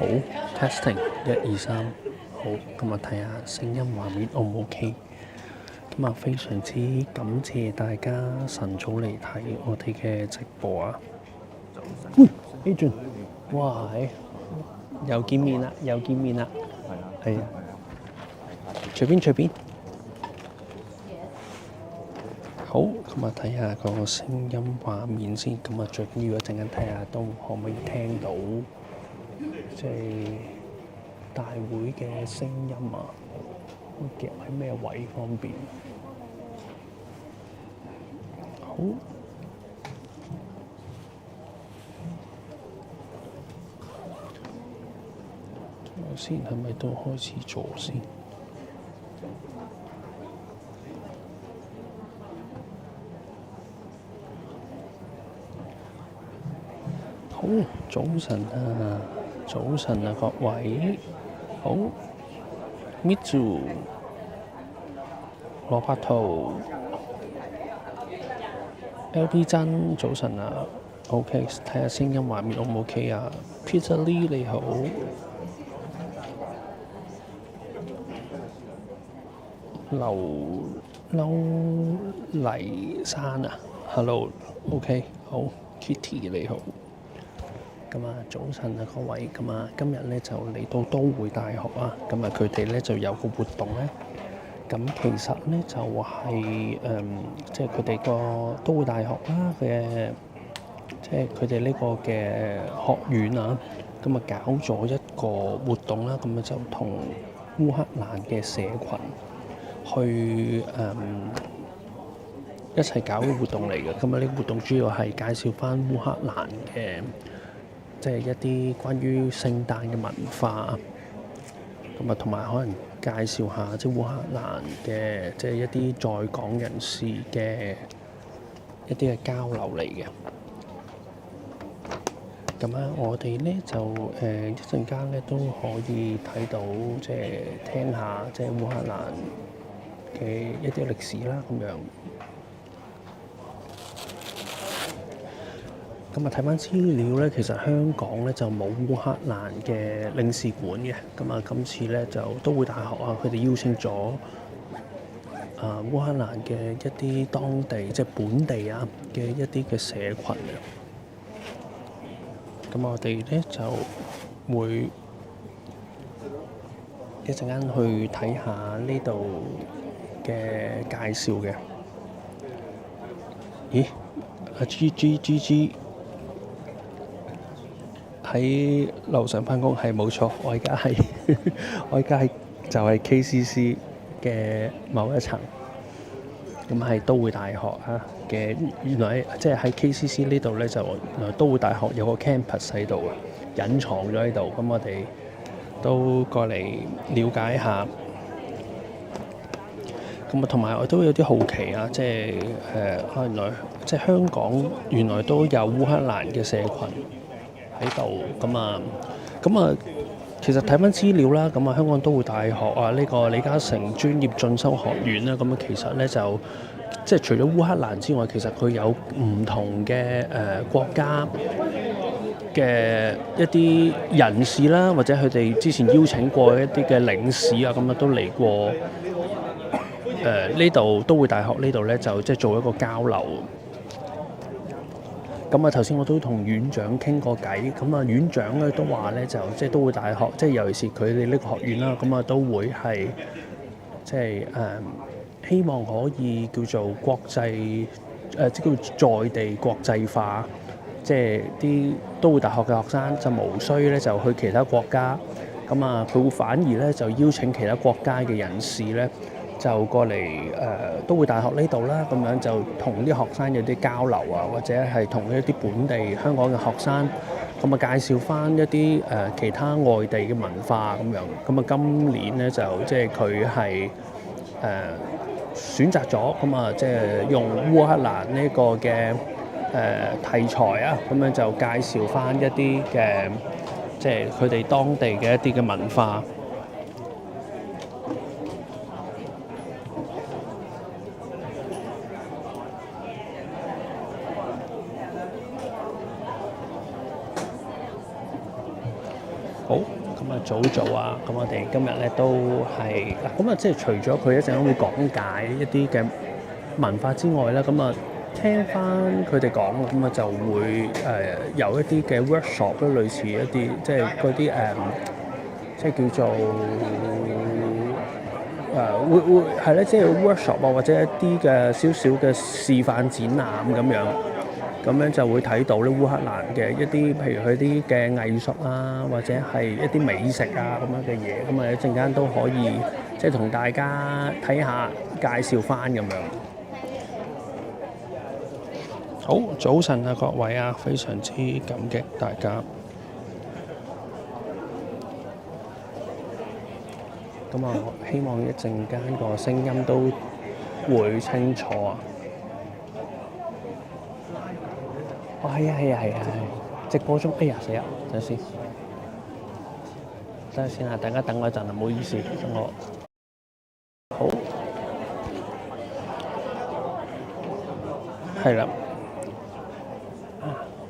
好 testing 1、2、3，好，咁啊睇下聲音畫面 O 唔 OK？咁啊非常之感謝大家晨早嚟睇我哋嘅直播啊！喂 ，Adrian， 哇，又見面啦，係啊，隨便。好，咁啊睇下個聲音畫面先，咁啊最緊要一陣間睇下都可唔可以聽到，即係大會嘅聲音啊，夾喺咩位方便？好，我先係咪都開始做先？好，早晨啊，各位，好 ，meet you， 蘿蔔頭 ，LP 真，早晨啊 ，OK， 睇下聲音畫面 O 唔 OK 啊 ，Peter Lee 你好，劉麗珊啊 ，Hello，OK， 好 ，Kitty 你好。咁啊，早晨啊，各位，咁啊，今日咧就嚟到都會大學啊，咁啊，佢哋咧就有個活動咧，咁其實咧就係即係佢哋個都會大學啦嘅，即係佢哋呢個嘅學院啊，咁啊搞咗一個活動啦，咁啊就同烏克蘭嘅社群去一齊搞嘅活動嚟嘅，咁啊呢個活動主要係介紹返烏克蘭嘅。即係一啲關於聖誕嘅文化，咁啊同埋可能介紹下即係烏克蘭嘅即係一啲在港人士嘅一啲嘅交流嚟嘅。咁啊，我哋咧就一陣間咧都可以睇到即係聽下即係烏克蘭嘅一啲歷史啦，咁樣。咁啊睇翻資料咧，其實香港咧就冇烏克蘭嘅領事館嘅。咁啊，今次咧就都會大學啊，佢哋邀請咗烏克蘭嘅一啲當地即係本地啊嘅一啲嘅社群啊。咁我哋咧就會一陣間去睇下呢度嘅介紹嘅。咦？阿 G 喺樓上返工係冇錯，我而家係就係 KCC 嘅某一層，咁係都會大學啊嘅。原來即係喺 KCC 呢度咧，就原來都會大學有個 campus 喺度啊，隱藏咗喺度。咁我哋都過嚟了解下。咁啊，同埋我都有啲好奇啊，即係原來即係香港原來都有烏克蘭嘅社群喺度。咁啊，其實睇翻資料啦，咁啊香港都會大學啊呢個李嘉誠專業進修學院啦，咁啊其實咧就即係除咗烏克蘭之外，其實佢有唔同嘅國家嘅一啲人士啦，或者佢哋之前邀請過一啲嘅領事啊，咁啊都嚟過。呢度都會大學呢度咧就即係做一個交流。咁啊頭先我都同院長傾過偈，咁啊院長咧都話咧就即係都會大學，即係尤其是佢哋呢個學院啦，咁啊都會係即係希望可以叫做國際即叫在地國際化，即係啲都會大學嘅學生就無需咧就去其他國家，咁啊佢會反而咧就邀請其他國家嘅人士咧。就過嚟都會大學呢度啦，咁樣就同啲學生有啲交流啊，或者係同一啲本地香港嘅學生咁啊介紹翻一啲其他外地嘅文化咁樣。咁啊今年咧就即係佢係選擇咗咁啊，即係用烏克蘭呢個嘅題材啊，咁樣就介紹翻一啲嘅即係佢哋當地嘅一啲嘅文化。好，咁啊早啊，咁我哋今日咧都係嗱，咁啊即係除咗佢一陣間會講解一啲嘅文化之外咧，咁啊聽翻佢哋講，咁啊就會有一啲嘅 workshop 咧，類似一啲即係嗰啲即係叫做會係咧，即係 workshop 啊，或者一啲嘅少少嘅示範展覽咁樣。咁樣就會睇到咧烏克蘭嘅一啲，譬如佢啲嘅藝術啊，或者係一啲美食啊咁樣嘅嘢，咁啊一陣間都可以即係同大家睇下介紹翻咁樣。好，早晨啊各位啊，非常之感激大家。咁啊，希望一陣間個聲音都會清楚啊！哦，係啊！直播中，哎呀死啦！等陣先啊！大家等我一陣啊，唔好意思，等我。好，係啦。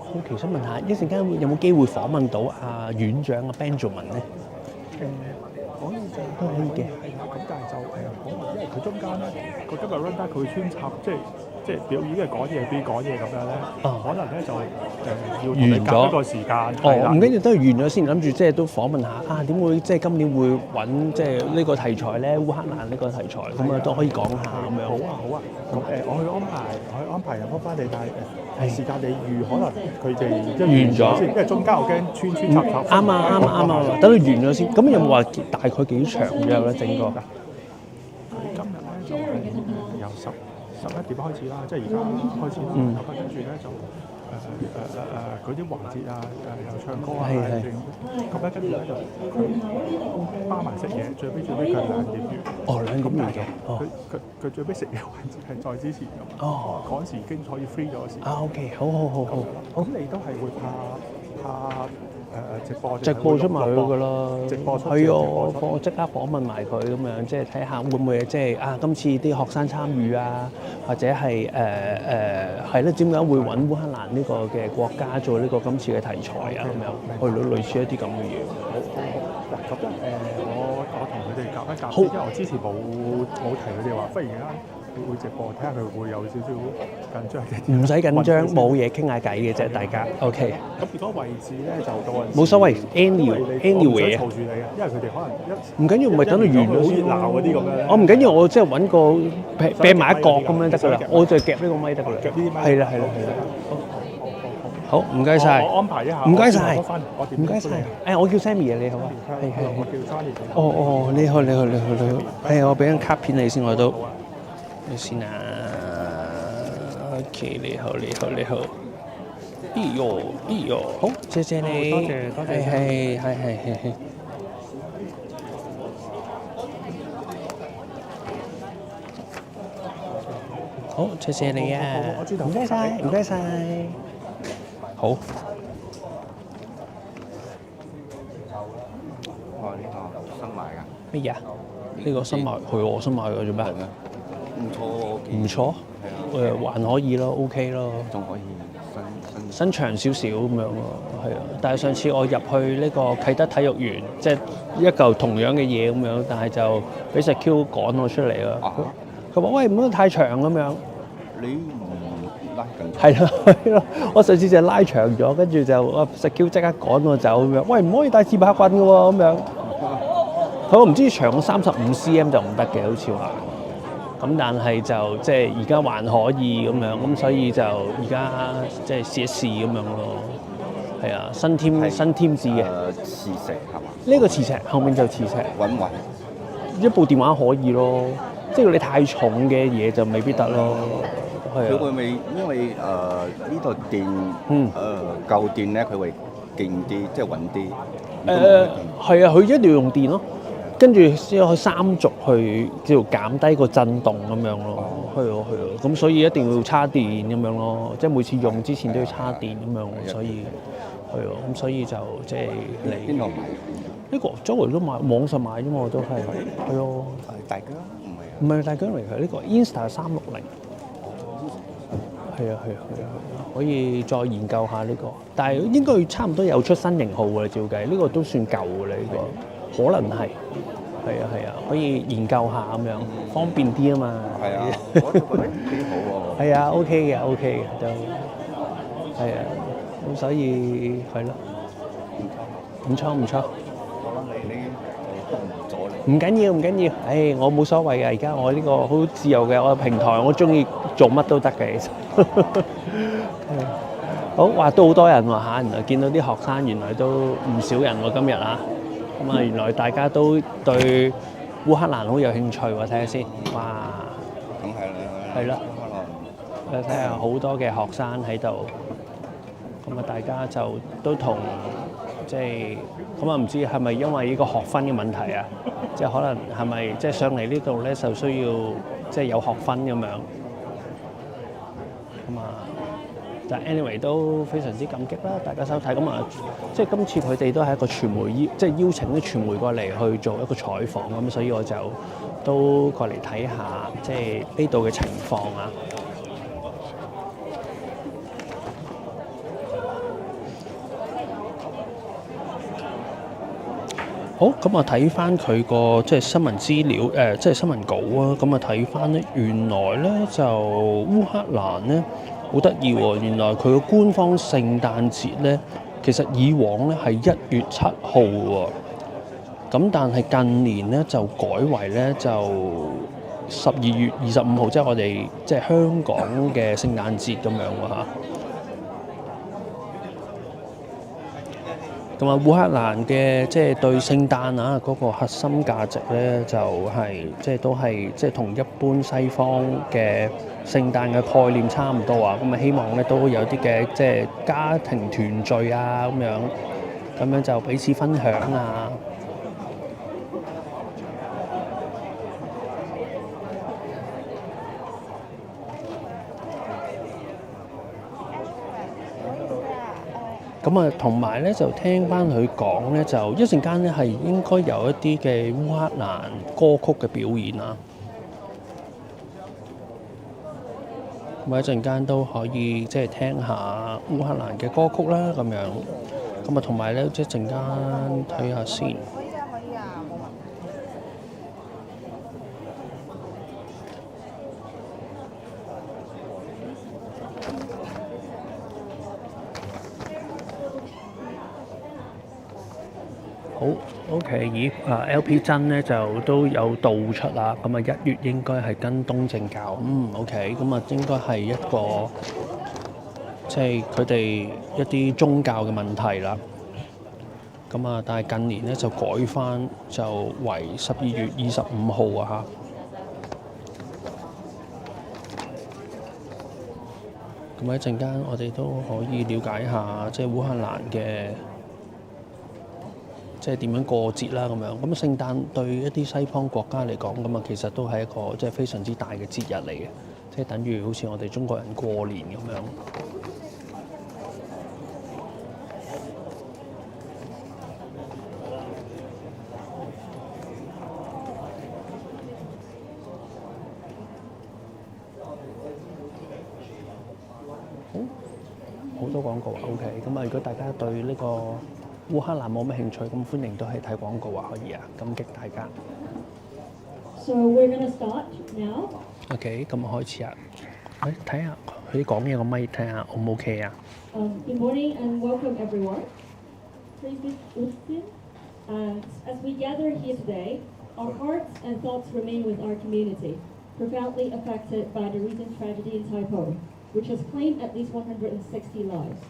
好奇想問下，一陣間有冇機會訪問到院長Benjamin咧？可以嘅，咁但係就可能因為佢中間咧，佢今日 run down 佢穿插，即係表演嘅講嘢邊講嘢咁樣咧，可能咧就要同你隔一個時間。唔緊要，都係完咗先，諗住即係都訪問下點會即係今年會揾即係呢個題材咧，烏克蘭呢個題材，咁啊都可以講下咁樣。好啊，咁我去安排入翻你，但係時間你預可能佢哋完咗先，因為中間我驚穿插。啱啊，等佢完咗先。咁有冇話大概幾長左右咧？整個㗎？佢今日咧就係由11點開始啦，即係而家開始啦。咁跟住咧就嗰啲環節又唱歌啊，咁咧跟住咧就佢包埋食嘢，最尾佢係2點完。2點完嘅。佢最尾食嘢環節係再之前咁。嗰時已經可以 free 咗時。OK， 好。咁你都係會怕直播出埋佢噶啦，係啊，我即刻訪問埋佢咁樣，即係睇下會唔會即係今次啲學生參與啊，或者係係咧，點解會揾烏克蘭呢個嘅國家做呢個今次嘅題材啊咁樣，去到類似一啲咁嘅嘢。嗱咁我同佢哋夾一夾，因為我之前冇提佢哋話，忽然間會直播，睇下佢會有少少緊張嘅。唔使緊張，冇嘢傾下偈嘅啫，大家。OK。咁如果位置咧就到陣時冇所謂 ，anyway 嘈住你嘅，因為佢哋可能唔緊要，唔係等到完咗好熱鬧嗰啲咁樣咧。我唔緊要，我即係揾個啤埋一角咁樣得㗎啦，我就夾呢個咪得㗎啦。夾呢啲咪。係啦。好，唔該晒。我安排一下。唔該晒。唔該晒。我叫 SAMi 啊，你好啊。我叫 SAMi。你好。我俾張卡片你先，我都。你先啊。OK， 你好。好，謝謝你。多謝。係。好，謝謝你啊！唔該晒。好。呢個新買㗎。乜嘢啊？呢個新買，係我新買㗎，做咩？唔錯。還可以咯 ，OK 咯。仲可以伸長少少咁樣咯，係啊。但係上次我入去呢個啟德體育園，即係一嚿同樣嘅嘢咁樣，但係就俾隻 Q 趕我出嚟咯。佢話：喂，唔好太長咁樣。你唔拉緊？係咯，我上次就拉長咗，跟住就隻 Q 即刻趕我走咁樣。喂，唔可以帶自拍棍嘅喎咁樣。佢話唔知長35 cm 就唔得嘅，好似話。咁但係就即係而家還可以咁樣，咁所以就而家即係試一試咁樣咯。係啊，新添置嘅。磁石係嘛？呢個磁石後面就磁石。穩唔穩？一部電話可以咯，即係你太重嘅嘢就未必得咯。係啊。佢會唔會因為呢度電舊電咧，佢會勁啲，即係穩啲？係啊，佢一定要用電咯。跟住先可以3軸去叫做減低個震動咁樣咯，係啊，咁所以一定要叉電咁樣咯，即係每次用之前都要叉電咁樣，所以係啊，咁所以就即係你邊度買？呢個周圍都買，網上買啫嘛，都係係啊。大疆唔係啊？唔係大疆嚟嘅，呢個 Insta 360。係啊，可以再研究下呢個，但係應該差唔多有出新型號㗎啦，照計呢個都算舊㗎啦，呢個可能係啊，可以研究下咁樣，方便啲啊嘛。係啊，我都覺得幾好喎。係啊，OK 嘅都係啊，咁所以係咯，唔錯。我諗你呢度多唔咗你。唔緊要，我冇所謂嘅，而家我呢個好自由嘅我平台，我中意做乜都得嘅，其實。好，話都好多人喎嚇，原來見到啲學生原來都唔少人喎今日啊，咁啊原來大家都對烏克蘭好有興趣喎，睇下先，哇，梗係啦。係咯，可能睇下好多嘅學生喺度，咁啊大家就都同即係咁啊，唔知係咪因為呢個學分嘅問題啊？即係可能係咪即係上嚟呢度咧就需要即係有學分咁樣，咁啊，但 anyway 都非常之感激啦，大家收睇咁啊，即係今次佢哋都係一個傳媒即係邀請啲傳媒過嚟去做一個採訪咁，所以我就都過嚟睇下即係呢度嘅情況啊。好，咁啊睇翻佢個即係新聞資料，即係新聞稿啊。咁啊睇翻咧，原來咧就烏克蘭咧好得意喎。原來佢個官方聖誕節咧，其實以往咧係1月7號喎。咁但係近年咧就改為咧就12月25號，即係我哋即係香港嘅聖誕節咁樣喎嚇。咁啊，烏克蘭嘅即係對聖誕啊嗰個核心價值咧，就係即係都係即係同一般西方嘅聖誕嘅概念差唔多啊。咁啊，希望咧都有啲嘅即係家庭團聚啊咁樣就彼此分享啊。咁啊，同埋咧就聽翻佢講咧，就一陣間咧係應該有一啲嘅烏克蘭歌曲嘅表演啦。咁一陣間都可以即係聽下烏克蘭嘅歌曲啦，咁樣。咁啊，同埋咧即係陣間睇下先。可以啊，冇問題。好 OK， 咦LP 真咧就都有道出啦，咁啊1月應該係跟東正教，OK， 咁啊應該係一個即係佢哋一啲宗教嘅問題啦。咁啊，但係近年咧就改翻就為12月25號啊嚇。咁一陣間我哋都可以了解下即係烏克蘭嘅。即係點樣過節啦咁樣，咁聖誕對一啲西方國家嚟講，咁啊其實都係一個即係非常之大嘅節日嚟嘅，即係等於好似我哋中國人過年咁樣。好多廣告啊 ，OK， 咁啊如果大家對呢個烏克蘭冇乜興趣，咁歡迎都係睇廣告啊，可以啊，感激大家。So we're gonna start now. OK， 咁開始啊！睇下佢講嘢個咪，睇下 O 唔 OK 啊？ Good morning and welcome everyone. Please listen. As we gather here today, our hearts and thoughts remain with our community, profoundly affected by the recent tragedy in Taipo, which has claimed at least 160 lives.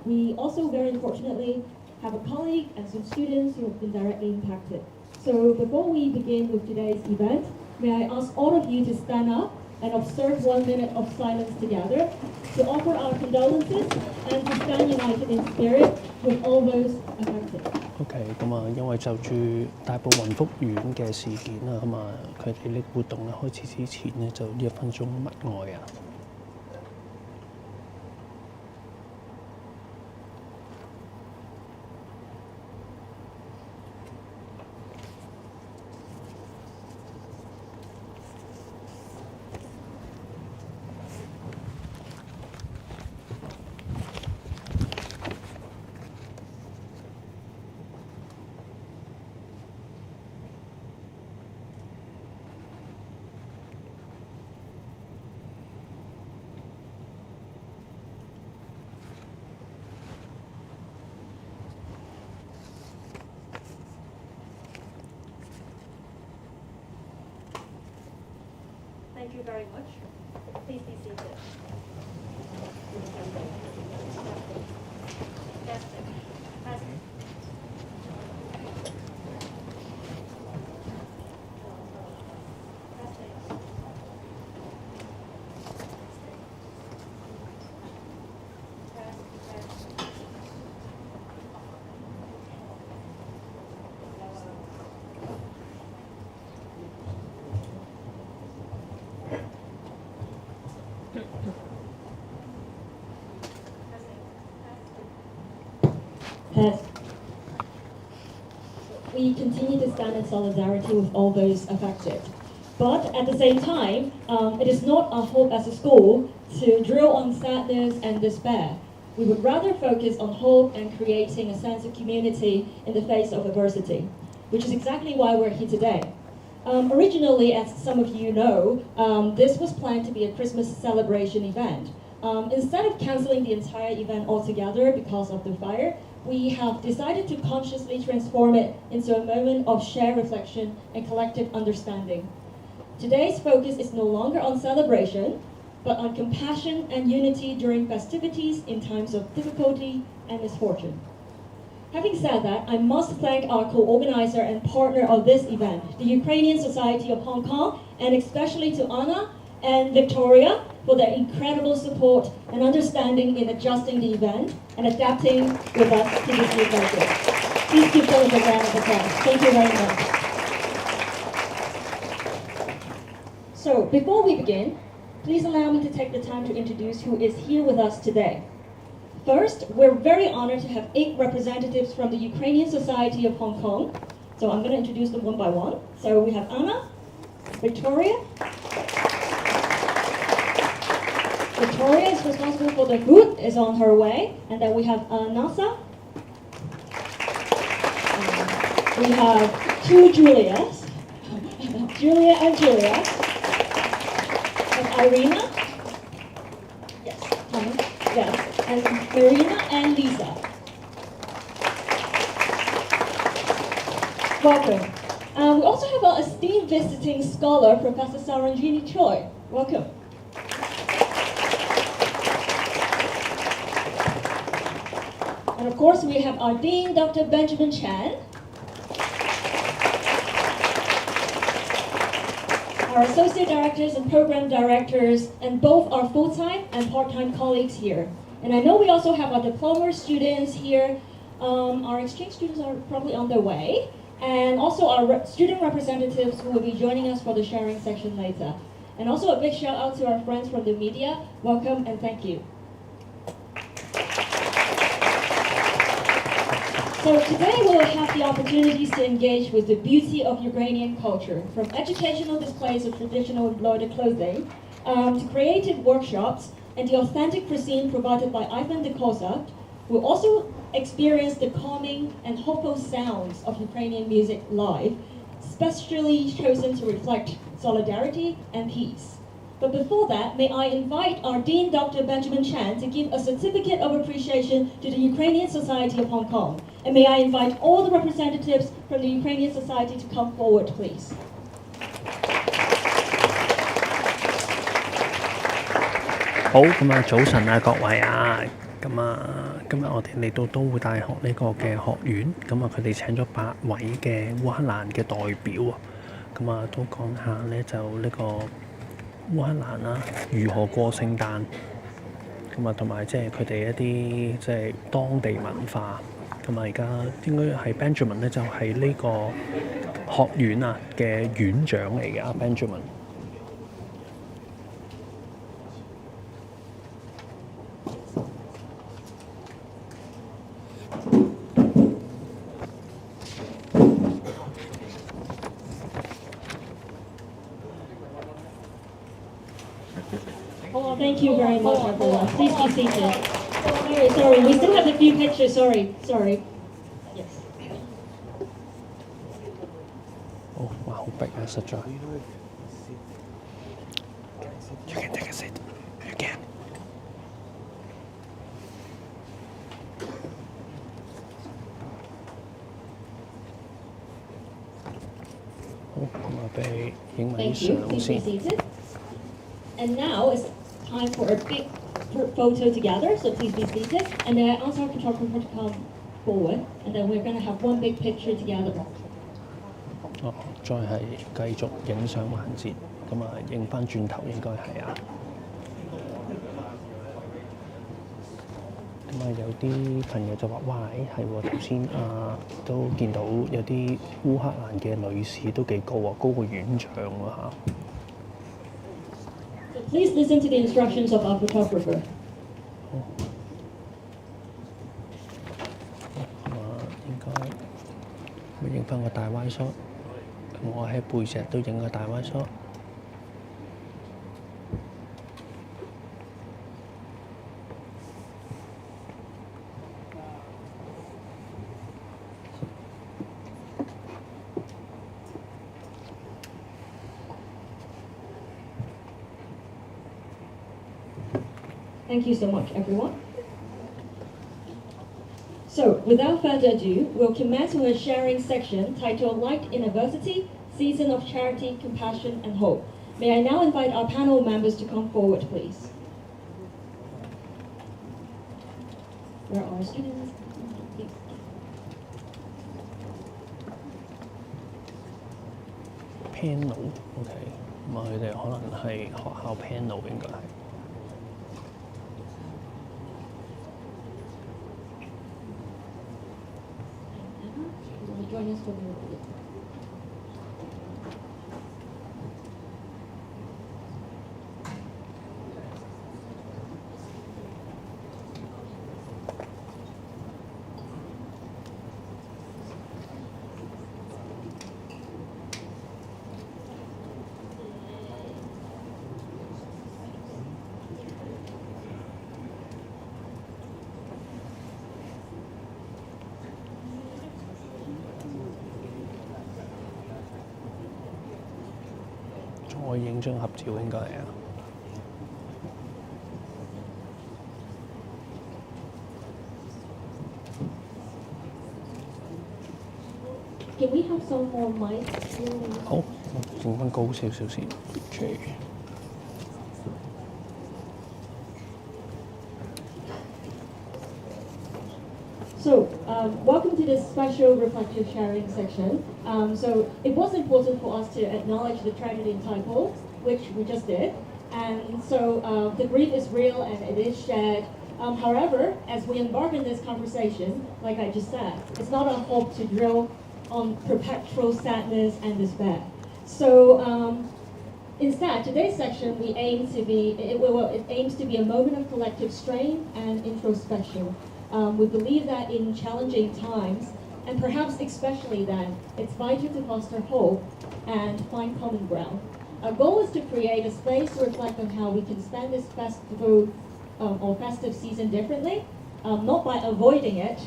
We also very unfortunately have a colleague and some students who have been directly impacted. So before we begin with today's event, may I ask all of you to stand up and observe 1 minute of silence together to offer our condolences and to stand united in spirit with all those affected. OK， 咁啊，因為就住大埔雲福苑嘅事件啊，咁啊，佢哋呢個活動咧開始之前咧，就呢1分鐘默哀啊。very much. Please be seated. We continue to stand in solidarity with all those affected. But at the same time, it is not our hope as a school to drill on sadness and despair. We would rather focus on hope and creating a sense of community in the face of adversity, which is exactly why we're here today. Originally, as some of you know, this was planned to be a Christmas celebration event. Instead of canceling the entire event altogether because of the fire, we have decided to consciously transform it into a moment of shared reflection and collective understanding. Today's focus is no longer on celebration, but on compassion and unity during festivities in times of difficulty and misfortune. Having said that, I must thank our co-organizer and partner of this event, the Ukrainian Society of Hong Kong, and especially to Anna and Victoria for their incredible support and understanding in adjusting the event and adapting with us to this new focus. Please give them a round of applause. Thank you very much. So, before we begin, please allow me to take the time to introduce who is here with us today. First, we're very honored to have 8 representatives from the Ukrainian Society of Hong Kong. So I'm going to introduce them one by one. So we have Anna, Victoria. Victoria is responsible for the food, is on her way. And then we have Nasa. We have 2 Julias, Julia and Julia. And Irina. Yes, coming. Yes. And Marina and Lisa. Welcome. We also have our esteemed visiting scholar, Professor Saranjini Choi. Welcome. And of course, we have our Dean, Dr. Benjamin Chan. Our associate directors and program directors, and both our full-time and part-time colleagues here. And I know we also have our diploma students here. Our exchange students are probably on their way. And also our student representatives who will be joining us for the sharing section later. And also a big shout out to our friends from the media. Welcome and thank you. So today we will have the opportunities to engage with the beauty of Ukrainian culture, from educational displays of traditional embroidered clothing, to creative workshops, and the authentic cuisine provided by Ivan de Koza. We'll also experience the calming and hopeful sounds of Ukrainian music live, specially chosen to reflect solidarity and peace. But before that, may I invite our Dean, Dr. Benjamin Chan, to give a certificate of appreciation to the Ukrainian Society of Hong Kong. And may I invite all the representatives from the Ukrainian Society to come forward, please.好，咁啊，早晨啊，各位啊，咁啊，今日我哋嚟到都會大學呢個嘅學院，咁啊，佢哋請咗8位嘅烏克蘭嘅代表啊，咁啊，都講下咧就呢個烏克蘭啦，如何過聖誕，咁啊，同埋即係佢哋一啲即係當地文化，咁啊，而家應該係 Benjamin 咧就係呢個學院啊嘅院長嚟嘅啊 Benjamin。Thank you very much, everyone. Please be seated. Sorry, we still have a few pictures. Sorry. Yes. 哇，好逼啊，實在。You can take a seat. You can. 好，咁啊，俾影埋啲相先。And now it's time for a big photo together, so please be seated. And then I ask our photographer to come forward, and then we're going to have one big picture together. 哦，再係繼續影相環節，咁啊影翻轉頭應該係啊。咁啊有啲朋友就話：哇，係喎，頭先都見到有啲烏克蘭嘅女士都幾高喎，高過院長喎嚇。So please listen to the instructions of our photographer. 應該咪影翻個大歪梳，我喺背脊都影個大歪梳。Thank you so much, everyone. So, without further ado, we'll commence with a sharing section titled Light in Adversity, Season of Charity, Compassion and Hope. May I now invite our panel members to come forward, please. Where are our students? Panel，OK，咁啊，佢哋可能係學校 panel 應該係。Join us for the我影張合照應該係啊。Can we have some more mics? 好，我整翻高少少先。OK。So, welcome to this special reflective sharing section. So, it was important for us to acknowledge the tragedy in Taipo, which we just did. And so, the grief is real and it is shared. However, as we embark on this conversation, like I just said, it's not our hope to drill on perpetual sadness and despair. So, instead, today's section it aims to be a moment of collective strain and introspection. We believe that in challenging times, and perhaps especially then, it's vital to foster hope and find common ground. Our goal is to create a space to reflect on how we can spend this festival or festive season differently, not by avoiding it,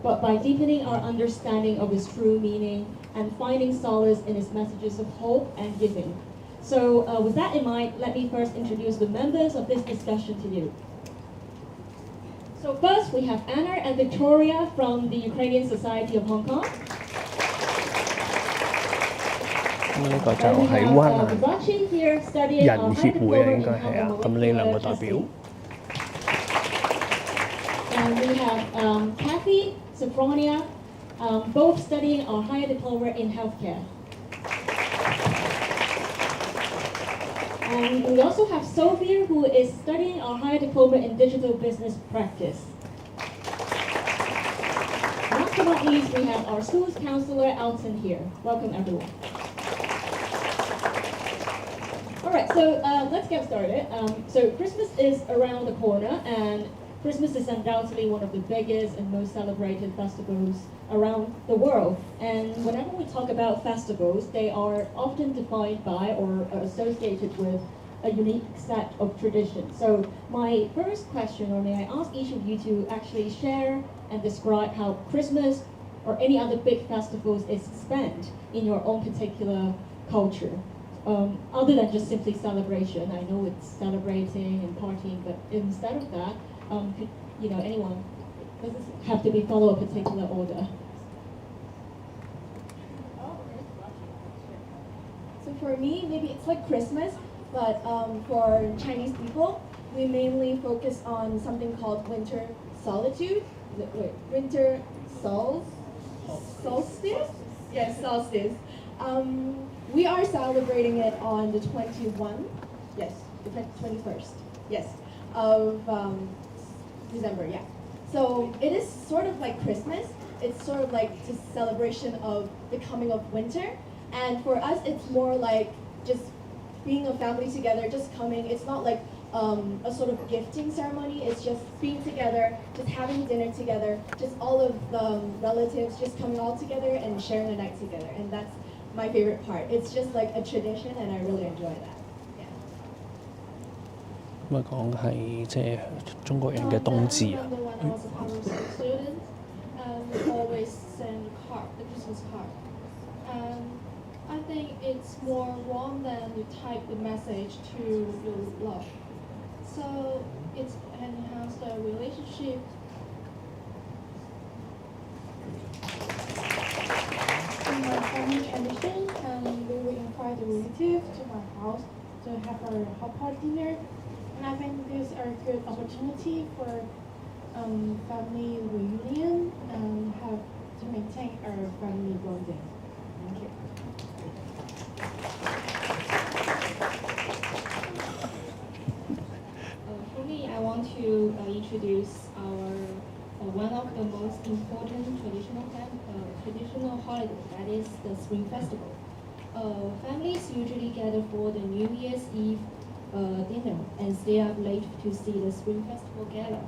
but by deepening our understanding of its true meaning and finding solace in its messages of hope and giving. So with that in mind, let me first introduce the members of this discussion to you. So first, we have Anna and Victoria from the Ukrainian Society of Hong Kong. 咁呢個就係烏克蘭人協會啊，應該係啊。咁呢兩個代表。And we have Kathy, Sophronia, both studying our higher diploma in healthcare. And we also have Sophia, who is studying our higher diploma in digital business practice. Last but not least, we have our school's counselor, Alton, here. Welcome, everyone. All right, so let's get started. So Christmas is around the corner, and Christmas is undoubtedly one of the biggest and most celebrated festivals around the world. And whenever we talk about festivals, they are often defined by or associated with a unique set of traditions. So my first question, or may I ask each of you to actually share and describe how Christmas or any other big festivals is spent in your own particular culture? Other than just simply celebration. I know it's celebrating and partying, but instead of that, could, anyone, doesn't have to follow a particular order. So for me, maybe it's like Christmas. But for Chinese people, we mainly focus on something called winter solitude. Winter solstice? Yes, solstice. We are celebrating it on the 21st, yes, the 21st, yes, of December, yeah. So it is sort of like Christmas. It's sort of like the celebration of the coming of winter. And for us, it's more like just being a family together, just coming. It's not like a sort of gifting ceremony. It's just being together, just having dinner together, just all of the relatives just coming all together and sharing a night together. And that's my favorite part. It's just like a tradition, and I really enjoy that. Yeah. 咁啊講係即係中國人嘅冬至啊。 When I was a primary school student, we always send a card, a Christmas card. I think it's more warm than you type the message to your love. So it enhances the relationship. In my family tradition, we will invite the relative to my house to have a hot pot dinner. And I think these are a good opportunity for family reunion and have to maintain our family bonding. Thank you. For me, I want to introduce our one of the most important traditional holiday, that is the Spring Festival. Families usually gather for the New Year's Eve dinner and stay up late to see the Spring Festival gala.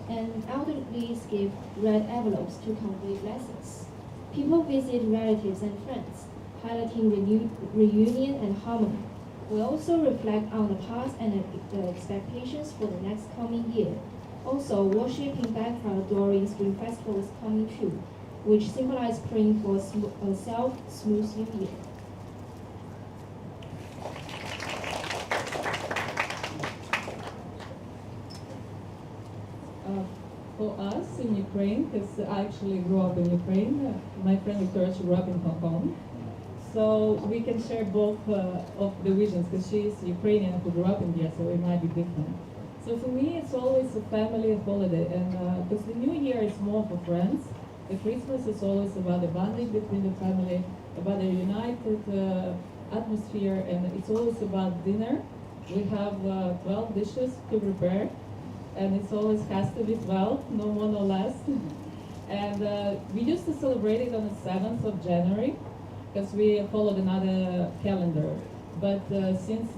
And elderly give red envelopes to convey blessings. People visit relatives and friends, highlighting the new reunion and harmony. We also reflect on the past and the expectations for the next coming year. Also, worshiping background during Spring Festival is coming true, which symbolizes praying for a self-smooth new year. For us in Ukraine, because I actually grew up in Ukraine, my friend Victoria, she grew up in Hong Kong. So we can share both of the visions, because she is Ukrainian who grew up in there, so it might be different. So for me, it's always a family holiday, and because the New Year is more for friends. The Christmas is always about the bonding between the family, about the united atmosphere, and it's always about dinner. We have 12 dishes to prepare, and it always has to be 12, no more, no less. And we used to celebrate it on the 7th of January, because we followed another calendar. But since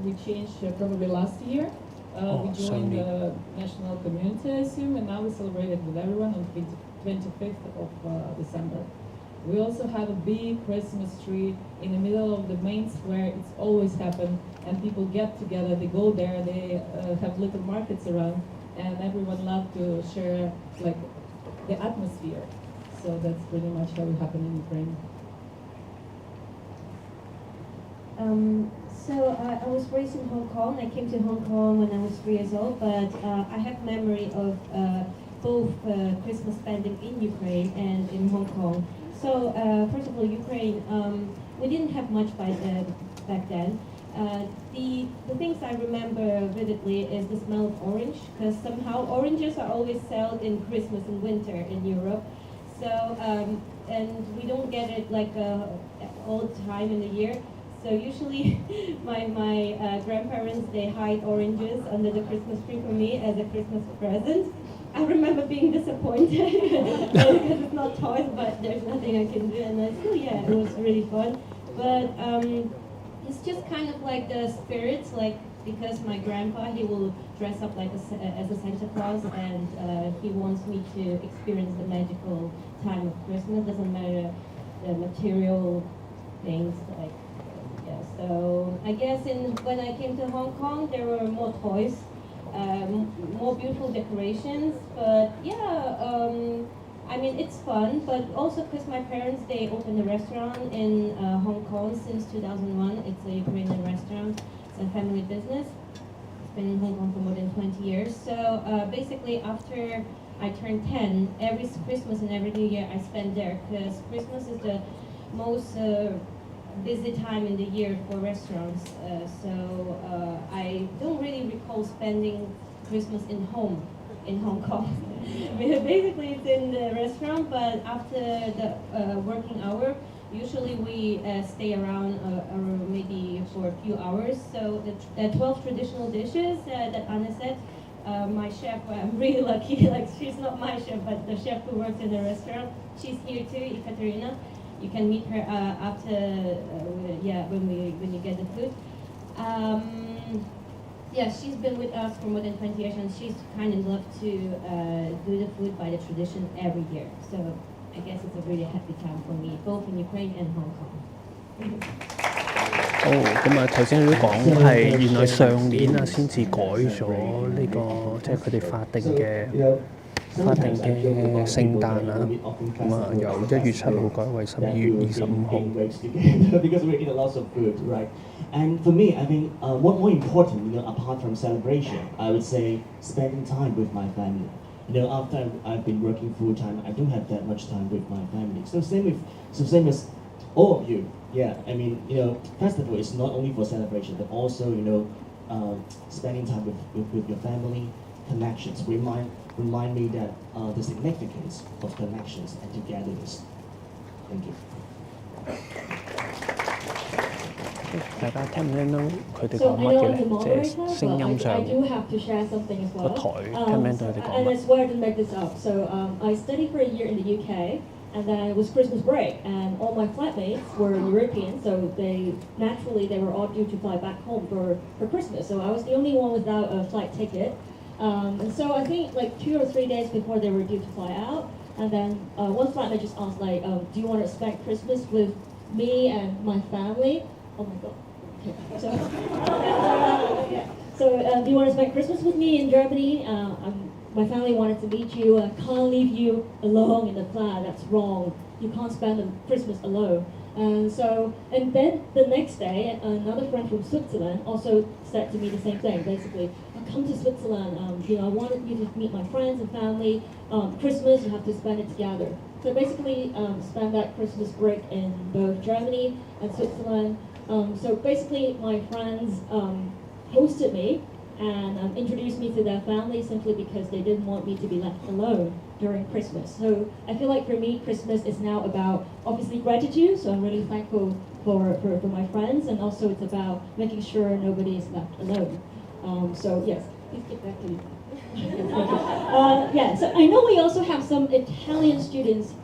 we changed probably last year, we joined the national community, I assume, and now we celebrate it with everyone on 25th of December. We also have a big Christmas tree in the middle of the main square. It's always happened, and people get together, they go there, they have little markets around, and everyone loves to share like the atmosphere. So that's pretty much how it happened in Ukraine. So I was raised in Hong Kong. I came to Hong Kong when I was 3 years old, but I have memory of both Christmas spending in Ukraine and in Hong Kong. So first of all, Ukraine, we didn't have much back then. The things I remember vividly is the smell of orange, because somehow oranges are always sold in Christmas and winter in Europe. So and we don't get it like all the time in the year. So usually my grandparents, they hide oranges under the Christmas tree for me as a Christmas present. I remember being disappointed because it's not toys, but there's nothing I can do. And I still, yeah, it was really fun. But it's just kind of like the spirits, like because my grandpa, he will dress up like as a Santa Claus, and he wants me to experience the magical time of Christmas. Doesn't matter the material things like. So I guess when I came to Hong Kong, there were more toys, more beautiful decorations. But yeah, I mean, it's fun. But also because my parents, they opened a restaurant in Hong Kong since 2001. It's a Ukrainian restaurant. It's a family business. It's been in Hong Kong for more than 20 years. So basically, after I turned 10, every Christmas and every New Year I spend there, because Christmas is the most busy time in the year for restaurants, so I don't really recall spending Christmas in Hong Kong. Basically, it's in the restaurant, but after the working hour, usually we stay around maybe for a few hours. So the 12 traditional dishes that Anna said, my chef, I'm really lucky, like she's not my chef, but the chef who works in the restaurant, she's here too, Ekaterina. You can meet her after, when you get the food. Yeah, she's been with us for more than 20 years, and she's kind enough to do the food by the tradition every year. So I guess it's a really happy time for me, both in Ukraine and Hong Kong. 好，咁啊頭先都講係原來上年啊先至改咗呢個即係佢哋法定嘅聖誕啊，咁啊由1月7號改為12月25號。Because we eat a lot of food, right? And for me, I think what more important, apart from celebration, I would say spending time with my family. After I've been working full time, I don't have that much time with my family. So same as all of you. Yeah, I mean, festival is not only for celebration, but also, spending time with your family, connections. Remind me that the significance of connections and togetherness. Thank you. 大家聽唔聽到佢哋講乜嘅咧？即係聲音上 I do have to share something as 個 well. 台聽唔聽到佢哋講 And 乜 I swear I didn't make this up. So I studied for a year in the UK, and then it was Christmas break, and all my flatmates were European, so they were all due to fly back home for Christmas. So I was the only one without a flight ticket. And so I think like 2 or 3 days before they were due to fly out, and then one flatmate just asked like, do you want to spend Christmas with me and my family? Oh my god. Okay. So do you want to spend Christmas with me in Germany? My family wanted to meet you. I can't leave you alone in the flat. That's wrong. You can't spend Christmas alone. And then the next day, another friend from Switzerland also said to me the same thing. Basically, come to Switzerland. I wanted you to meet my friends and family. Christmas, you have to spend it together. So basically, spend that Christmas break in both Germany and Switzerland. So basically, my friends hosted me and introduced me to their family simply because they didn't want me to be left alone during Christmas. So I feel like for me, Christmas is now about obviously gratitude. So I'm really thankful for my friends, and also it's about making sure nobody is left alone. So yes, please get back to me. So I know we also have some Italian students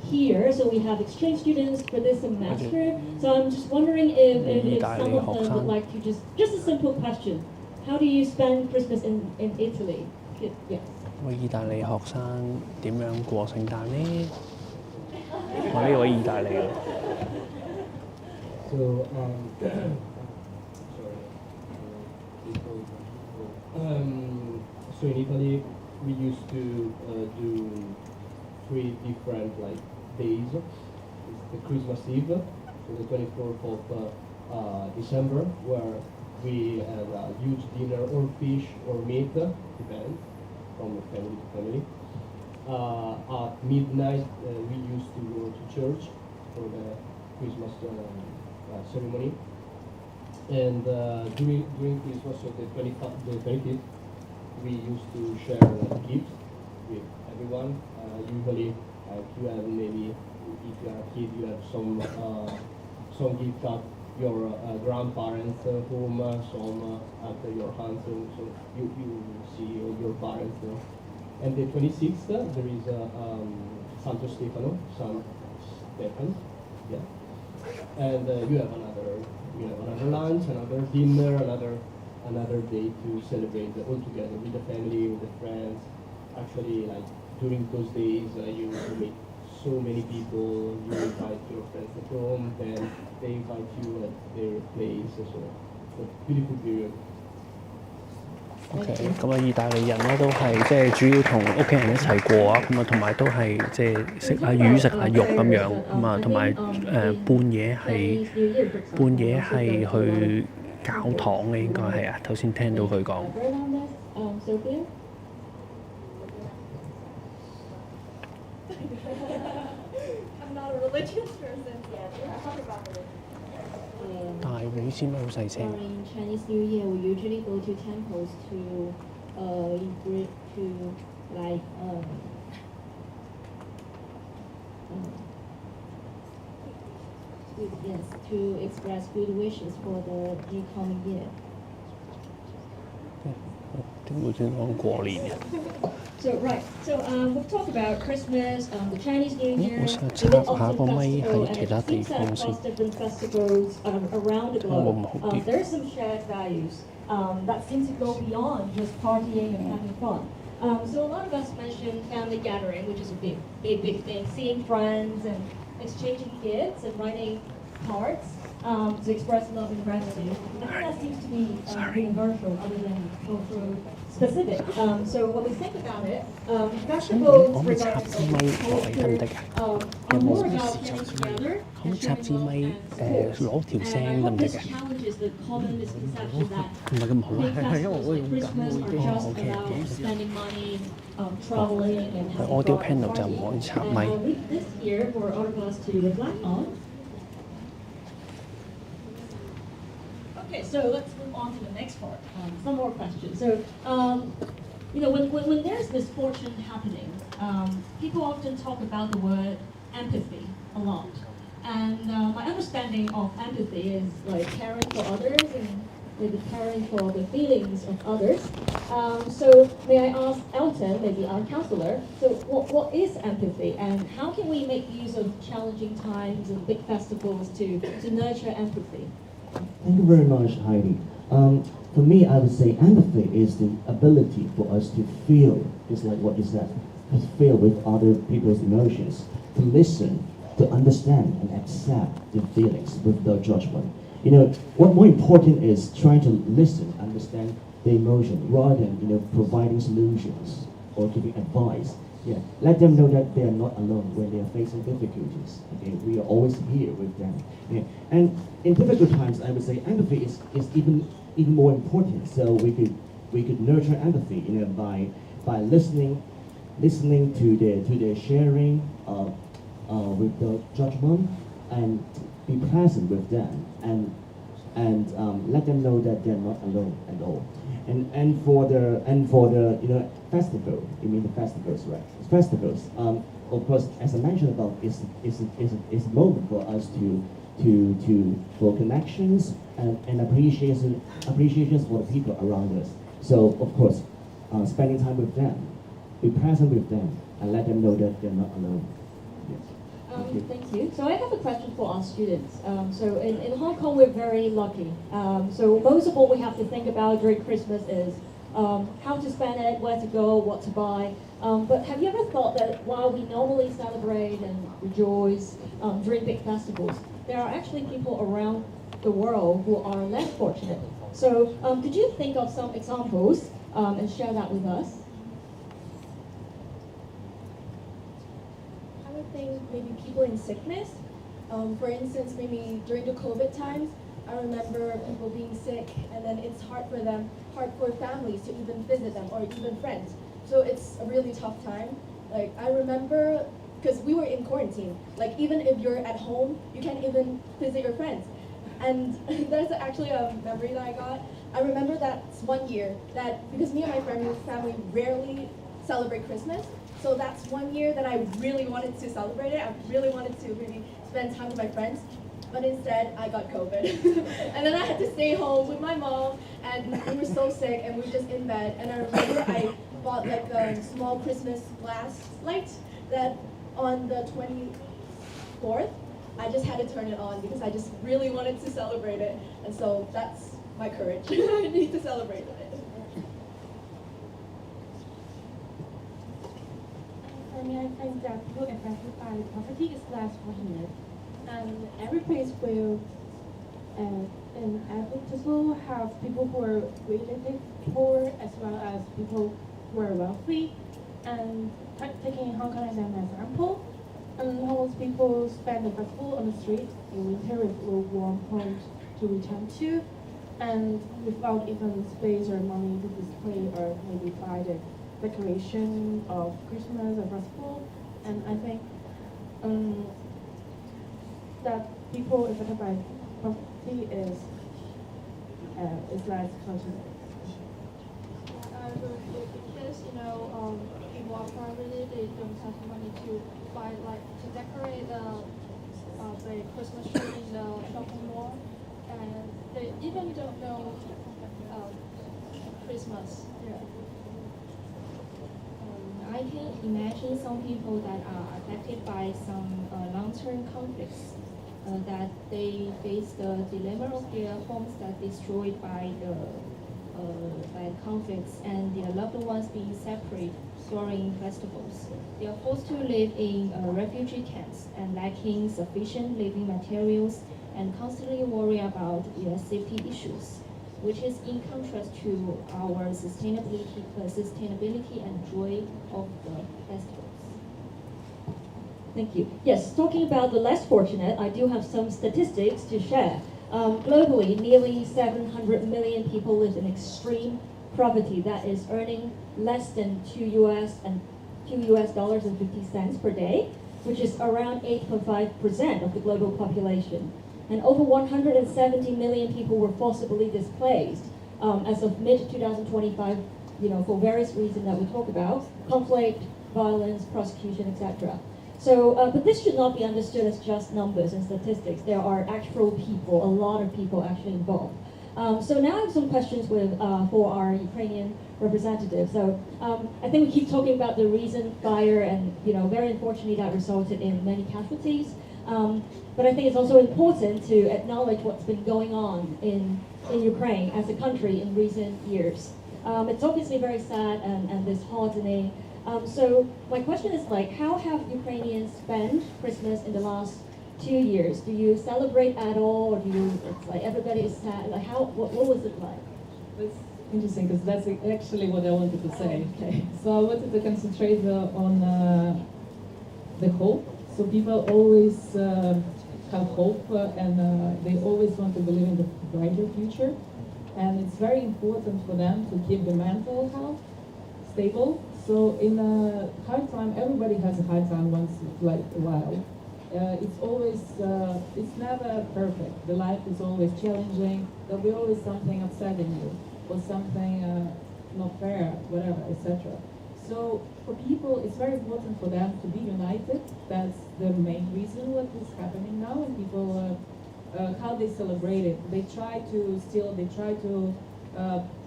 here, so we have exchange students for this semester. So I'm just wondering if some of them would like to just a simple question. How do you spend Christmas in Italy? Yes. 喂，意大利學生點樣過聖誕呢？我呢位意大利嘅。So in Italy, we used to do 3 different days. It's the Christmas Eve, so the 24th of December, where we have a huge dinner or fish or meat, depends from family to family. At midnight, we used to go to church for the Christmas ceremony. And during Christmas, so the 25th, we used to share gifts with everyone. Usually, if you have maybe, if you are a kid, you have some gift at your grandparents' home, some at your aunt's home, so you see your parents. And the 26th, there is Santo Stefano, San Stefan, yeah. And you have another lunch, another dinner, another day to celebrate all together with the family, with the friends. Actually, during those days, you meet so many people. You invite your friends at home, then they invite you at their place. So it's a beautiful period. OK， 咁啊，意大利人咧都係即係主要同屋企人一齊過啊，咁啊同埋都係即係食下魚食下肉咁樣，咁啊同埋半夜係去教堂嘅應該係啊，頭先聽到佢講。I'm not a religious person. Yeah, talk about religion. 大會先好細聲。 during Chinese New Year, we usually go to temples to like yes, to express good wishes for the new coming year. 點會先講過年嘅？ So we've talked about Christmas, the Chinese New Year, 我想 the 插 Mid-Autumn 下個咪 Festival, 喺其他 and 地 it seems 方 that 先。 across different festivals around the 會唔會 globe, 好啲？ there are some shared values that seem to go beyond just partying and having fun. So a lot of us mentioned family gathering, which is a big thing, seeing friends and exchanging gifts and writing cards to express love and gratitude. I think that seems to be universal other than cultural specific. So when we think about it, festivals, 可唔可以插 regardless 支咪 of 落嚟得唔 culture, 得㗎？ are 有 more 冇 about 時 getting 間？ together 可唔可以 and 插 sharing 支 love 咪 and support. 攞條 And I 聲得 hope 唔得 this 㗎？ challenges the common misconception that 唔係咁好啊！ big festivals like Christmas are just Okay. about spending money, traveling, and having 我條 fun panel 就唔 partying. 可以插 And 咪。 I'll leave this here for all of us to reflect on. Okay, so let's move on to the next part. Some more questions. So, when there's misfortune happening, people often talk about the word empathy a lot. And my understanding of empathy is like caring for others and maybe caring for the feelings of others. So may I ask Elton, maybe our counselor, so what is empathy and how can we make use of challenging times and big festivals to nurture empathy? Thank you very much, Heidi. For me, I would say empathy is the ability for us to feel, just like what you said, to feel with other people's emotions, to listen, to understand and accept the feelings without judgment. What more important is trying to listen, understand the emotion, rather than, providing solutions or giving advice. Yeah, let them know that they are not alone when they are facing difficulties. Okay, we are always here with them. Yeah. And in difficult times, I would say empathy is even more important. So we could nurture empathy, by listening to their sharing without judgment, and be present with them, and let them know that they're not alone at all. And for the festival, you mean the festivals, right? Festivals, of course, as I mentioned about, is a moment for us for connections and appreciations for the people around us. So of course, spending time with them, be present with them, and let them know that they're not alone. Yes. Thank you. So I have a question for our students. So in Hong Kong, we're very lucky. So most of all we have to think about during Christmas is how to spend it, where to go, what to buy. But have you ever thought that while we normally celebrate and rejoice during big festivals, there are actually people around the world who are less fortunate? So could you think of some examples and share that with us? I would think maybe people in sickness. For instance, maybe during the COVID times, I remember people being sick, and then it's hard for families to even visit them or even friends. So it's a really tough time. Like I remember, because we were in quarantine, like even if you're at home, you can't even visit your friends. And that's actually a memory that I got. I remember that one year that, because me and my family rarely celebrate Christmas, so that's one year that I really wanted to celebrate it. I really wanted to maybe spend time with my friends, but instead I got COVID. And then I had to stay home with my mom, and we were so sick, and we were just in bed. And I remember I bought like a small Christmas glass light that on the 24th, I just had to turn it on because I just really wanted to celebrate it. And so that's my courage. I need to celebrate it. For me, I think that people affected by poverty is less fortunate. And every place will inevitable have people who are relatively poor as well as people who are wealthy. And taking Hong Kong as an example, homeless people spend the festival on the street in winter with no warm homes to return to, and without even space or money to display or maybe buy the decoration of Christmas or festival. And I think that people affected by property is less cultural. Because people are privately, they don't have money to buy to decorate the Christmas tree in the shopping mall, and they even don't know Christmas. Yeah. I can imagine some people that are affected by some long-term conflicts, that they face the dilemma of their homes that destroyed by the conflicts and their loved ones being separated during festivals. They are forced to live in refugee camps and lacking sufficient living materials and constantly worry about their safety issues, which is in contrast to our sustainability and joy of the festivals. Thank you. Yes, talking about the less fortunate, I do have some statistics to share. Globally, nearly 700 million people live in extreme poverty, that is earning less than $2.50 per day, which is around 8.5% of the global population. And over 170 million people were forcibly displaced as of mid-2025, for various reasons that we talk about, conflict, violence, prosecution, etc. So, but this should not be understood as just numbers and statistics. There are actual people, a lot of people actually involved. So now I have some questions for our Ukrainian representative. So I think we keep talking about the recent fire and, very unfortunately that resulted in many casualties. But I think it's also important to acknowledge what's been going on in Ukraine as a country in recent years. It's obviously very sad and disheartening. So my question is how have Ukrainians spent Christmas in the last 2 years? Do you celebrate at all, or it's like everybody is sad? What was it like? That's interesting because that's actually what I wanted to say. Okay. So I wanted to concentrate on the hope. So people always have hope and they always want to believe in the brighter future. And it's very important for them to keep the mental health stable. So in a hard time, everybody has a hard time once in a while. It's always, it's never perfect. The life is always challenging. There'll be always something upsetting you or something not fair, whatever, etc. So for people, it's very important for them to be united. That's the main reason what is happening now, and people, how they celebrate it. They try to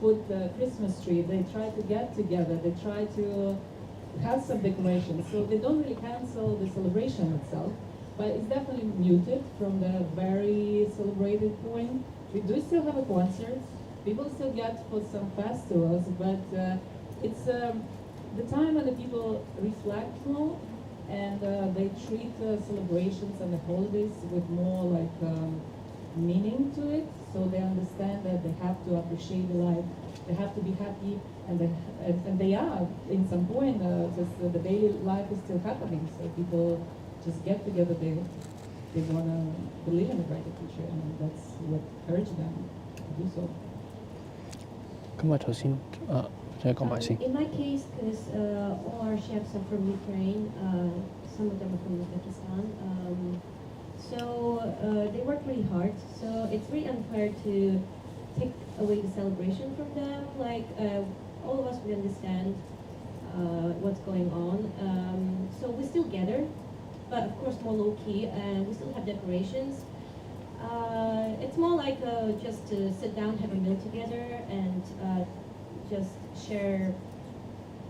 put the Christmas tree, they try to get together, they try to have some decorations. So they don't really cancel the celebration itself, but it's definitely muted from the very celebrated point. We do still have a concert, people still get for some festivals, but it's the time when the people reflect more and they treat celebrations and the holidays with more meaning to it, so they understand that they have to appreciate the life, they have to be happy, and they are in some point, just the daily life is still happening, so people just get together, they want to believe in a brighter future, and that's what urges them to do so. 咁啊，頭先再講埋先。 In my case, because all our chefs are from Ukraine, some of them are from Uzbekistan. So they work really hard. So it's really unfair to take away the celebration from them. All of us, we understand what's going on. So we still gather, but of course more low key, and we still have decorations. It's more like just to sit down, have a meal together, and just share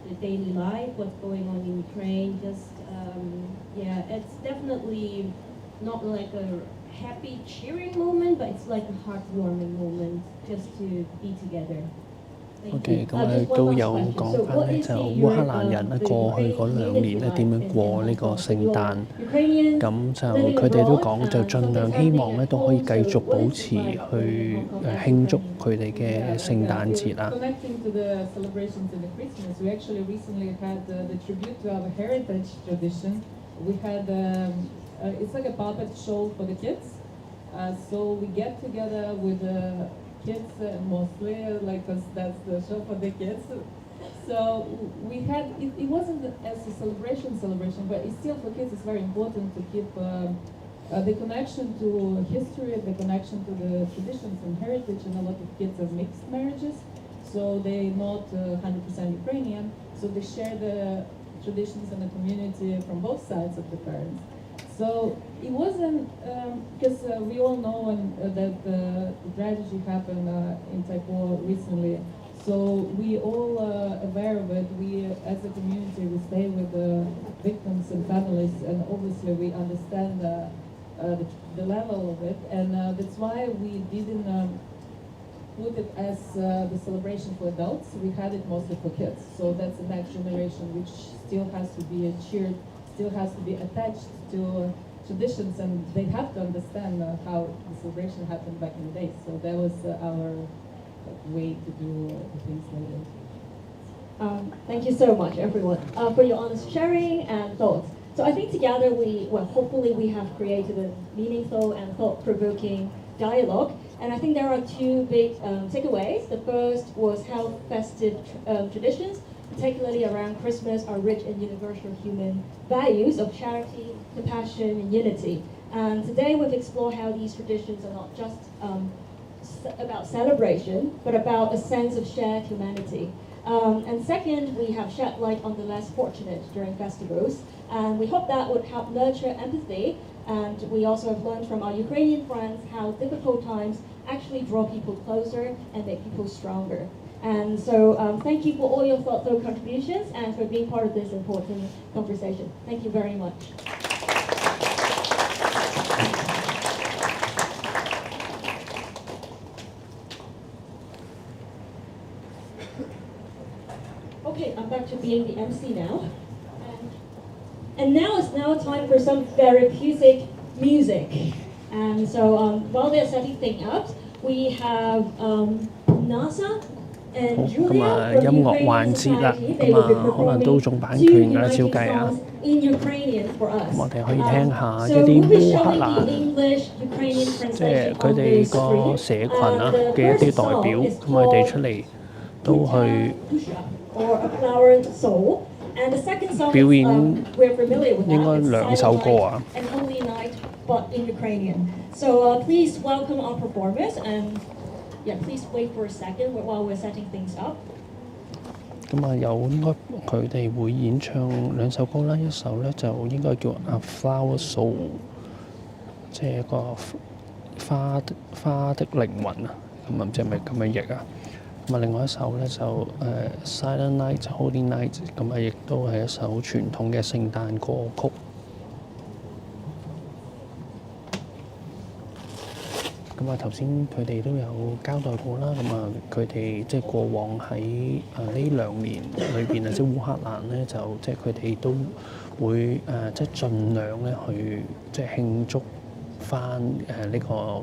the daily life, what's going on in Ukraine. It's definitely not like a happy, cheering moment, but it's like a heartwarming moment just to be together. OK， 咁佢都有講翻咧，就烏克蘭人咧過去嗰2年咧點樣過呢個聖誕，咁就佢哋都講就盡量希望咧都可以繼續保持去慶祝佢哋嘅聖誕節啦。Connecting to the celebrations in the Christmas, we actually recently had the tribute to our heritage tradition. We had it's like a puppet show for the kids. So we get together with the kids mostly, cause that's the show for the kids. So we had, it wasn't as a celebration, but it's still for kids it's very important to keep the connection to history, the connection to the traditions and heritage, and a lot of kids are mixed marriages, so they're not 100% Ukrainian, so they share the traditions and the community from both sides of the parents. So it wasn't, because we all know that the tragedy happened in Taipo recently, so we all aware of it. We, as a community, we stay with the victims and families, and obviously we understand the level of it, and that's why we didn't put it as the celebration for adults. We had it mostly for kids, so that's the next generation which still has to be cheered, still has to be attached to traditions, and they have to understand how the celebration happened back in the day. So that was our way to do the things later. Thank you so much, everyone, for your honest sharing and thoughts. So I think together hopefully we have created a meaningful and thought-provoking dialogue. And I think there are two big takeaways. The first was how festive traditions, particularly around Christmas, are rich in universal human values of charity, compassion, and unity. And today we've explored how these traditions are not just about celebration, but about a sense of shared humanity. And second, we have shed light on the less fortunate during festivals, and we hope that would help nurture empathy. And we also have learned from our Ukrainian friends how difficult times actually draw people closer and make people stronger. And so thank you for all your thoughtful contributions and for being part of this important conversation. Thank you very much. Okay, I'm back to being the MC now. And now it's time for some therapeutic music. And so while they're setting things up, we have NASA and Julia from音樂環 Ukrainian 節啦， Society. They will be 可能都 performing 仲版 two 權㗎，照 United 計啊。 songs in Ukrainian for us. 我哋可以聽下一 So 啲 we'll be 烏克 showing 蘭 the English Ukrainian 即係 translation 佢 on 哋 the 個 screen. 社群啊 The 嘅一 first 啲代 song 表， is 咁佢哋 called 出嚟都去 or a flowered soul. And the second song 表演 we're familiar with 應該 that. It's 兩首 Silent 歌 Night 啊。 and Holy Night, but in Ukrainian. So please welcome our performers, and please wait for a second while we're setting things up. 咁啊，應該佢哋會演唱兩首歌啦，一首咧就應該叫《A Flower Soul》，即係一個花的靈魂啊。咁啊，唔知係咪咁樣譯啊？咁啊，另外一首咧就Silent Night, Holy Night， 咁啊，亦都係一首傳統嘅聖誕歌曲。咁啊，頭先佢哋都有交代過啦。咁啊，佢哋即係過往喺呢2年裏邊啊，即係烏克蘭咧，就即係佢哋都會即係盡量咧去即係慶祝翻呢個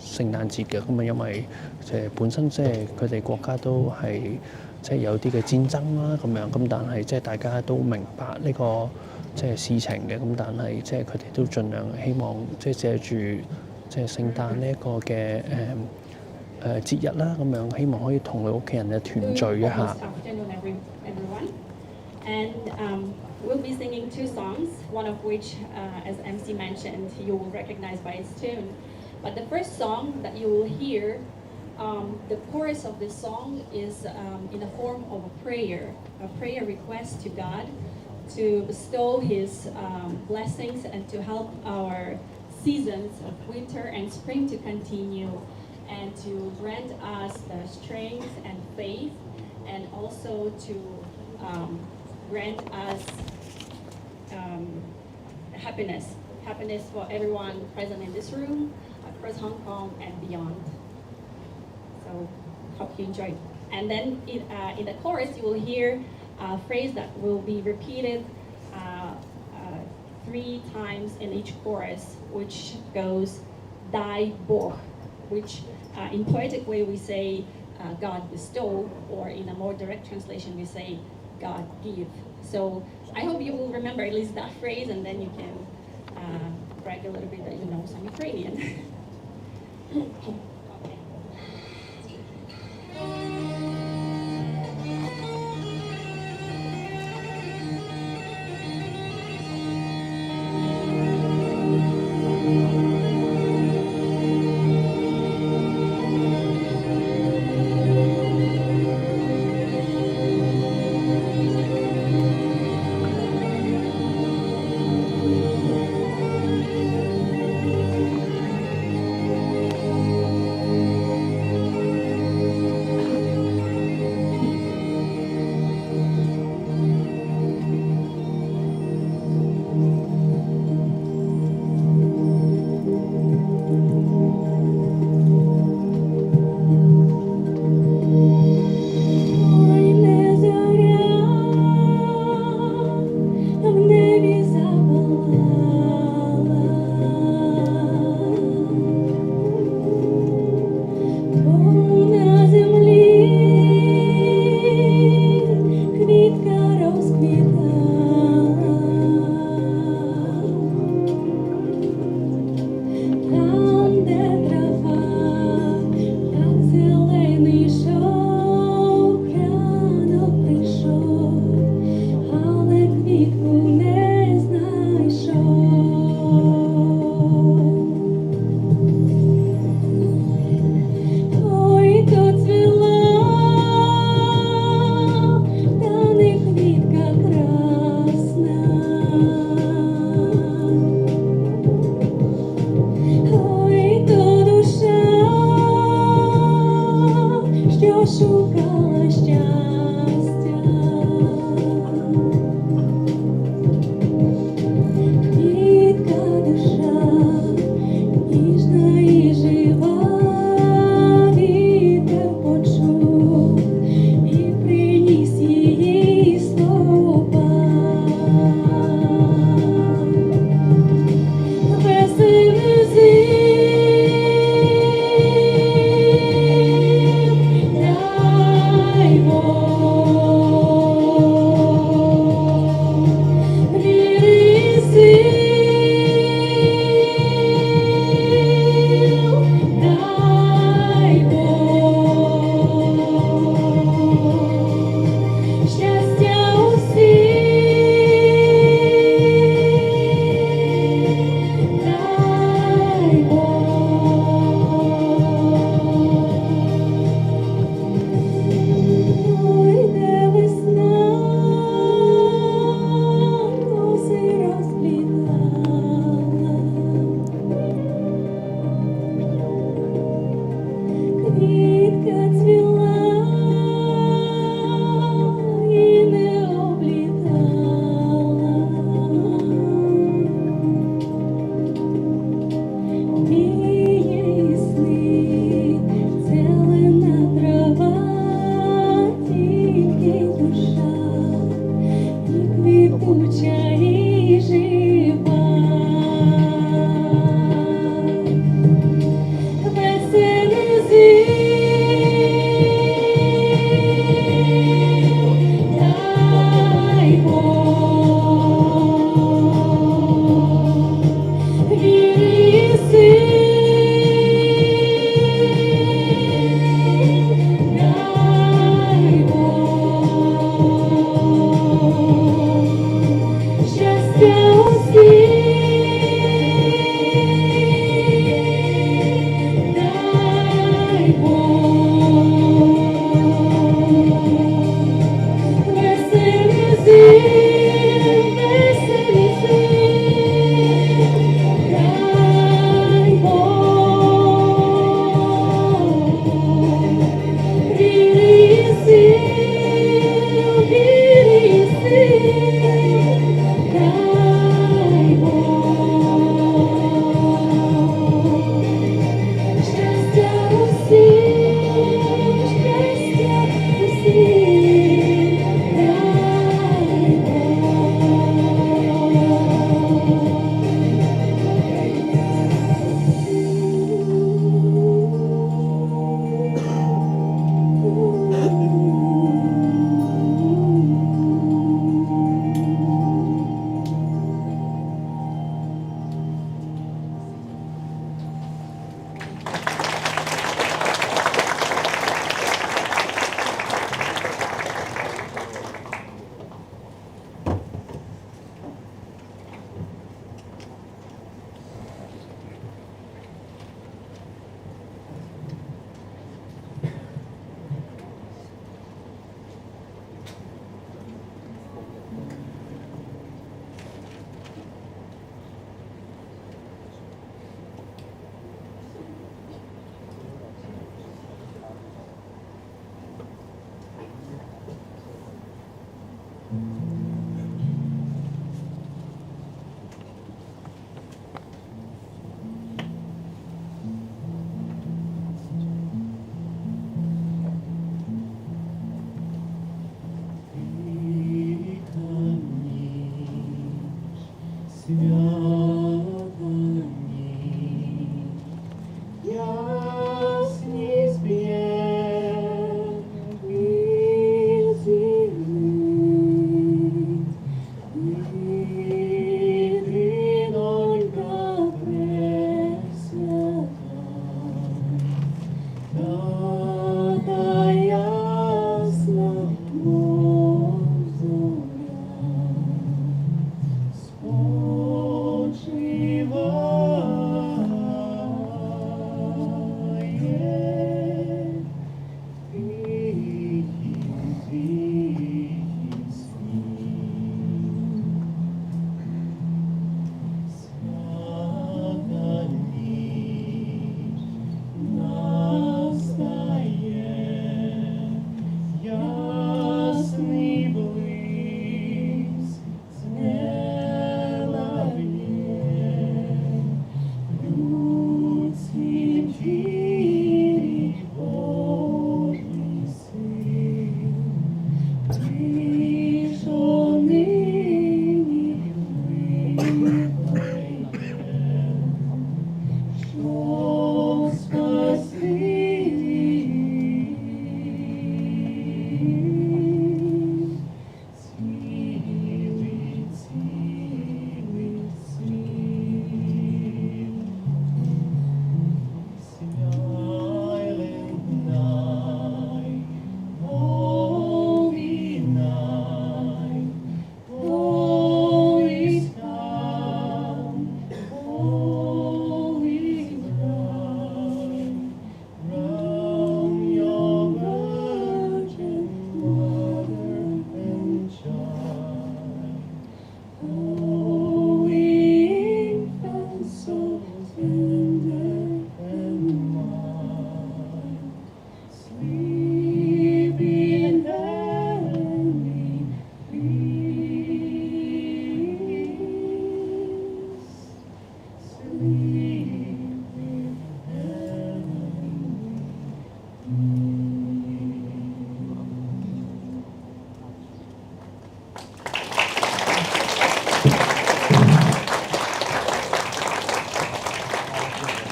聖誕節嘅。咁啊，因為即係本身即係佢哋國家都係即係有啲嘅戰爭啦，咁樣咁，但係即係大家都明白呢個即係事情嘅。咁但係即係佢哋都盡量希望即係借住即係聖誕呢一個嘅節日啦，咁樣希望可以同佢屋企人咧團聚一下。And we'll be singing two songs, one of which, as MC mentioned, you will recognize by its tune. But the first song that you will hear, the chorus of this song is in the form of a prayer request to God to bestow His blessings and to help our seasons of winter and spring to continue, and to grant us the strength and faith, and also to grant us happiness for everyone present in this room, across Hong Kong and beyond. So hope you enjoy. And then in the chorus you will hear a phrase that will be repeated 3 times in each chorus, which goes "Dai Bog," which in poetic way we say God bestow, or in a more direct translation we say God give. So I hope you will remember at least that phrase, and then you can brag a little bit that you know some Ukrainian.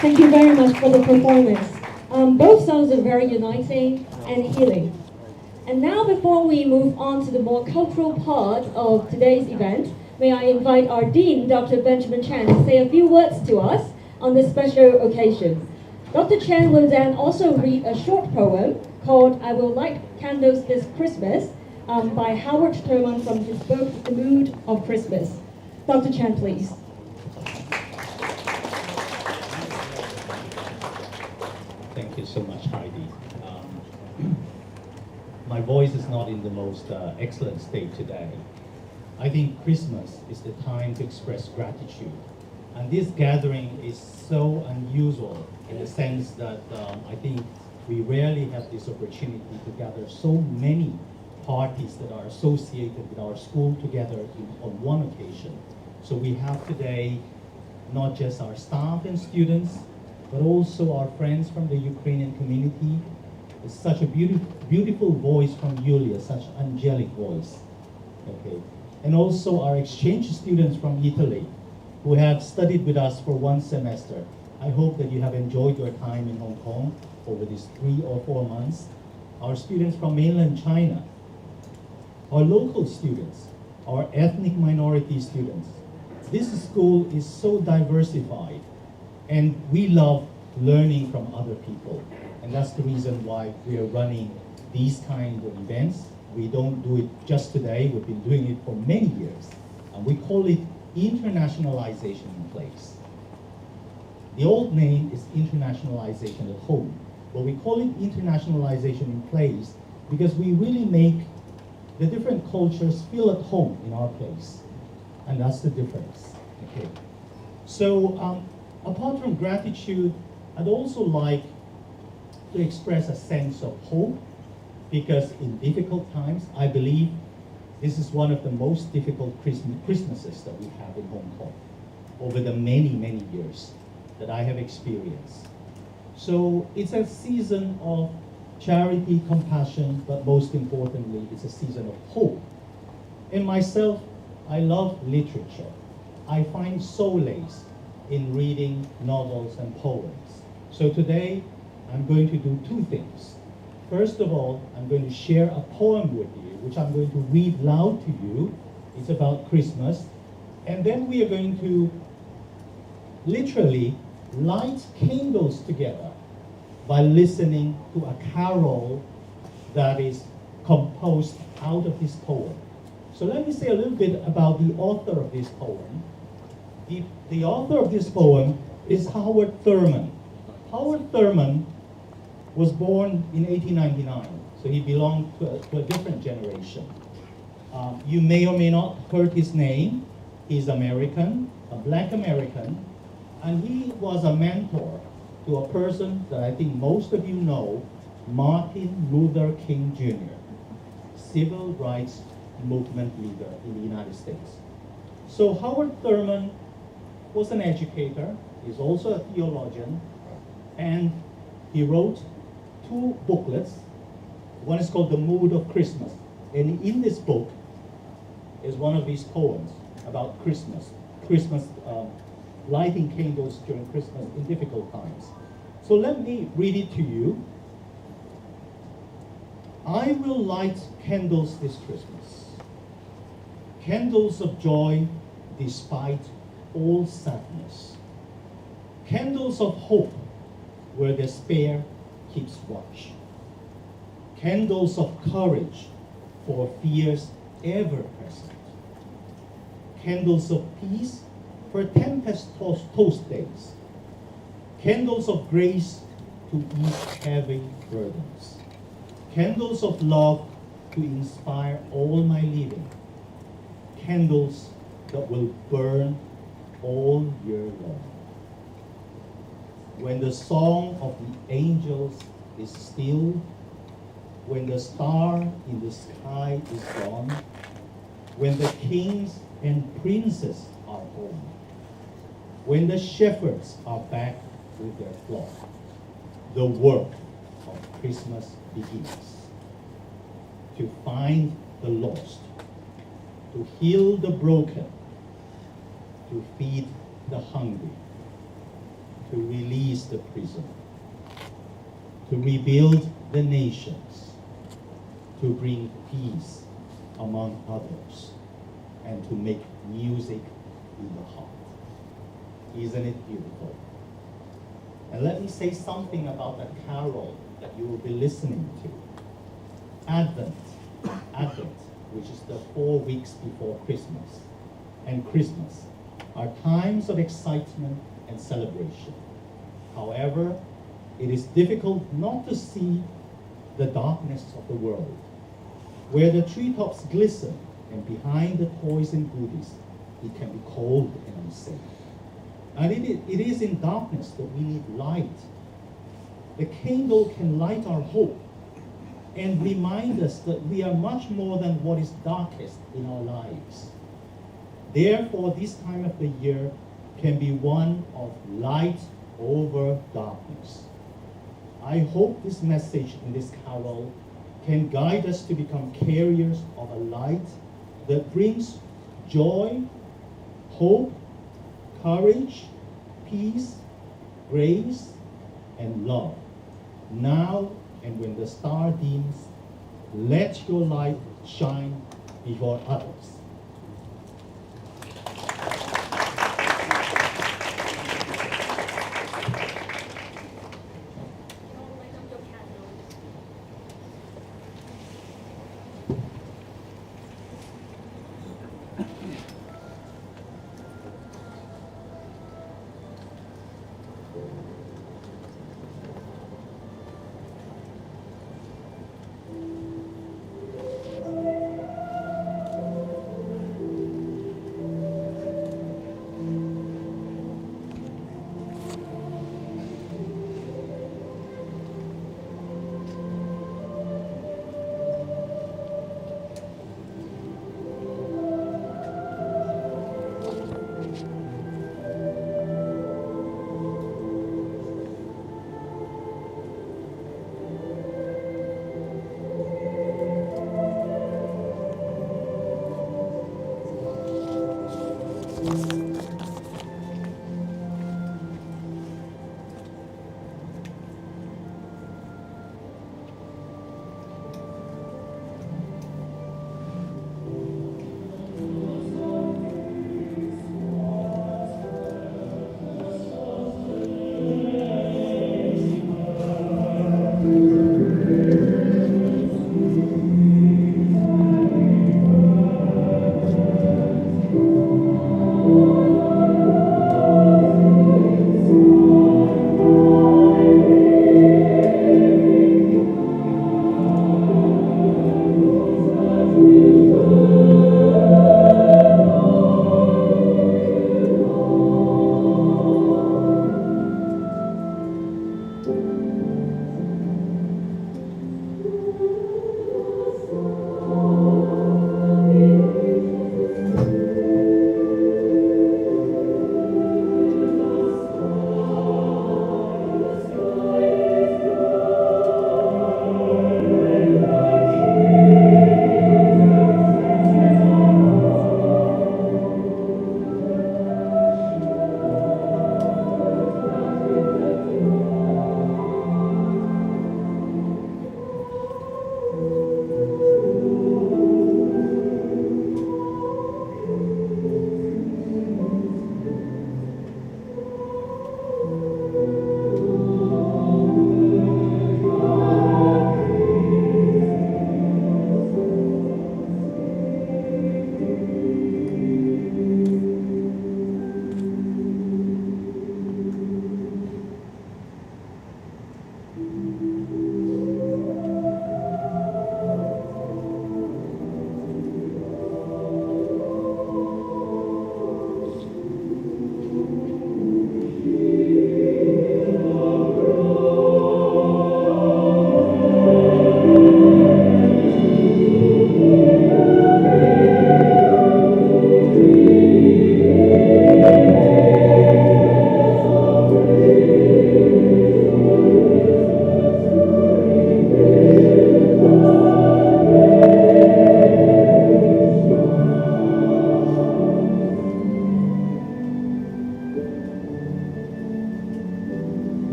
Thank you very much for the performance. Both songs are very uniting and healing. And now before we move on to the more cultural part of today's event, may I invite our Dean, Dr. Benjamin Chan, to say a few words to us on this special occasion. Dr. Chan will then also read a short poem called I Will Light Candles This Christmas by Howard Thurman from his book, The Mood of Christmas. Dr. Chan, please. Thank you so much, Heidi. My voice is not in the most excellent state today. I think Christmas is the time to express gratitude. And this gathering is so unusual in the sense that I think we rarely have this opportunity to gather so many parties that are associated with our school together on one occasion. So we have today not just our staff and students, but also our friends from the Ukrainian community. It's such a beautiful voice from Yulia, such angelic voice. Okay. And also our exchange students from Italy who have studied with us for one semester. I hope that you have enjoyed your time in Hong Kong over these 3 or 4 months. Our students from mainland China, our local students, our ethnic minority students. This school is so diversified, and we love learning from other people. And that's the reason why we are running these kind of events. We don't do it just today, we've been doing it for many years. And we call it internationalization in place. The old name is internationalization at home, but we call it internationalization in place because we really make the different cultures feel at home in our place. And that's the difference. Okay. So apart from gratitude, I'd also like to express a sense of hope, because in difficult times, I believe this is one of the most difficult Christmases that we have in Hong Kong over the many, many years that I have experienced. So it's a season of charity, compassion, but most importantly, it's a season of hope. And myself, I love literature. I find solace in reading novels and poems. So today, I'm going to do two things. First of all, I'm going to share a poem with you, which I'm going to read loud to you. It's about Christmas. And then we are going to literally light candles together by listening to a carol that is composed out of this poem. So let me say a little bit about the author of this poem. The author of this poem is Howard Thurman. Howard Thurman was born in 1899, so he belonged to a different generation. You may or may not heard his name. He's American, a black American, and he was a mentor to a person that I think most of you know, Martin Luther King Jr., civil rights movement leader in the United States. So Howard Thurman was an educator. He's also a theologian, and he wrote two booklets. One is called The Mood of Christmas, and in this book is one of these poems about Christmas, lighting candles during Christmas in difficult times. So let me read it to you. I will light candles this Christmas, candles of joy despite all sadness, candles of hope where despair keeps watch, candles of courage for fears ever present, candles of peace for tempest-tossed days, candles of grace to ease heavy burdens, candles of love to inspire all my living, candles that will burn all year long. When the song of the angels is still, when the star in the sky is gone, when the kings and princes are home, when the shepherds are back with their flock, the work of Christmas begins. To find the lost, to heal the broken, to feed the hungry, to release the prisoner, to rebuild the nations, to bring peace among others, and to make music in the heart. Isn't it beautiful? And let me say something about the carol that you will be listening to. Advent, which is the 4 weeks before Christmas, and Christmas are times of excitement and celebration. However, it is difficult not to see the darkness of the world, where the treetops glisten and behind the toys and goodies, it can be cold and unsafe. And it is in darkness that we need light. The candle can light our hope and remind us that we are much more than what is darkest in our lives. Therefore, this time of the year can be one of light over darkness. I hope this message in this carol can guide us to become carriers of a light that brings joy, hope, courage, peace, grace, and love. Now and when the star dims, let your light shine before others.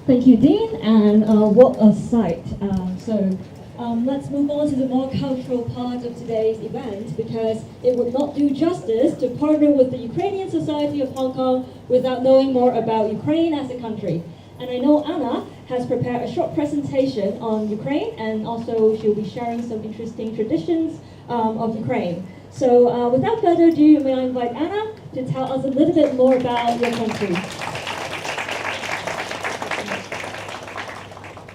Thank you, Dean, and what a sight. Let's move on to the more cultural part of today's event, because it would not do justice to partner with the Ukrainian Society of Hong Kong without knowing more about Ukraine as a country. And I know Anna has prepared a short presentation on Ukraine, and also she'll be sharing some interesting traditions of Ukraine. So without further ado, may I invite Anna to tell us a little bit more about your country.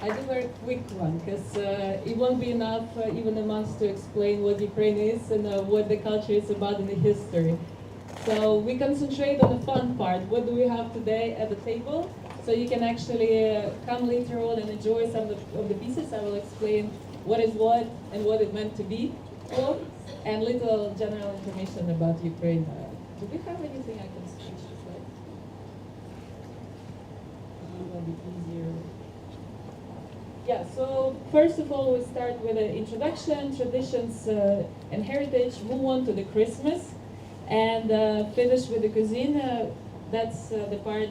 I do a very quick one, because it won't be enough even a month to explain what Ukraine is and what the culture is about in the history. So we concentrate on the fun part. What do we have today at the table? So you can actually come later on and enjoy some of the pieces. I will explain what is what and what it meant to be for, and little general information about Ukraine. Do we have anything I can switch to slide? It will be easier. Yeah, so first of all, we start with an introduction, traditions and heritage, move on to the Christmas, and finish with the cuisine. That's the part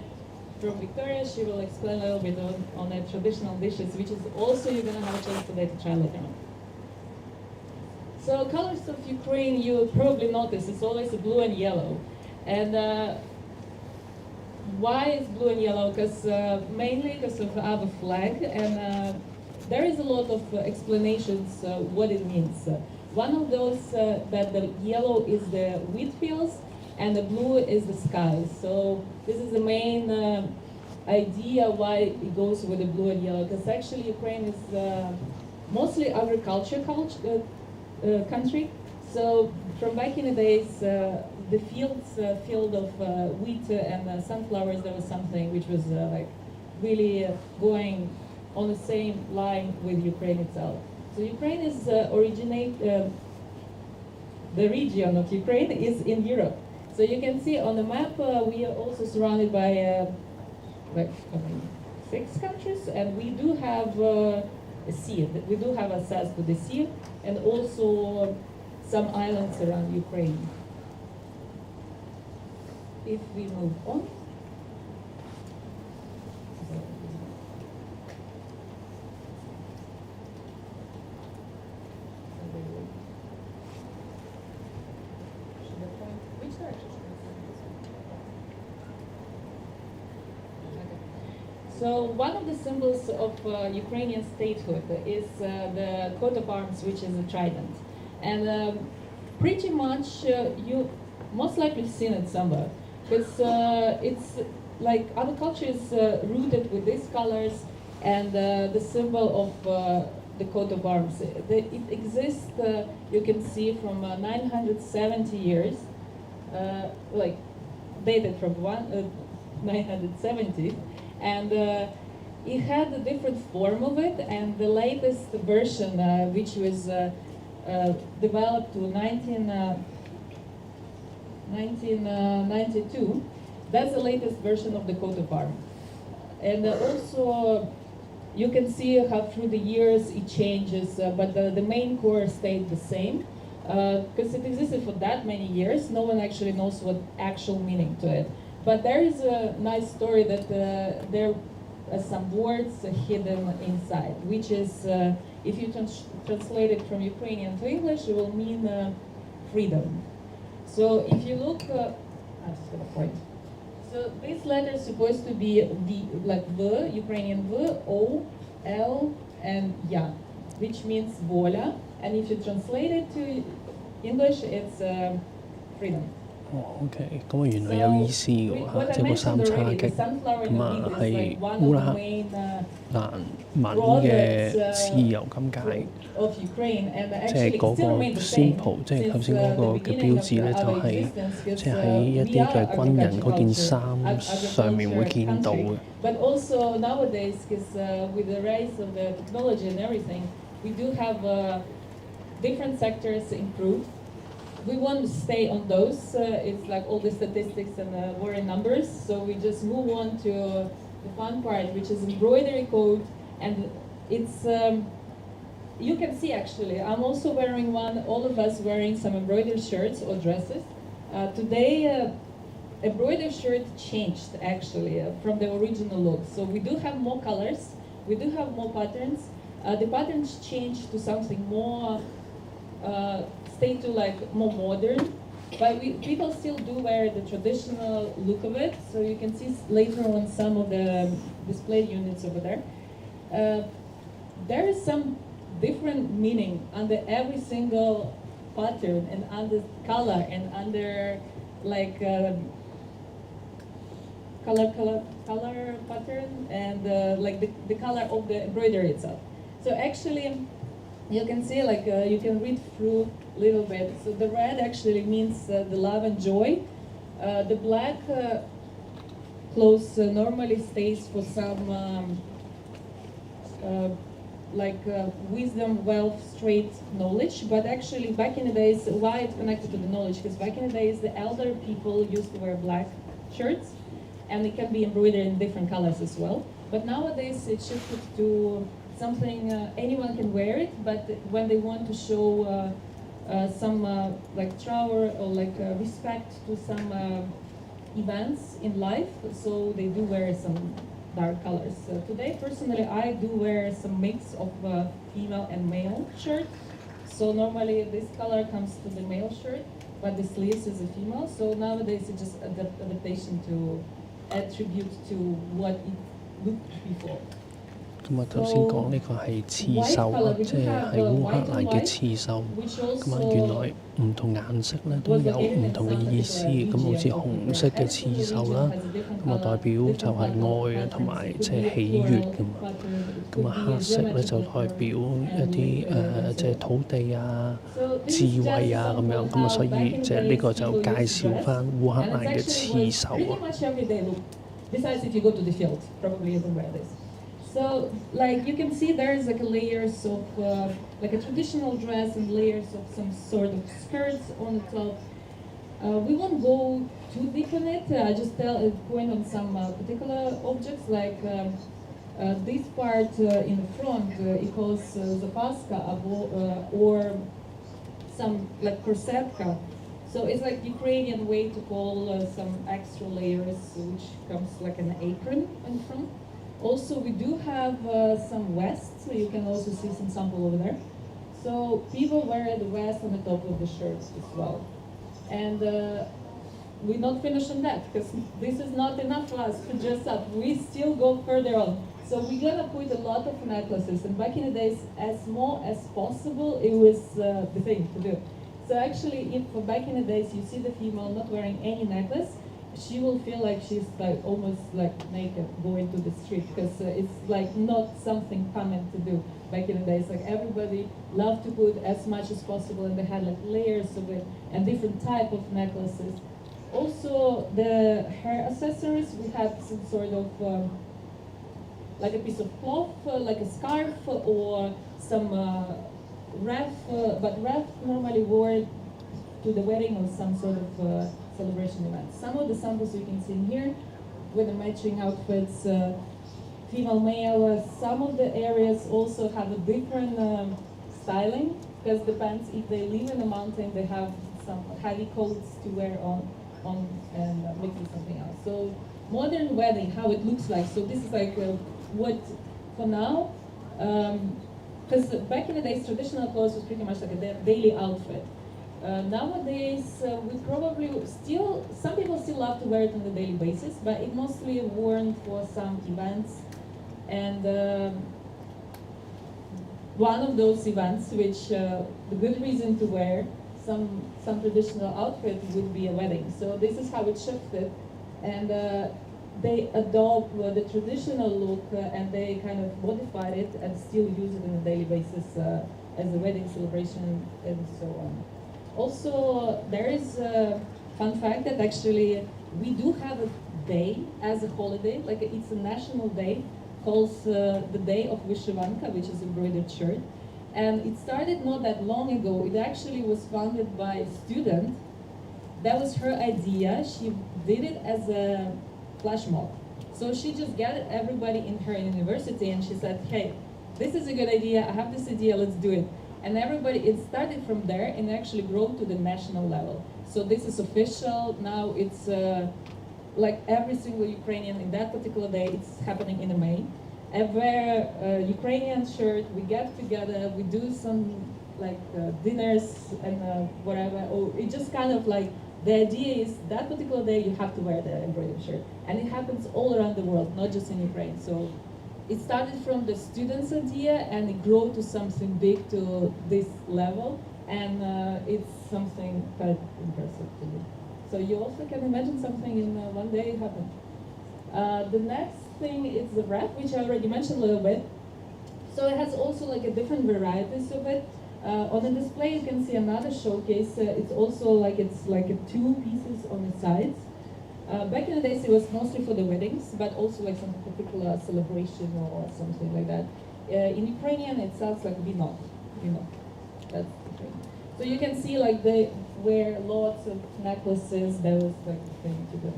from Victoria. She will explain a little bit on the traditional dishes, which is also you're going to have a chance today to try later on. So colors of Ukraine, you probably notice, it's always blue and yellow. And why is blue and yellow? Because mainly because of our flag, and there is a lot of explanations what it means. One of those that the yellow is the wheat fields and the blue is the sky. So this is the main idea why it goes with the blue and yellow. Because actually Ukraine is mostly agriculture country. So from back in the days, the field of wheat and sunflowers, there was something which was like really going on the same line with Ukraine itself. So Ukraine is the region of Ukraine is in Europe. So you can see on the map, we are also surrounded by like 6 countries, and we do have a sea. We do have access to the sea, and also some islands around Ukraine. If we move on. Which direction should I go? So one of the symbols of Ukrainian statehood is the coat of arms, which is a trident. And pretty much you most likely seen it somewhere, because it's like other cultures rooted with these colors and the symbol of the coat of arms. It exists, you can see, from 970 years, like dated from 970, and it had a different form of it, and the latest version, which was developed to 1992, that's the latest version of the coat of arms. And also you can see how through the years it changes, but the main core stayed the same. Because it existed for that many years, no one actually knows what actual meaning to it. But there is a nice story that there are some words hidden inside, which is, if you translate it from Ukrainian to English, it will mean freedom. So if you look, I'm just gonna point. So this letter is supposed to be V, like V, Ukrainian V, O, L, and Ya, which means vola. And if you translate it to English, it's freedom. 哦，OK， 咁啊原來有意思嘅喎，即係個三叉戟，咁啊係烏拉克蘭文嘅自由金界，即係嗰個 symbol， 即係頭先嗰個嘅標誌咧，就係即係喺一啲嘅軍人嗰件衫上面會見到嘅。But also nowadays, because with the rise of the technology and everything, we do have different sectors improved. We won't stay on those. It's like all the statistics and war in numbers. So we just move on to the fun part, which is embroidery code. And it's, you can see actually, I'm also wearing one, all of us wearing some embroidered shirts or dresses. Today, embroidered shirt changed actually from the original look. So we do have more colors, we do have more patterns. The patterns changed to something more, stay to like more modern, but people still do wear the traditional look of it. So you can see later on some of the display units over there. There is some different meaning under every single pattern and under color and under like color pattern and like the color of the embroidery itself. So actually you can see like you can read through a little bit. So the red actually means the love and joy. The black clothes normally stays for some wisdom, wealth, straight knowledge, but actually back in the days, why it's connected to the knowledge? Because back in the days, the elder people used to wear black shirts, and it can be embroidered in different colors as well. But nowadays, it shifted to something anyone can wear it, but when they want to show some like trauer or like respect to some events in life, so they do wear some dark colors. Today, personally, I do wear some mix of female and male shirt. So normally this color comes to the male shirt, but the sleeves is a female. So nowadays it's just adaptation to attribute to what it looked before. 咁啊，頭先講呢個係刺繡啊，即係喺烏克蘭嘅刺繡。咁啊，原來唔同顏色咧都有唔同嘅意思。咁好似紅色嘅刺繡啦，咁啊代表就係愛啊，同埋即係喜悅㗎嘛。咁啊，黑色咧就代表一啲即係土地啊、智慧啊咁樣。咁啊，所以即係呢個就介紹翻烏克蘭嘅刺繡啊。Besides, if you go to the field, probably you don't wear this. So, like you can see, there's like layers of like a traditional dress and layers of some sort of skirts on the top. We won't go too deep in it. I just point on some particular objects, like this part in the front. It calls zapaska or some like korsetka. So it's like Ukrainian way to call some extra layers, which comes like an apron in front. Also, we do have some vests, so you can also see some sample over there. So people wear the vest on the top of the shirts as well. And we're not finished on that, because this is not enough for us to dress up. We still go further on. So we're gonna put a lot of necklaces, and back in the days, as more as possible, it was the thing to do. So actually, if back in the days you see the female not wearing any necklace, she will feel like she's like almost like naked going to the street, because it's like not something common to do back in the days. Like everybody loved to put as much as possible, and they had like layers of it and different type of necklaces. Also, the hair accessories, we had some sort of like a piece of cloth, like a scarf, or some wreath, but wreath normally wore to the wedding or some sort of celebration event. Some of the samples you can see in here with the matching outfits, female, male. Some of the areas also have a different styling, because depends if they live in a mountain, they have some heavy coats to wear on and maybe something else. So modern wedding, how it looks like. So this is like what for now, because back in the days traditional clothes was pretty much like a daily outfit. Nowadays, we probably still, some people still love to wear it on a daily basis, but it mostly worn for some events. And one of those events, which the good reason to wear some traditional outfit would be a wedding. So this is how it shifted, and they adopt the traditional look and they kind of modified it and still use it on a daily basis as a wedding celebration and so on. Also, there is a fun fact that actually we do have a day as a holiday, like it's a national day called the Day of Vyshyvanka, which is embroidered shirt. And it started not that long ago. It actually was founded by a student. That was her idea. She did it as a flash mob. So she just gathered everybody in her university and she said, hey, this is a good idea. I have this idea, let's do it. And everybody, it started from there and actually grew to the national level. So this is official. Now it's like every single Ukrainian in that particular day, it's happening in May. I wear a Ukrainian shirt, we get together, we do some like dinners and whatever, or it just kind of like, the idea is that particular day you have to wear the embroidered shirt. And it happens all around the world, not just in Ukraine. So it started from the students' idea and it grew to something big to this level. And it's something quite impressive to me. So you also can imagine something in one day happen. The next thing is the wrap, which I already mentioned a little bit. So it has also like a different varieties of it. On the display you can see another showcase. It's also like two pieces on the sides. Back in the days it was mostly for the weddings, but also like some particular celebration or something like that. In Ukrainian it sounds like vino. That's the thing. So you can see like they wear lots of necklaces. That was like the thing to do.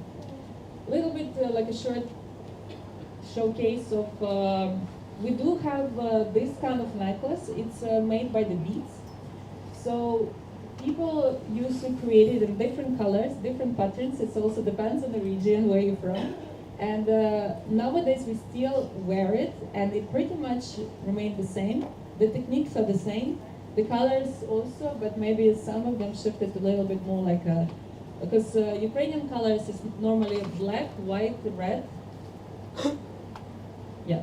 A little bit like a short showcase of, we do have this kind of necklace. It's made by the beads. So people used to create it in different colors, different patterns. It also depends on the region where you're from. And nowadays we still wear it and it pretty much remained the same. The techniques are the same. The colors also, but maybe some of them shifted a little bit more like a, because Ukrainian colors is normally black, white, red. Yeah,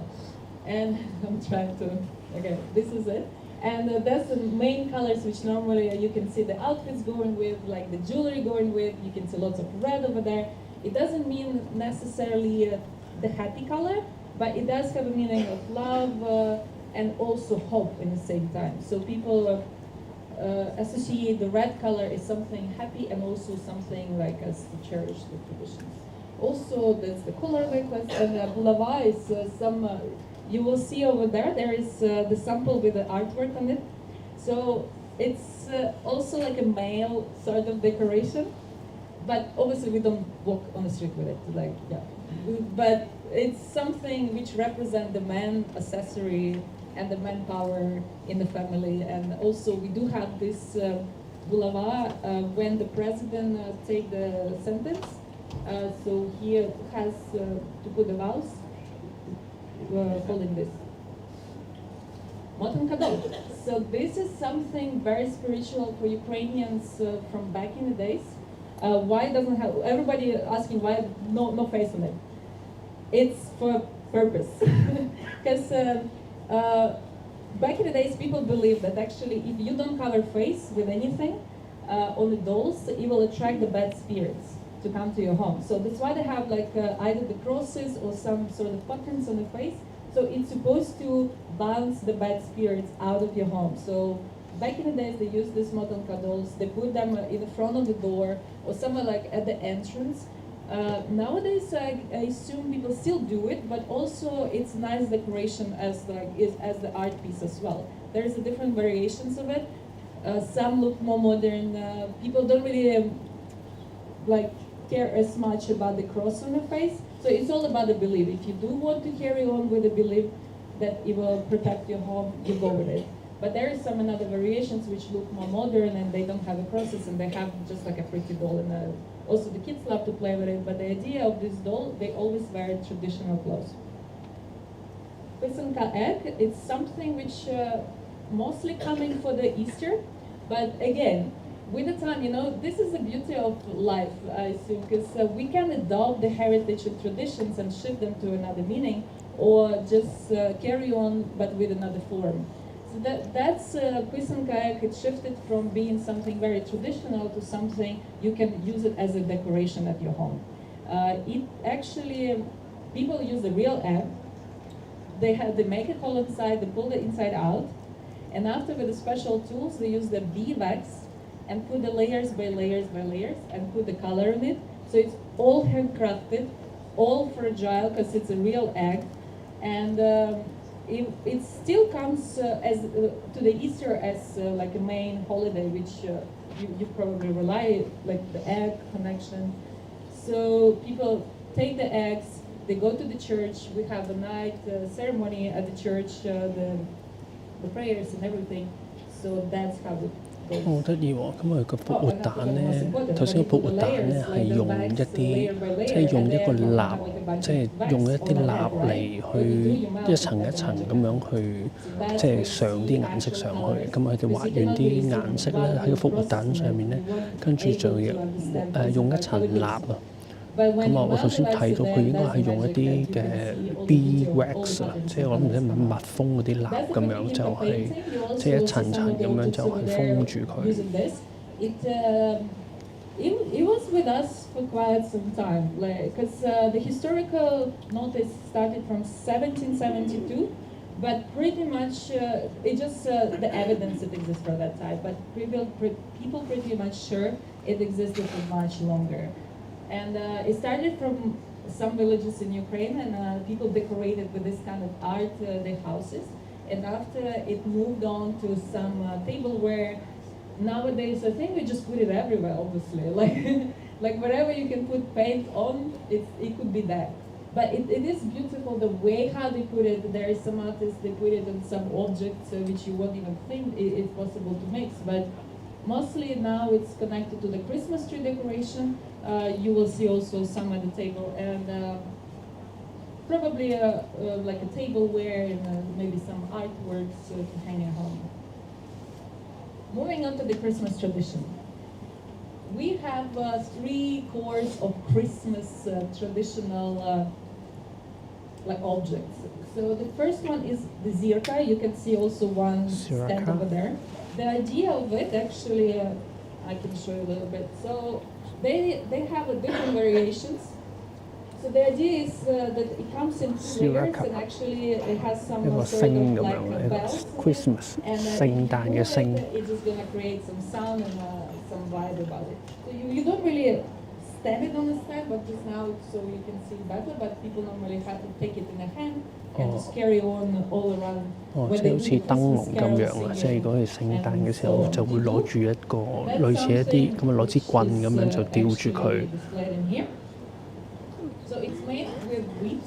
and I'm trying to, okay, this is it. And that's the main colors which normally you can see the outfits going with, like the jewelry going with. You can see lots of red over there. It doesn't mean necessarily the happy color, but it does have a meaning of love, and also hope in the same time. So people associate the red color as something happy and also something like as to cherish the traditions. Also, there's the color necklace, and bulava is some, you will see over there, there is the sample with the artwork on it. So it's also like a male sort of decoration, but obviously we don't walk on the street with it, like, yeah. But it's something which represents the man accessory and the manpower in the family. And also we do have this bulava when the president take the sentence. So he has to put the vows holding this. Motan Kadol. So this is something very spiritual for Ukrainians from back in the days. Why doesn't have, everybody asking why no face on it. It's for purpose. Because back in the days, people believed that actually if you don't cover face with anything on the dolls, it will attract the bad spirits to come to your home. So that's why they have like either the crosses or some sort of patterns on the face. So it's supposed to bounce the bad spirits out of your home. So back in the days, they used these motonka dolls. They put them in the front of the door or somewhere like at the entrance. Nowadays, I assume people still do it, but also it's nice decoration as the art piece as well. There's a different variations of it. Some look more modern. People don't really like care as much about the cross on the face. So it's all about the belief. If you do want to carry on with the belief that it will protect your home, you go with it. But there is some another variations which look more modern and they don't have a crosses and they have just like a pretty doll. And also the kids love to play with it. But the idea of this doll, they always wear traditional clothes. Pisanka egg, it's something which mostly coming for the Easter. But again, with the time, this is the beauty of life, I assume, because we can adopt the heritage and traditions and shift them to another meaning, or just carry on, but with another form. So that's Pisanka egg. It shifted from being something very traditional to something you can use it as a decoration at your home. It actually, people use the real egg. They make a hole inside, they pull the inside out, and after with the special tools, they use the bee wax and put the layers by layers by layers and put the color in it. So it's all handcrafted, all fragile because it's a real egg. And it still comes to the Easter as like a main holiday, which you probably rely, like the egg connection. So people take the eggs, they go to the church, we have a night ceremony at the church, the prayers and everything. So that's how it festivals. 好得意喎！咁佢個復活蛋咧，頭先個復活蛋咧係用一啲，即係用一個蠟，即係用一啲蠟嚟去一層一層咁樣去，即係上啲顏色上去。咁佢哋畫完啲顏色咧喺個復活蛋上面咧，跟住就用一層蠟啊。咁啊，我頭先睇到佢應該係用一啲嘅 bee wax 啊，即係我諗唔知蜜蜂嗰啲蠟咁樣，就係即係一層層咁樣就係封住佢。It was with us for quite some time, because the historical notice started from 1772, but pretty much it just the evidence that exists for that time. But people pretty much sure it existed for much longer. And it started from some villages in Ukraine, and people decorated with this kind of art their houses. And after it moved on to some tableware. Nowadays, I think we just put it everywhere, obviously. Like wherever you can put paint on, it could be that. But it is beautiful the way how they put it. There is some artists, they put it on some objects which you won't even think it's possible to mix. But mostly now it's connected to the Christmas tree decoration. You will see also some at the table, and probably like a tableware and maybe some artworks to hang at home. Moving on to the Christmas tradition. We have 3 cores of Christmas traditional like objects. So the first one is the Zirka. You can see also one stand over there. The idea of it, actually, I can show you a little bit. So they have different variations. So the idea is that it comes in 2 layers, and actually it has some sort of like bells. Christmas 聖誕嘅星。It's just gonna create some sound and some vibe about it. So you don't really stand it on the stand, but just now so you can see better. But people normally have to take it in a hand and just carry on all around. 即係好似燈籠咁樣啊！即係如果係聖誕嘅時候，就會攞住一個類似一啲咁啊，攞支棍咁樣就吊住佢。So it's made with wheat.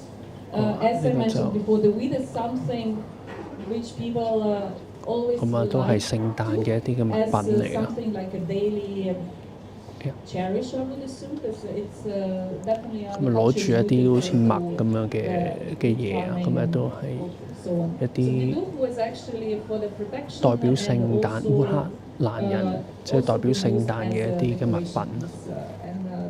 As I mentioned before, the wheat is something which people always 咁啊，都係聖誕嘅一啲嘅物品嚟㗎。Something like a daily cherish, I would assume, because it's definitely. 咁啊，攞住一啲好似麥咁樣嘅嘢啊，咁啊都係一啲代表聖誕烏克蘭人，即係代表聖誕嘅一啲嘅物品。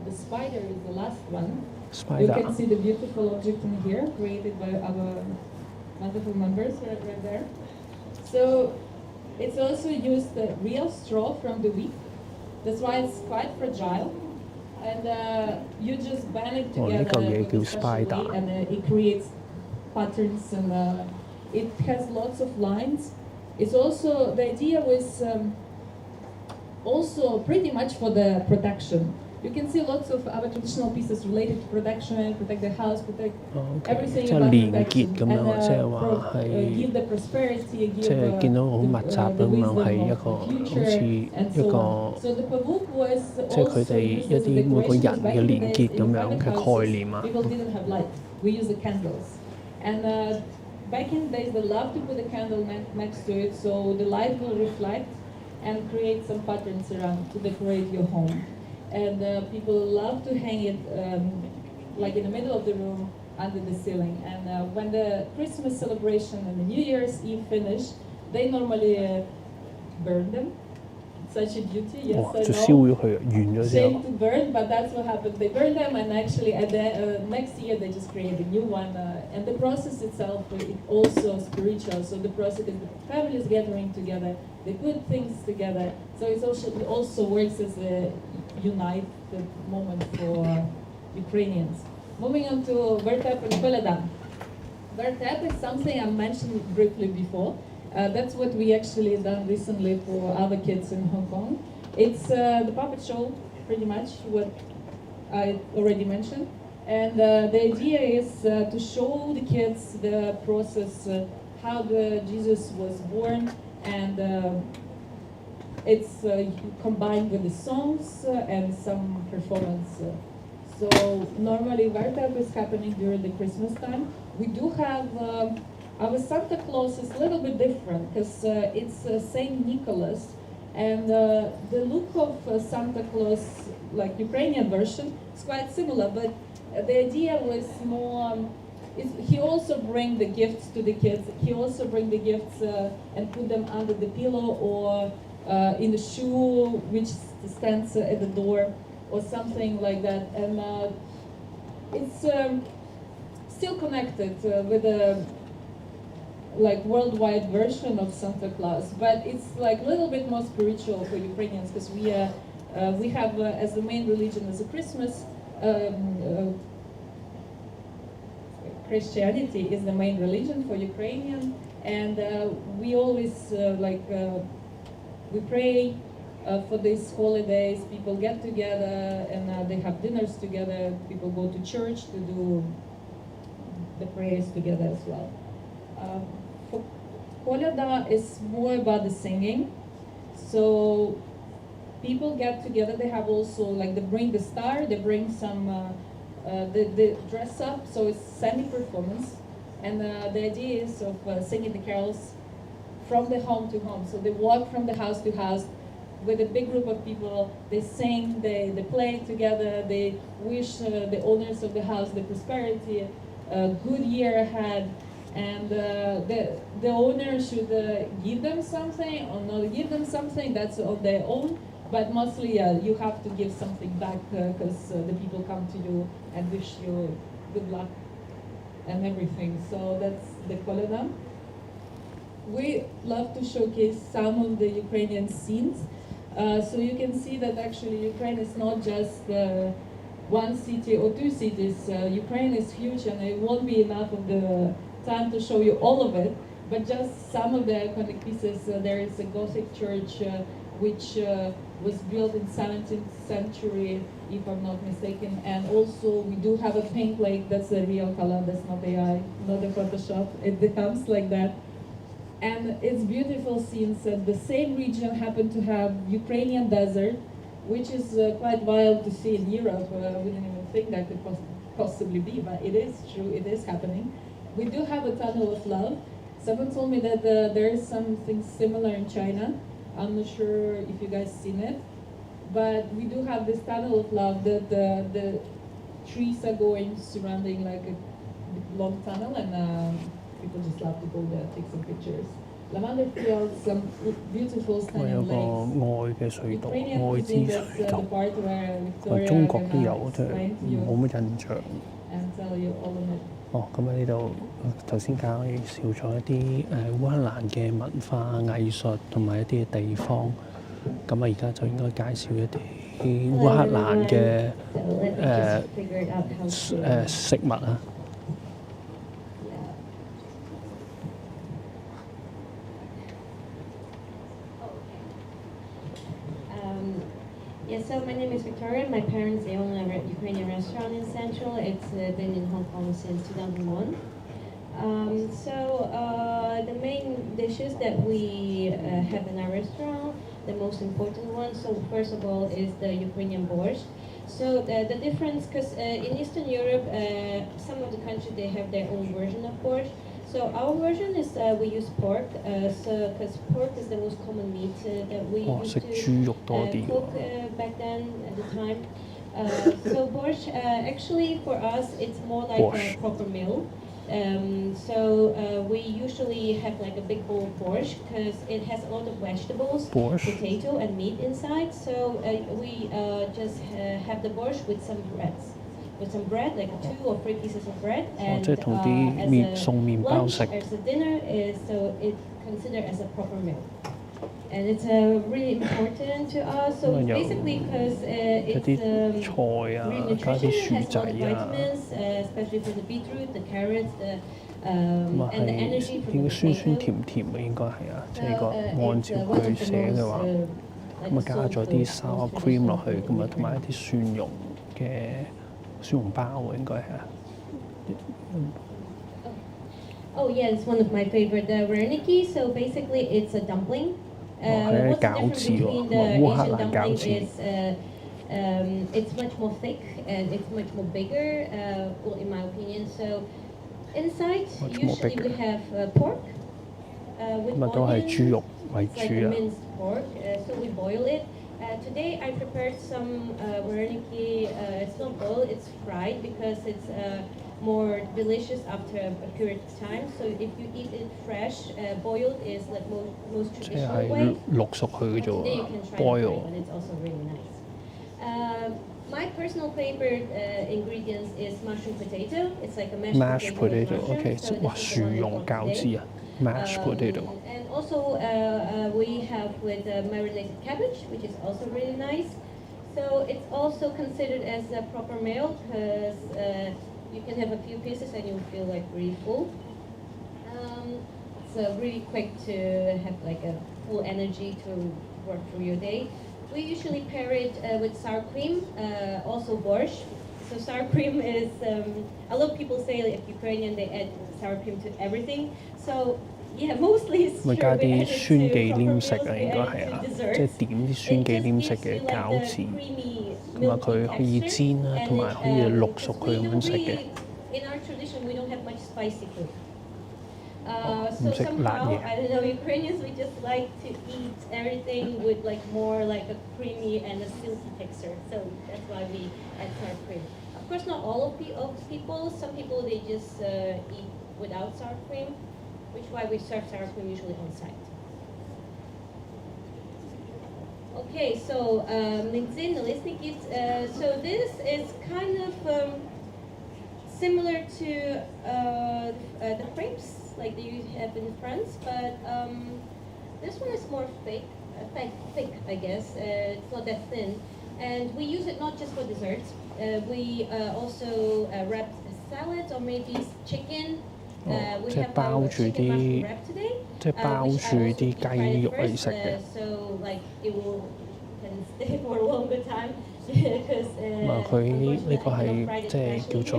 The spider is the last one. Spider. You can see the beautiful object in here, created by our wonderful members right there. So it's also used the real straw from the wheat. That's why it's quite fragile. And you just band it together, and it creates patterns, and it has lots of lines. It's also, the idea was also pretty much for the protection. You can see lots of our traditional pieces related to protection, protect the house, protect everything about protection, and give the prosperity, give So the pavuk was also used as a decoration back in the days in private houses. People didn't have light. We use the candles. And back in the days, they loved to put a candle next to it, so the light will reflect and create some patterns around to decorate your home. And people love to hang it like in the middle of the room under the ceiling. And when the Christmas celebration and the New Year's Eve finish, they normally burn them. Such a duty, yes, I know. Shame to burn, but that's what happened. They burn them, and actually at the next year they just create a new one. And the process itself is also spiritual. So the process is the families gathering together. They put things together. So it also works as a united moment for Ukrainians. Moving on to Vertep and Koledan. Vertep is something I mentioned briefly before. That's what we actually done recently for other kids in Hong Kong. It's the puppet show, pretty much, what I already mentioned. And the idea is to show the kids the process, how Jesus was born, and it's combined with the songs and some performance. So normally Vertep is happening during the Christmas time. We do have our Santa Claus is a little bit different because it's Saint Nicholas, And the look of Santa Claus, like Ukrainian version, is quite similar, but the idea was more, he also bring the gifts to the kids. He also bring the gifts and put them under the pillow or in the shoe which stands at the door or something like that. And it's still connected with a like worldwide version of Santa Claus, but it's like a little bit more spiritual for Ukrainians because we have as the main religion as a Christmas. Christianity is the main religion for Ukrainian, and we always we pray for these holidays. People get together and they have dinners together. People go to church to do the prayers together as well. Kolyada is more about the singing. So people get together. They have also like they bring the star. They bring some. They dress up. So it's semi-performance, and the idea is of singing the carols from the home to home. So they walk from the house to house with a big group of people. They sing. They play together. They wish the owners of the house the prosperity, a good year ahead. And the owner should give them something or not give them something, that's on their own. But mostly you have to give something back because the people come to you and wish you good luck and everything. So that's the Kolyada. We love to showcase some of the Ukrainian scenes. So you can see that actually Ukraine is not just one city or two cities. Ukraine is huge and it won't be enough of the time to show you all of it, but just some of the iconic pieces. There is a Gothic church which was built in 17th century, if I'm not mistaken, and also we do have a paint lake. That's a real color, that's not AI, not a Photoshop. It becomes like that. And it's beautiful scenes. And the same region happened to have Ukrainian desert, which is quite wild to see in Europe. We didn't even think that could possibly be, but it is true, it is happening. We do have a tunnel of love. Someone told me that there is something similar in China. I'm not sure if you guys seen it, but we do have this tunnel of love that the trees are going surrounding like a long tunnel, and people just love to go there, take some pictures. Lavender fields, some beautiful stunning lakes. Ukrainian cuisine, that's the part where Victoria gonna explain to you and tell you all of it. 咁喺呢度頭先介紹咗一啲烏克蘭嘅文化藝術同埋一啲地方，咁而家就應該介紹一啲烏克蘭嘅食物啊。So my name is Victoria. My parents they own a Ukrainian restaurant in Central. It's been in Hong Kong since 2001. The main dishes that we have in our restaurant, the most important one. So first of all is the Ukrainian borscht. So the difference, because in Eastern Europe, some of the countries they have their own version of borscht. So our version is we use pork, because pork is the most common meat that we used to cook back then at the time. So borscht, actually for us, it's more like a proper meal. We usually have like a big bowl of borscht because it has a lot of vegetables, potato and meat inside. So we just have the borscht with some breads. With some bread, like 2 or 3 pieces of bread, and as a lunch, as a dinner, so it's considered as a proper meal. And it's really important to us. So basically, because it's really nutritious, has a lot of vitamins, especially for the beetroot, the carrots, and the energy from the potato. 甜嘅應該係啊，即係個按照佢寫嘅話，咁加咗啲 sour cream 落去，咁同埋一啲蒜蓉嘅。蒜蓉包喎，應該係啊。Oh yeah, it's one of my favorite. The Vareniki, so basically it's a dumpling. What's the difference between the Asian dumpling is it's much more thick and it's much more bigger, well, in my opinion. So inside usually we have pork with onions, 為 It's like 主 a 啊。 minced pork, so we boil it. Today I prepared some vareniki. It's not boiled, it's fried because it's more delicious after a period of time. So if you eat it fresh, boiled is like most 即 traditional 係 way. 淥熟佢嘅啫 Today you 喎 can try ，boil。 it, and it's also really nice. My personal favorite ingredients is mushroom potato. It's like a mashed mashed potato with potato，OK， mushroom. So 哇， this is 薯 the one I 蓉 bought 餃 today. 子啊，mashed potato。 And also we have with marinated cabbage, which is also really nice. So it's also considered as a proper meal because you can have a few pieces and you'll feel like really full. It's really quick to have like a full energy to work through your day. We usually pair it with sour cream, also borscht. So sour cream is, a lot of people say like Ukrainian, they add sour cream to everything. So yeah, mostly it's 咪 true. 加 We 啲 add it 酸 to 忌 proper 廉 meals, 食啊， we 應該 add 係 it 啊 to，即係 desserts. 點啲酸忌廉食嘅餃子，咁啊佢可以煎啦，同埋可以淥熟佢咁樣食嘅。 In our tradition, we don't have much spicy food.唔 So 食辣 somehow, 嘢。 I don't know, Ukrainians, we just like to eat everything with like more like a creamy and a silky texture. So that's why we add sour cream. Of course, not all of people. Some people, they just eat without sour cream, which is why we serve sour cream usually on site. Okay, so so this is kind of similar to the crepes like you have in France, but this one is more thick, I guess. It's not that thin, and we use it not just for desserts. We also wrap salads or maybe chicken. We 即係 have 包 our 住 chicken 啲 mushroom wrap today. 即係包 Which 住 I also 啲 deep 雞 fried 肉嚟 first, 食嘅。 so like it will can stay for a longer time because 咁啊，佢呢個係即係叫做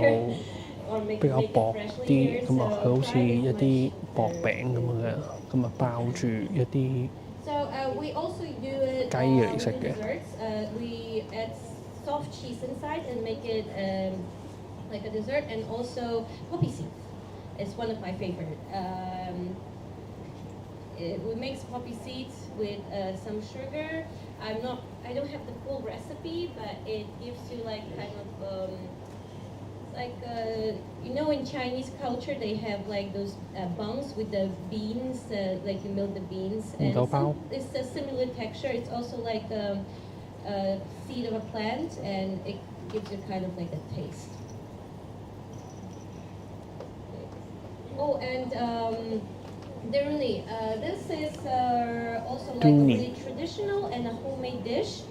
比較薄啲，咁啊佢好似一啲薄餅咁樣嘅，咁啊包住一啲 So we also do it 雞嚟食 with 嘅。 desserts. We add soft cheese inside and make it like a dessert, and also poppy seeds. It's one of my favorite. We make poppy seeds with some sugar. I don't have the full recipe, but it gives you like kind of you know, in Chinese culture they have like those buns with the beans, like you milk the beans, and it's a similar texture. It's also like a seed of a plant, and it gives you kind of like a taste. Oh, and Diruni, this is also like a really traditional and a homemade dish.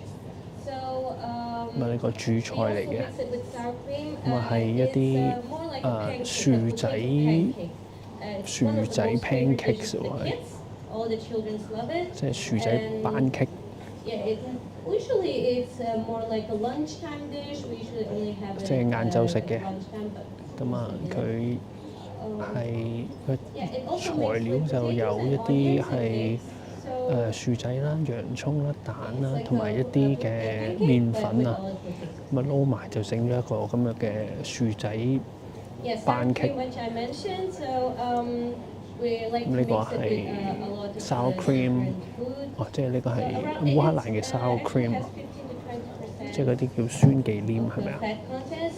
So 咁啊呢個主菜嚟嘅， mix it with sour cream. 咁啊係一啲薯仔 pancakes 喎係， All the children love it. 即係薯仔班戟。 Yeah, usually it's more like a lunchtime dish. We usually only have it 即係晏晝食嘅 lunchtime, but 咁啊佢係個材料就有一啲係薯仔啦、洋葱啦、蛋啦，同埋一啲嘅麵粉啊，咁啊撈埋就整咗一個咁樣嘅薯仔班戟。咁呢個係 sour cream， 哦，即係呢個係烏克蘭嘅 sour cream， 即係嗰啲叫酸忌廉係咪啊？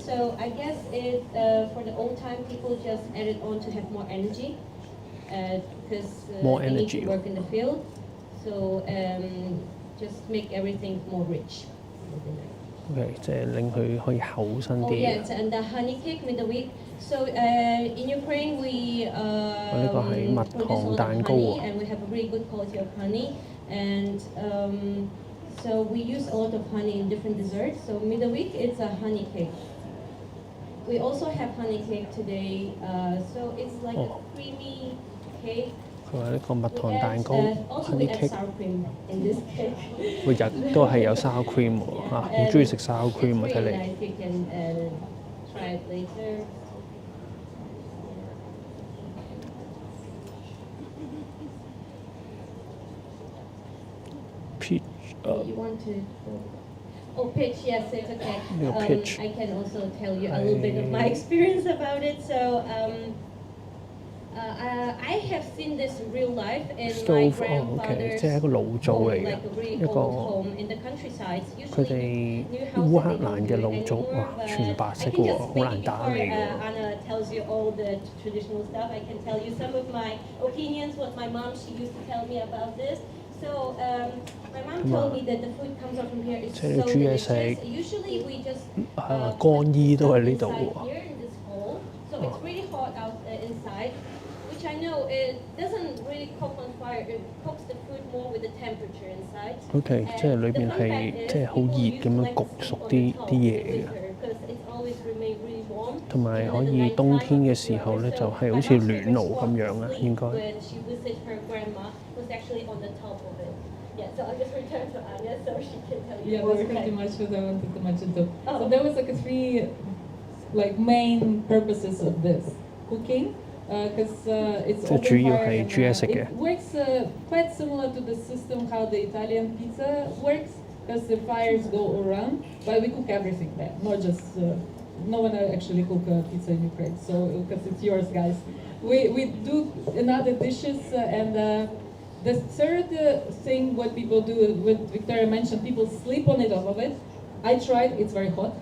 So I guess it for the old time people just added on to have more energy, because More they need energy. to work in the field. So just make everything more rich. OK， 即係令佢可以厚身 Oh 啲。 yes, and the honey cake midweek. So in Ukraine we produce a lot of honey, and we have a really good quality of honey, and so we use a lot of honey in different desserts. So midweek it's a honey cake. We also have honey cake today, so it's like a creamy cake. 佢話呢個蜜糖蛋糕 Also honey we add cake， sour cream in this cake. 每日都係有 sour cream 喎嚇，好中意食 sour cream 啊！ It's 睇 really 嚟。 nice. You can try it later. Peach， You want to? Oh, pitch. Yes, it's okay. No, pitch. I can also tell you a little bit of my experience about it. So I have seen this real life in my stove grandfather's 即係一個爐灶嚟嘅， like a really 一 old 個 home in the countryside. 佢哋 Usually 烏克蘭嘅爐灶，哇，全白色嘅喎，好難打理嘅。Anna tells you all the traditional stuff. I can tell you some of my opinions. What my mom she used to tell me about this. So my mom told me that the food comes out from here is so delicious. Usually we just 乾衣都喺呢度喎。 here in this hole. So it's really hot out inside, which I know it doesn't really cook on fire. It cooks the food more with the temperature inside. OK， 即係裏邊係即係好熱咁樣焗熟啲嘢嘅。 同埋可以冬天嘅時候咧，就係好似暖爐咁樣啦，應該。Yeah, that's pretty much what I wanted to mention too. So there was like three main purposes of this cooking. Because it's open fire and, it works quite similar to the system how the Italian pizza works, because the fires go around, but we cook everything there, not just no one actually cook pizza in Ukraine, so because it's yours, guys. We do another dishes and the third thing what people do, what Victoria mentioned, people sleep on it off of it. I tried, it's very hot.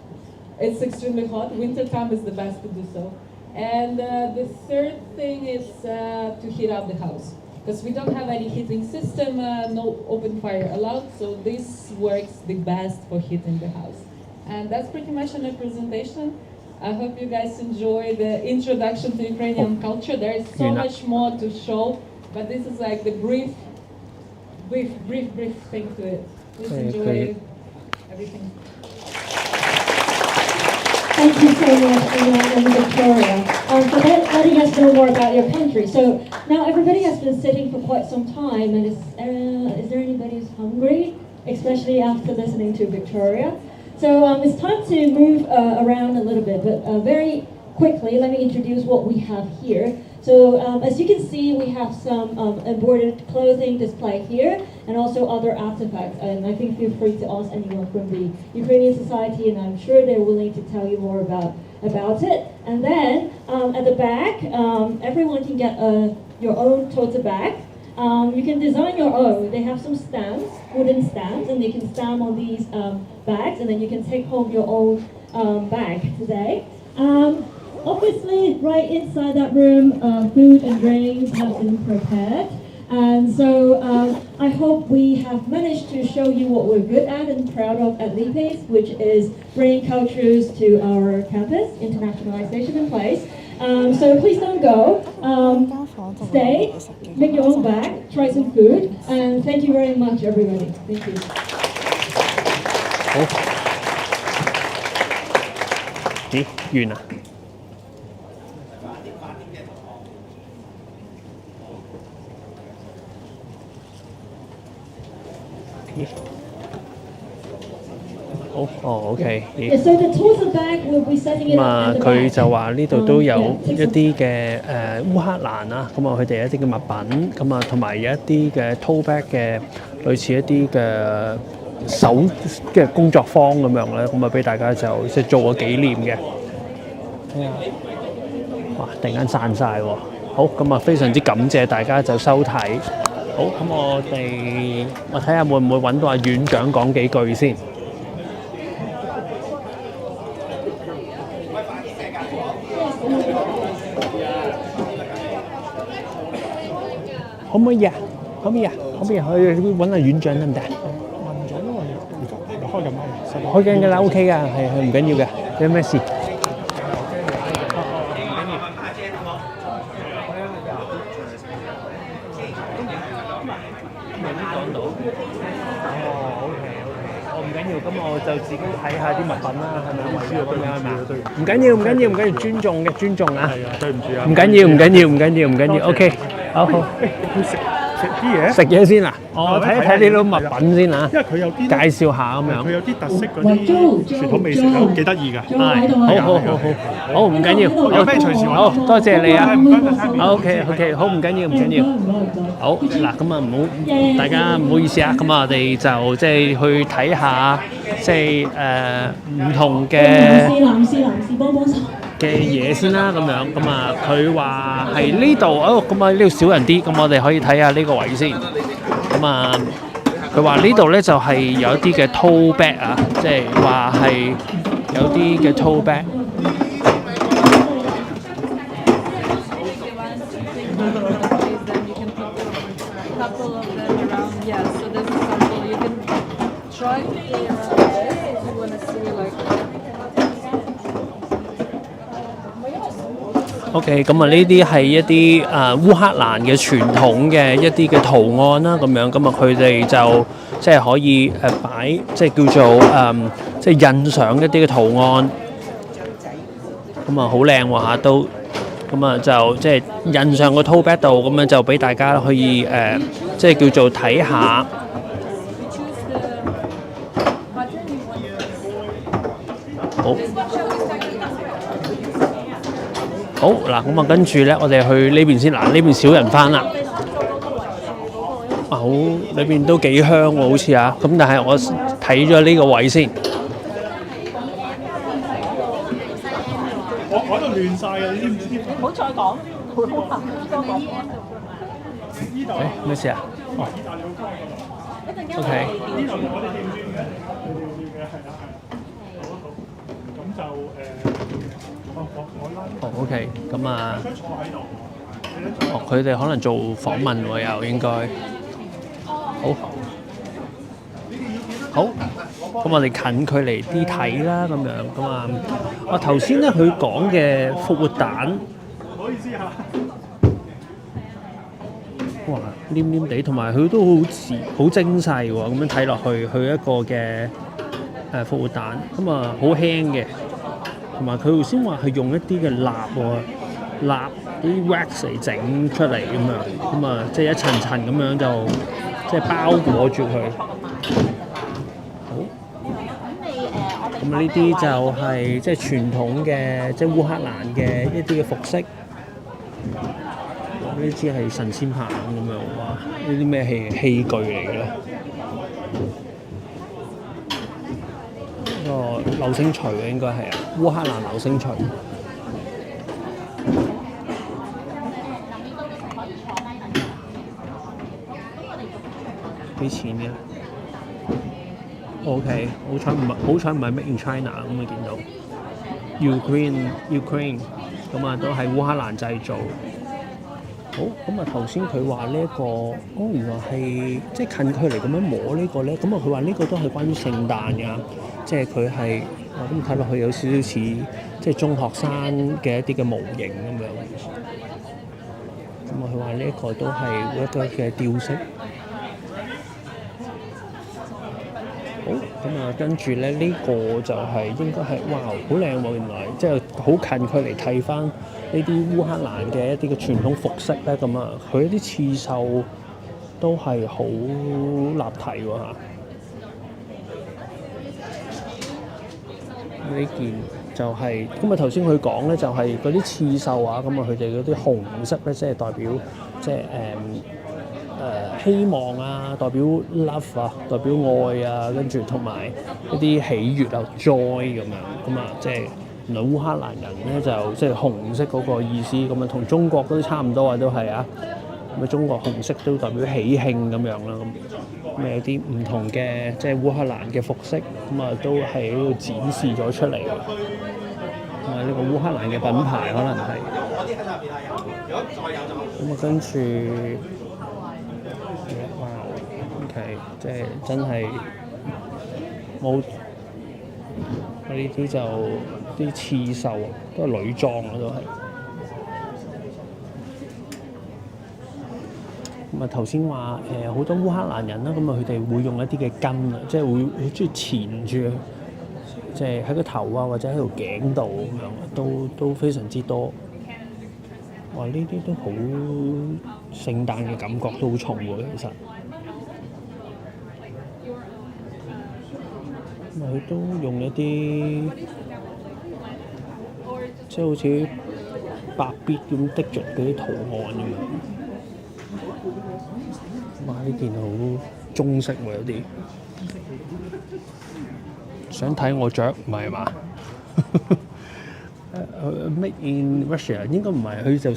It's extremely hot. Winter time is the best to do so. And the third thing is to heat up the house, because we don't have any heating system, no open fire allowed, so this works the best for heating the house. And that's pretty much my presentation. I hope you guys enjoy the introduction to Ukrainian culture. There is so much more to show, but this is like the brief thing to it. Please enjoy everything. Thank you so much, Anna and Victoria, for letting us know more about your country. So now everybody has been sitting for quite some time, and is there anybody who's hungry, especially after listening to Victoria? So it's time to move around a little bit, but very quickly, let me introduce what we have here. So as you can see, we have some embroidered clothing displayed here, and also other artifacts. And I think feel free to ask anyone from the Ukrainian society, and I'm sure they're willing to tell you more about it. And then at the back, everyone can get your own tote bag. You can design your own. They have some stands, wooden stands, and you can stand on these bags, and then you can take home your own bag today. Obviously, right inside that room, food and drinks have been prepared. And so I hope we have managed to show you what we're good at and proud of at LIPES, which is bringing cultures to our campus, internationalization in place. So please don't go. Stay, make your own bag, try some food, and thank you very much, everybody. Thank you. OK。 So the tote bag will be setting it up at the back. 佢就話呢度都有一啲嘅烏克蘭啊，咁啊佢哋一啲嘅物品，咁啊同埋有一啲嘅 tote bag 嘅類似一啲嘅手嘅工作坊咁樣咧，咁啊俾大家就即係做個紀念嘅。哇！突然間散晒喎。好，咁啊非常之感謝大家就收睇。好，咁我睇下會唔會揾到阿院長講幾句先。可唔可以啊？可唔可以啊？可唔可以去揾下院長得唔得？問咗，因為開緊咪，開緊㗎啦 ，OK 㗎，係唔緊要嘅，有咩事？咁我就自己睇下啲物品啦，係咪咁樣係咪？唔緊要，尊重啊！係啊，對唔住啊！唔緊要 ，OK， 好。食嘢先啊！我睇一睇呢啲物品先啊，因為佢有啲介紹下咁樣。佢有啲特色嗰啲傳統美食都幾得意㗎。係，好，唔緊要，有咩隨時好，多謝你啊！唔該 OK， 好，唔緊要。好嗱，咁啊大家唔好意思啊，咁啊我哋就即係去睇下即係唔同嘅男士幫手嘅嘅嘢先啦，咁樣咁啊，佢話係呢度咁啊呢度少人啲，咁我哋可以睇下呢個位先。咁啊，佢話呢度咧就係有一啲嘅 tote bag 啊，即係話係有啲嘅 tote bag。OK， 咁啊呢啲係一啲烏克蘭嘅傳統嘅一啲嘅圖案啦，咁樣咁啊佢哋就即係可以擺，即係叫做即係印上一啲嘅圖案，咁啊好靚喎嚇都，咁啊就即係印上個 tote bag 度，咁樣就俾大家可以即係叫做睇下。好嗱，咁啊跟住咧，我哋去呢邊先。嗱，呢邊少人翻啦。好，裏邊都幾香喎，好似啊。咁但係我睇咗呢個位先。我度亂晒啊！你知唔知？唔好再講，多講。咩事啊？意大利好多㗎。OK。呢度我哋調轉嘅，係啦。咁就OK， 咁啊，佢哋可能做訪問喎，又應該，好，咁我哋近距離啲睇啦，咁樣，咁啊，我頭先咧佢講嘅復活蛋，唔好意思嚇，哇，黏黏地，同埋佢都好精細喎，咁樣睇落去，佢一個嘅復活蛋，咁啊好輕嘅。同埋佢頭先話係用一啲嘅蠟喎，蠟啲 wax 嚟整出嚟咁樣，咁啊即係一層層咁樣就即係包裹住佢。好，咁啊呢啲就係即係傳統嘅即係烏克蘭嘅一啲嘅服飾。呢支係神仙棒咁樣，哇！呢啲咩器具嚟嘅咧？個流星錘嘅應該係啊，烏克蘭流星錘。幾錢嘅 ？OK， 好彩唔係 Made in China 咁啊，見到 Ukraine 咁啊，都係烏克蘭製造。好，咁啊頭先佢話呢一個，原來係即係近距離咁樣摸呢個咧，咁啊佢話呢個都係關於聖誕㗎。即係佢係，咁睇落去有少少似即係中學生嘅一啲嘅模型咁樣。咁啊，佢話呢一個都係一個嘅吊飾。好，咁啊，跟住咧呢個就係應該係，哇，好靚喎！原來即係好近距離睇翻呢啲烏克蘭嘅一啲嘅傳統服飾咧，咁啊，佢一啲刺繡都係好立體喎嚇。呢件就係咁啊！頭先佢講咧，就係嗰啲刺繡啊，咁啊，佢哋嗰啲紅色咧，即係代表即係希望啊，代表 love 啊，代表愛啊，跟住同埋一啲喜悅啊 joy 咁樣，咁啊，即係原來烏克蘭人咧就即係紅色嗰個意思，咁啊，同中國嗰啲差唔多啊，都係啊，咁啊，中國紅色都代表喜慶咁樣啦，咁有啲唔同嘅即係烏克蘭嘅服飾，咁啊都係喺度展示咗出嚟。咁啊呢個烏克蘭嘅品牌可能係。咁啊跟住，哇 ，OK， 即係真係冇。呢啲就啲刺繡啊，都係女裝啊都係。咁啊頭先話好多烏克蘭人啦，咁啊佢哋會用一啲嘅巾啊，即係會好中意纏住，即係喺個頭啊或者喺條頸度咁樣，都非常之多。哇！呢啲都好聖誕嘅感覺都好重喎，其實。咁啊佢都用一啲即係好似白筆咁滴着嗰啲圖案咁樣。哇！呢件好中式喎，有啲想睇我着唔係嘛？ made in Russia 應該唔係，佢就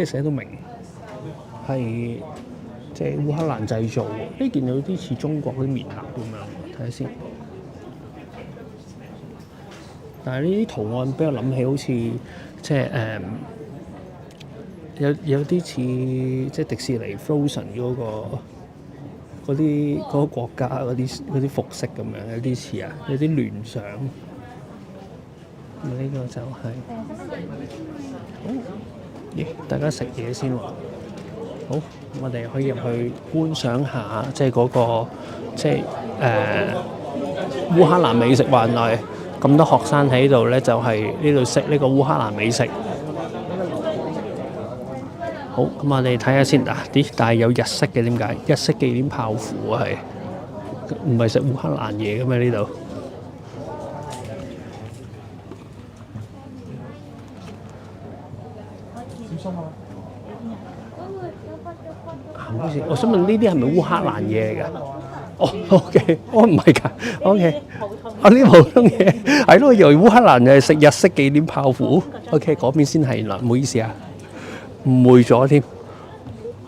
寫到明係即係烏克蘭製造喎。呢件有啲似中國嗰啲棉衲咁樣，睇下先。但係呢啲圖案俾我諗起好似即係有啲似即係迪士尼 Frozen 嗰個國家嗰啲服飾咁樣，有啲似啊，有啲聯想。咁呢個就係好，大家食嘢先喎。好，我哋可以入去觀賞下，即係嗰個即係烏克蘭美食環內咁多學生喺度咧，就係呢度食呢個烏克蘭美食。好，咁我哋睇下先嗱，但係有日式嘅，點解？日式忌廉泡芙啊，係唔係食烏克蘭嘢嘅咩？呢度好似我想問呢啲係咪烏克蘭嘢嚟㗎？哦 ，OK， 唔係㗎 ，OK， 呢啲普通嘢係咯，以為烏克蘭就係食日式忌廉泡芙 ，OK， 嗰邊先係嗱，唔好意思啊。誤會咗添，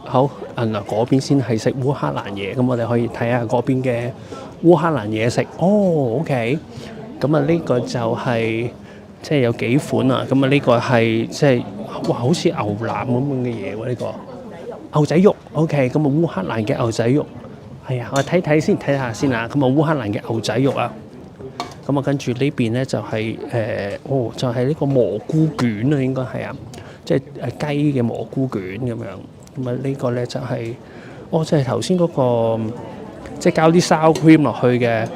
好嗱，嗰邊先係食烏克蘭嘢，咁我哋可以睇下嗰邊嘅烏克蘭嘢食。哦 ，OK， 咁啊呢個就係即係有幾款啊，咁啊呢個係即係哇，好似牛腩咁樣嘅嘢喎，呢個牛仔肉。OK， 咁啊烏克蘭嘅牛仔肉，係啊，我睇下先啊，咁啊烏克蘭嘅牛仔肉啊，咁啊跟住呢邊咧就係就係呢個蘑菇卷啊，應該係啊。即係雞嘅蘑菇卷咁樣，咁啊呢個咧就係即係頭先嗰個即係交啲 sour cream 落去嘅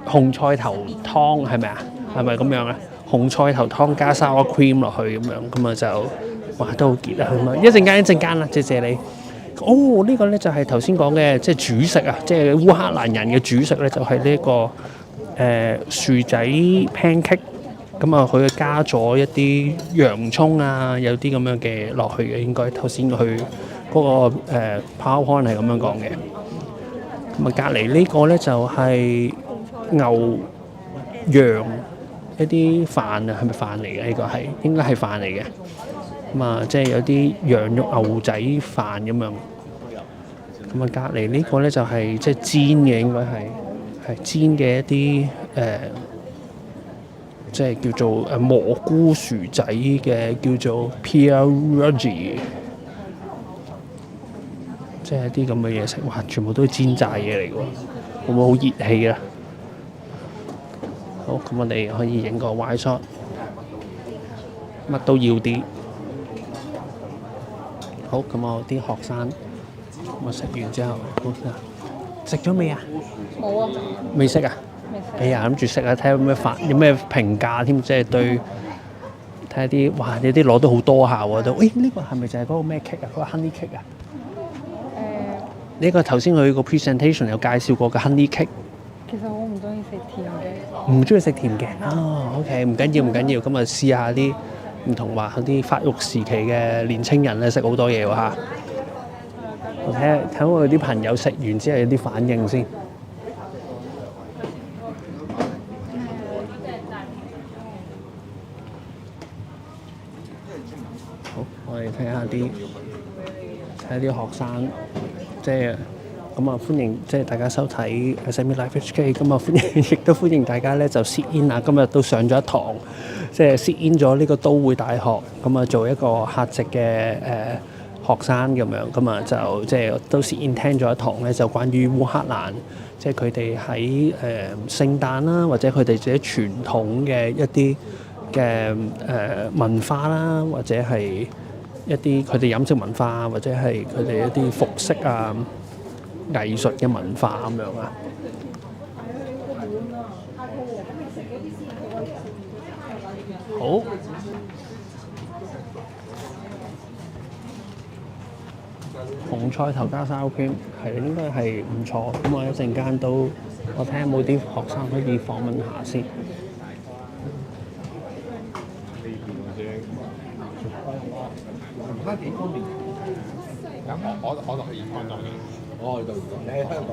紅菜頭湯係咪啊？係咪咁樣啊？紅菜頭湯加 sour cream 落去咁樣，咁啊就哇都好傑啊！咁啊一陣間啦，謝謝你。呢個咧就係頭先講嘅即係主食啊，即係烏克蘭人嘅主食咧，就係呢個薯仔 pancake。咁啊，佢加咗一啲洋葱啊，有啲咁樣嘅落去嘅，應該頭先佢嗰個PowerPoint係咁樣講嘅。咁啊，隔離呢個咧就係牛羊一啲飯啊，係咪飯嚟嘅？呢個係應該係飯嚟嘅。咁啊，即係有啲羊肉牛仔飯咁樣。咁啊，隔離呢個咧就係即係煎嘅，應該係煎嘅一啲即係叫做蘑菇薯仔嘅，叫做 pierogi， 即係啲咁嘅嘢食，哇！全部都係煎炸嘢嚟㗎喎，會唔會好熱氣啊？好，咁我哋可以影個 wide shot， 乜都要啲。好，咁我啲學生，我食完之後，好啦，食咗未啊？冇啊。未食啊？哎呀，諗住食下，睇下有咩評價添，即係對睇下啲，哇！有啲攞到好多下喎都。呢個係咪就係嗰個咩 cake 啊？嗰個 honey cake 啊？呢個頭先佢個 presentation 有介紹過嘅 honey cake。其實我唔中意食甜嘅。唔中意食甜嘅？OK， 唔緊要，咁啊試下啲唔同話嗰啲發育時期嘅年青人咧食好多嘢喎嚇。我睇下我啲朋友食完之後有啲反應先。我哋睇下啲學生，即係咁啊！歡迎即係大家收睇 SAMi LIVE HK， 咁啊亦都歡迎大家咧就 sit in 啊！今日都上咗一堂，即係 sit in 咗呢個都會大學，咁啊做一個客席嘅學生咁樣，咁啊就即係都 sit in 聽咗一堂咧，就關於烏克蘭，即係佢哋喺聖誕啦，或者佢哋自己傳統嘅一啲嘅文化啦，或者係一啲佢哋飲食文化，或者係佢哋一啲服飾啊、藝術嘅文化咁樣啊。好，紅菜頭加sour cream係應該係唔錯。咁我一陣間都我睇下有冇啲學生可以訪問下先。幾方面？我落去香港嘅，我去到你喺香港。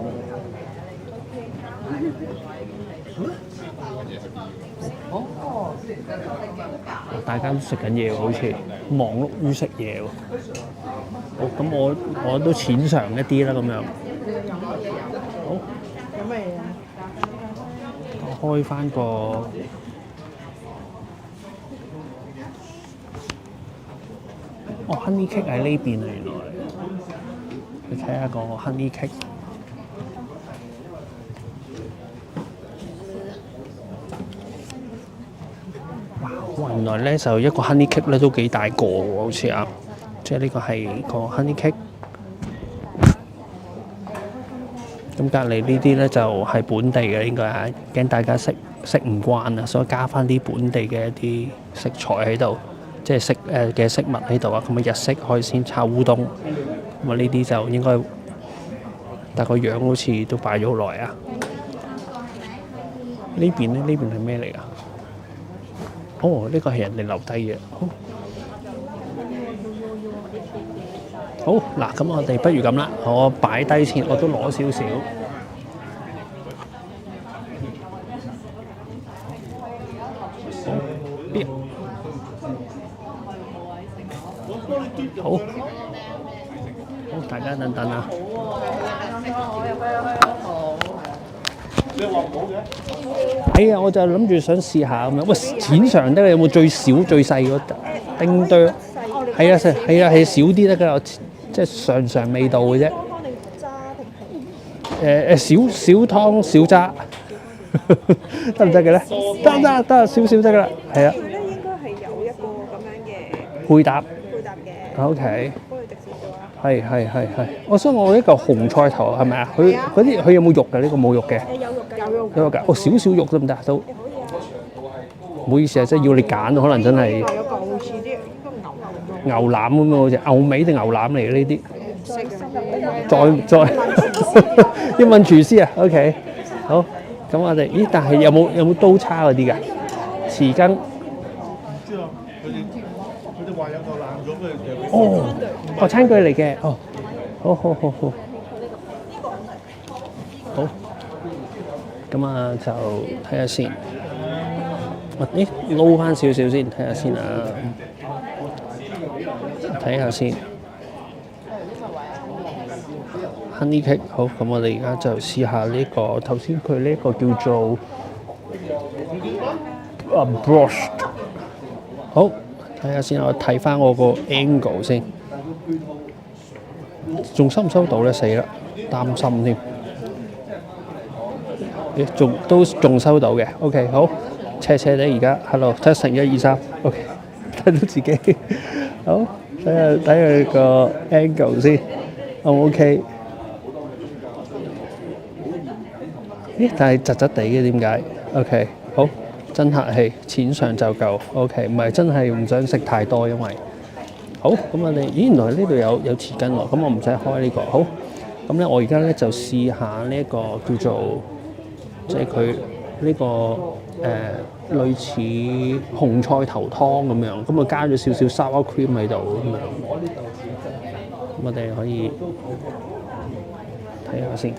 大家都食緊嘢喎，好似忙碌於食嘢喎。好，咁我都淺嘗一啲啦，咁樣。好。有咩嘢？我開翻個honey cake 喺呢邊啊，原來。你睇下個 honey cake。哇！原來咧就一個 honey cake 咧都幾大個喎，好似啊，即係呢個係個 honey cake。咁隔離呢啲咧就係本地嘅，應該係驚大家食唔慣啊，所以加翻啲本地嘅一啲食材喺度，即係食物喺度啊。咁啊日式海鮮炒烏冬，咁啊呢啲就應該，但個樣好似都擺咗好耐啊。呢邊咧，呢邊係咩嚟㗎？哦，呢個係人哋留低嘅。好嗱，咁我哋不如咁啦，我擺低先，我都攞少少。好，好，大家等等啊。係啊，我就諗住想試下咁樣。喂，淺嘗得，有冇最少最細嗰丁堆？係啊，係少啲得㗎，即係嘗味道嘅啫。少湯少渣，得唔得嘅咧？得，少少得㗎啦，係啊。應該係有一個咁樣嘅配搭嘅。OK。係。我想我呢嚿紅菜頭係咪啊？佢有冇肉㗎？呢個冇肉嘅。有肉㗎。哦，少少肉得唔得都？唔好意思啊，即係要你揀，可能真係。有個好似啲牛腩咁樣，好似牛尾定牛腩嚟嘅呢啲。再要問廚師啊 ，OK， 好，咁我哋，咦？但係有冇刀叉嗰啲㗎？匙羹。佢哋話有嚿爛咗嘅。哦，餐具嚟嘅，哦，好。好，咁啊就睇下先。咦？撈翻少少先，睇下先啊。睇下先 ，honey cake 好，咁我哋而家就試下呢個頭先佢呢個叫做brioche， 好睇下先，我睇翻我個 angle 先，仲收唔收到咧？死啦，擔心添。仲收到嘅 ，OK 好，斜地而家 ，hello， testing 1 2 3 ，OK， 睇到自己，好。睇佢個 angle 先 ，OK。咦？但係窒窒地嘅點解 ？OK， 好，真客氣，淺嘗就夠。OK， 唔係真係唔想食太多，因為好咁我哋，咦？原來呢度有匙羹喎，咁我唔使開呢個。好，咁咧我而家咧就試下呢一個叫做，即係佢呢個類似紅菜頭湯咁樣，咁啊加咗少少 sour cream 喺度咁樣，咁我哋可以睇下先。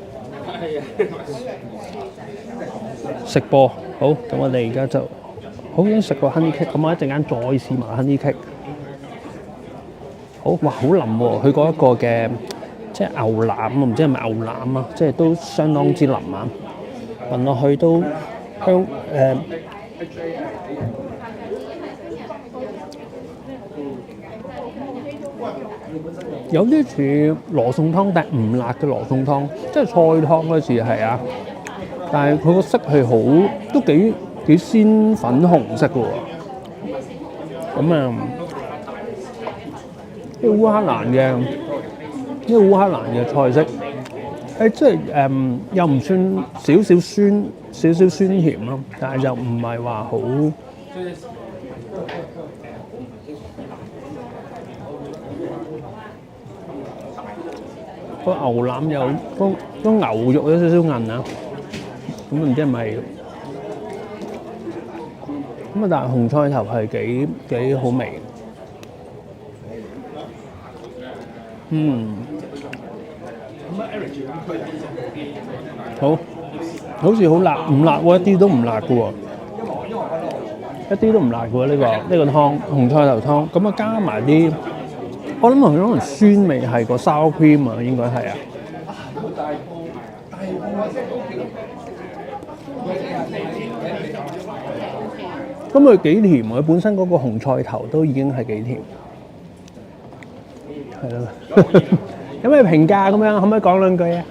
食播好，咁我哋而家就好想食個 honey cake，咁我一陣間再試埋 honey cake。好，哇，好腍喎！佢嗰一個嘅即係牛腩啊，唔知係咪牛腩啊，即係都相當之腍啊，聞落去都香有啲似羅宋湯，但係唔辣嘅羅宋湯，即係菜湯嗰時係啊，但係佢個色係好都幾鮮粉紅色嘅喎。咁啊，呢個烏克蘭嘅菜式，即係又唔算少少酸甜咯，但係又唔係話好。個牛腩有個牛肉有少少韌啊，咁唔知係咪？咁啊，但係紅菜頭係幾好味。好，好似好辣，唔辣喎，一啲都唔辣嘅喎，一啲都唔辣嘅喎。呢個湯紅菜頭湯，咁啊加埋啲，我諗可能酸味係個 sour cream 啊，應該係啊。咁佢幾甜喎，佢本身嗰個紅菜頭都已經係幾甜，係咯。有咩評價咁樣？可唔可以講兩句啊？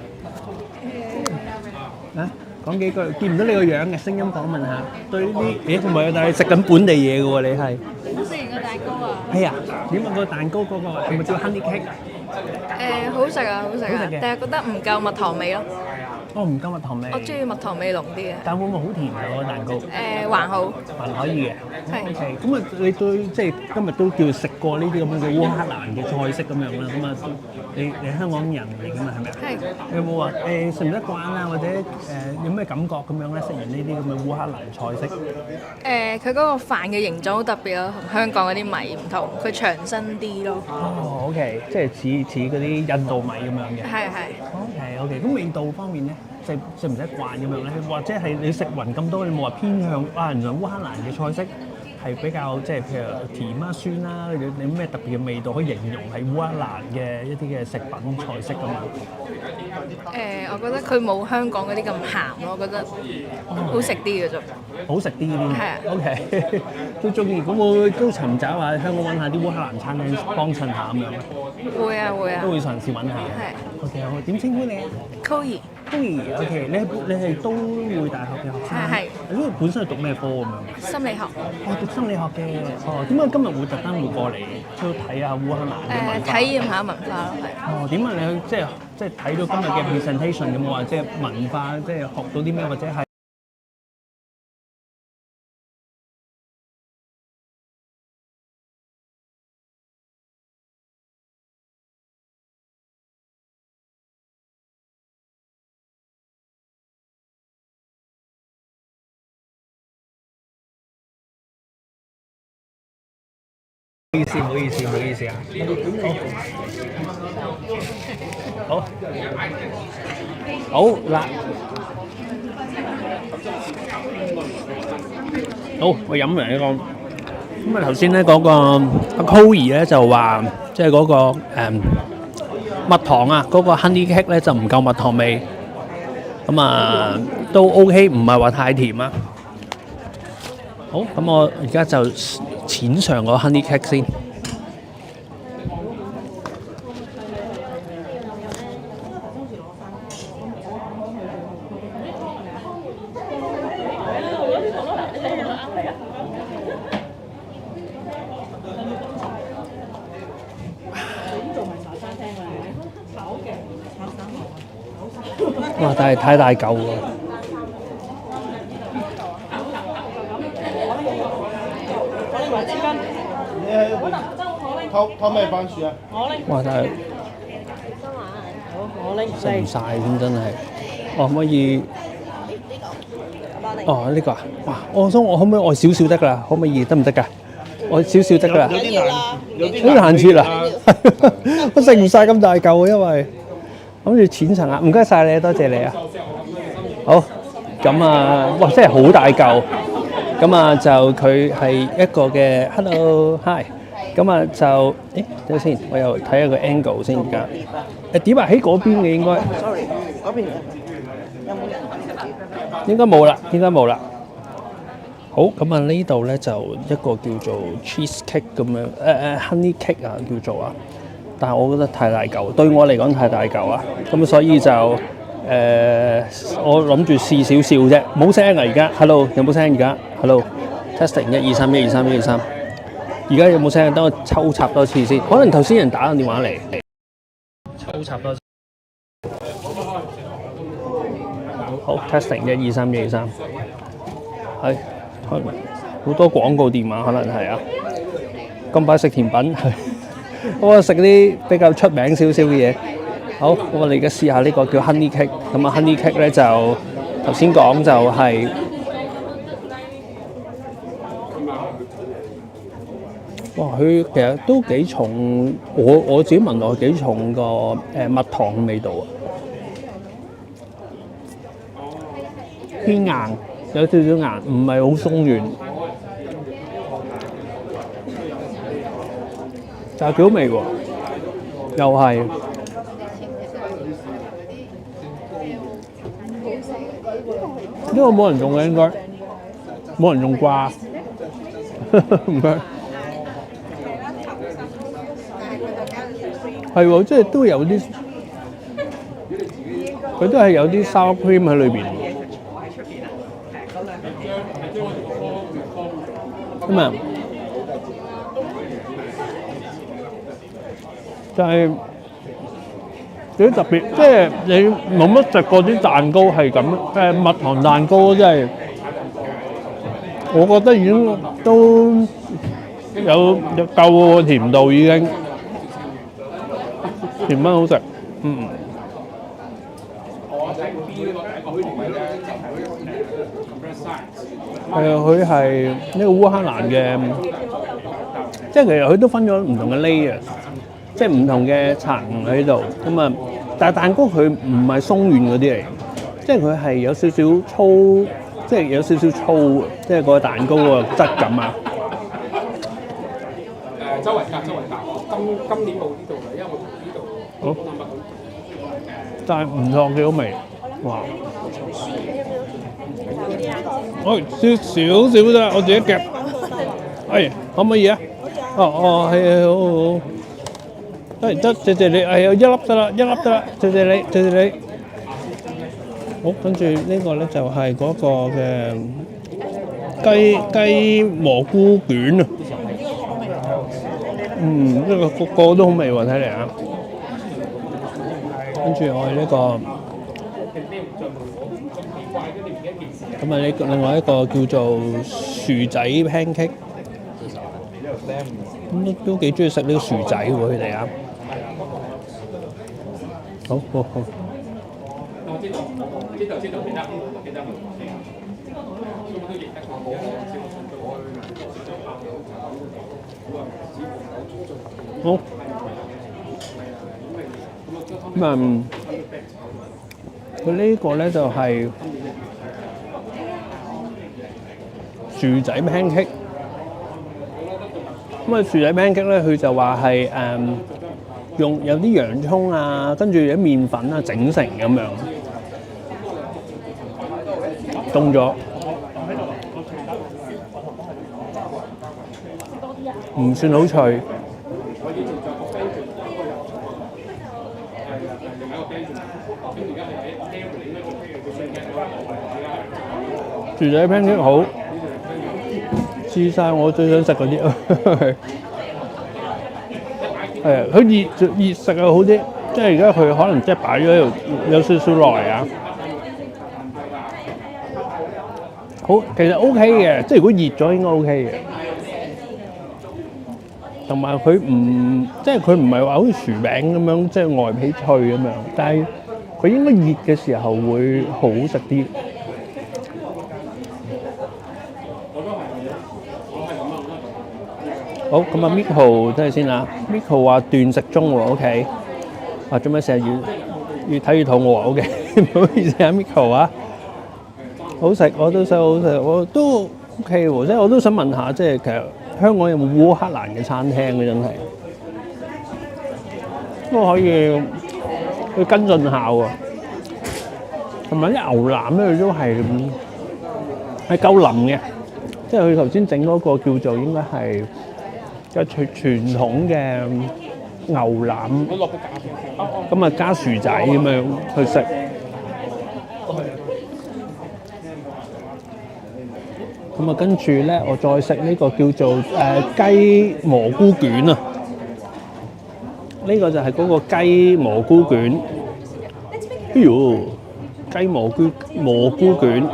啊，講幾句，見唔到你個樣嘅，聲音訪問下。對呢啲，唔係，但係食緊本地嘢嘅喎，你係。我食完個蛋糕啊。係啊，點啊個蛋糕嗰個係咪叫 honey cake？好食啊，好食啊，但係覺得唔夠蜜糖味咯。哦，唔夠蜜糖味。我中意蜜糖味濃啲嘅。但會唔會好甜啊？嗰個蛋糕？還好。還可以嘅。係。OK，咁啊，你對即係今日都叫食過呢啲咁樣嘅烏克蘭嘅菜式咁樣啦，咁啊，你香港人嚟㗎嘛，係咪啊？係。有冇話食唔得慣啊，或者有咩感覺咁樣咧？食完呢啲咁嘅烏克蘭菜式？佢嗰個飯嘅形狀好特別咯，同香港嗰啲米唔同，佢長身啲咯。哦，OK，即係似嗰啲印度米咁樣嘅。係。OK，咁味道方面咧，食唔食慣咁樣咧？或者係你食勻咁多，你冇話偏向啊？原來烏克蘭嘅菜式係比較即係譬如甜啊、酸啦，你咩特別嘅味道可以形容係烏克蘭嘅一啲嘅食品菜式咁啊？我覺得佢冇香港嗰啲咁鹹咯，我覺得好食啲嘅啫。好食啲啲。係啊。OK， 都中意。咁我都尋找下香港揾下啲烏克蘭餐廳幫襯下咁樣。會啊。都會嘗試揾下。係。OK， 好。點稱呼你啊？Chloe，OK， 你係都會大學嘅學生。係。你本身係讀咩科咁樣？心理學。讀心理學嘅。點解今日會特登會過嚟都睇下烏克蘭嘅文化？體驗下文化咯，係。點解你去即係睇到今日嘅 presentation 有冇話即係文化即係學到啲咩或者係？唔好意思啊！好辣，好我飲完呢個。咁啊頭先咧嗰個阿 Chloe 咧就話，即係嗰個蜜糖啊，嗰個 honey cake 咧就唔夠蜜糖味，咁啊都 OK，唔係話太甜啊。好，咁我而家就淺嘗個 honey cake 先。哇！但係太大嚿喎。偷咩番薯啊？哇！但係食唔晒添，真係。可唔可以？呢個啊！哇！我可唔可以愛少少得㗎啦？可唔可以？得唔得㗎？愛少少得㗎啦。有啲難切啊！我食唔晒咁大嚿，因為諗住淺層啊。唔該晒你，多謝你啊。好，咁啊，哇！真係好大嚿。咁啊，就佢係一個嘅 Hello Hi。咁啊就，等下先，我又睇下個 angle 先而家。點啊？喺嗰邊嘅應該。Sorry， 嗰邊有冇人？應該冇啦。好，咁啊呢度咧就一個叫做 cheese cake 咁樣，honey cake 啊叫做啊。但係我覺得太大嚿，對我嚟講太大嚿啊。咁所以就我諗住試少少啫，冇聲啊而家。Hello， 有冇聲而家 ？Hello，testing 1 2 3 1 2 3 1 2 3。而家有冇聲？等我抽插多次先。可能頭先人打個電話嚟，抽插多次。好 ，testing 1 2 3 1 2 3。係，好多廣告電話可能係啊。咁快食甜品，我食啲比較出名少少嘅嘢。好，我哋而家試下呢個叫 honey cake。咁啊 honey cake 咧就頭先講就係。哇！佢其實都幾重，我自己聞落去幾重個蜜糖嘅味道啊！偏硬，有少少硬，唔係好鬆軟，但係幾好味喎，又係。呢個冇人種嘅應該，冇人種瓜，唔該。係喎，即係都有啲，佢都係有啲 sour cream 喺裏邊。咁啊，就係幾特別，即係你冇乜食過啲蛋糕係咁，蜜糖蛋糕真係，我覺得已經都有夠個甜度已經。甜蚊好食，佢係呢個烏克蘭嘅，即係其實佢都分咗唔同嘅 layer， 即係唔同嘅層喺度。咁啊，但係蛋糕佢唔係鬆軟嗰啲嚟，即係佢係有少少粗，即係有少少粗，即係個蛋糕個質感啊。周圍隔，今年冇呢度啦，因為我呢度。好，但係唔錯，幾好味，哇！少少啫，我自己夾。可唔可以啊？係，好，得，謝謝你，一粒得啦，謝謝你。好，跟住呢個咧就係嗰個嘅雞蘑菇卷啊。呢個個都好味喎，睇嚟啊！跟住我哋呢個，咁啊呢另外一個叫做薯仔 pancake， 咁都幾中意食呢個薯仔喎佢哋啊！好。好，佢呢個咧就係薯仔 pancake。薯仔 pancake 咧，佢就話係用有啲洋葱啊，跟住有啲麵粉啊整成咁樣，凍咗，唔算好脆。薯仔 pancake 好，試曬我最想食嗰啲。係啊，佢熱食啊好啲，即係而家佢可能即係擺咗喺度有少少耐啊。好，其實 OK 嘅，即係如果熱咗應該 OK 嘅。同埋佢唔係話好似薯餅咁樣，即係外皮脆咁樣，但係佢應該熱嘅時候會好食啲。好，咁啊 Miko 睇下先啦 ，Miko 話斷食中喎 ，OK。做咩成日越睇越肚餓 ？OK， 唔好意思啊 ，Miko 啊，好食，我都想好食，我都 OK 喎，即係我都想問下，即係其實香港有冇烏克蘭嘅餐廳嘅真係，都可以去跟進下喎。同埋啲牛腩咧，佢都係夠腍嘅，即係佢頭先整嗰個叫做應該係有傳統嘅牛腩，咁啊加薯仔咁樣去食。咁啊，跟住咧，我再食呢個叫做雞蘑菇卷啊！呢個就係嗰個雞蘑菇卷。哎呦，雞蘑菇卷。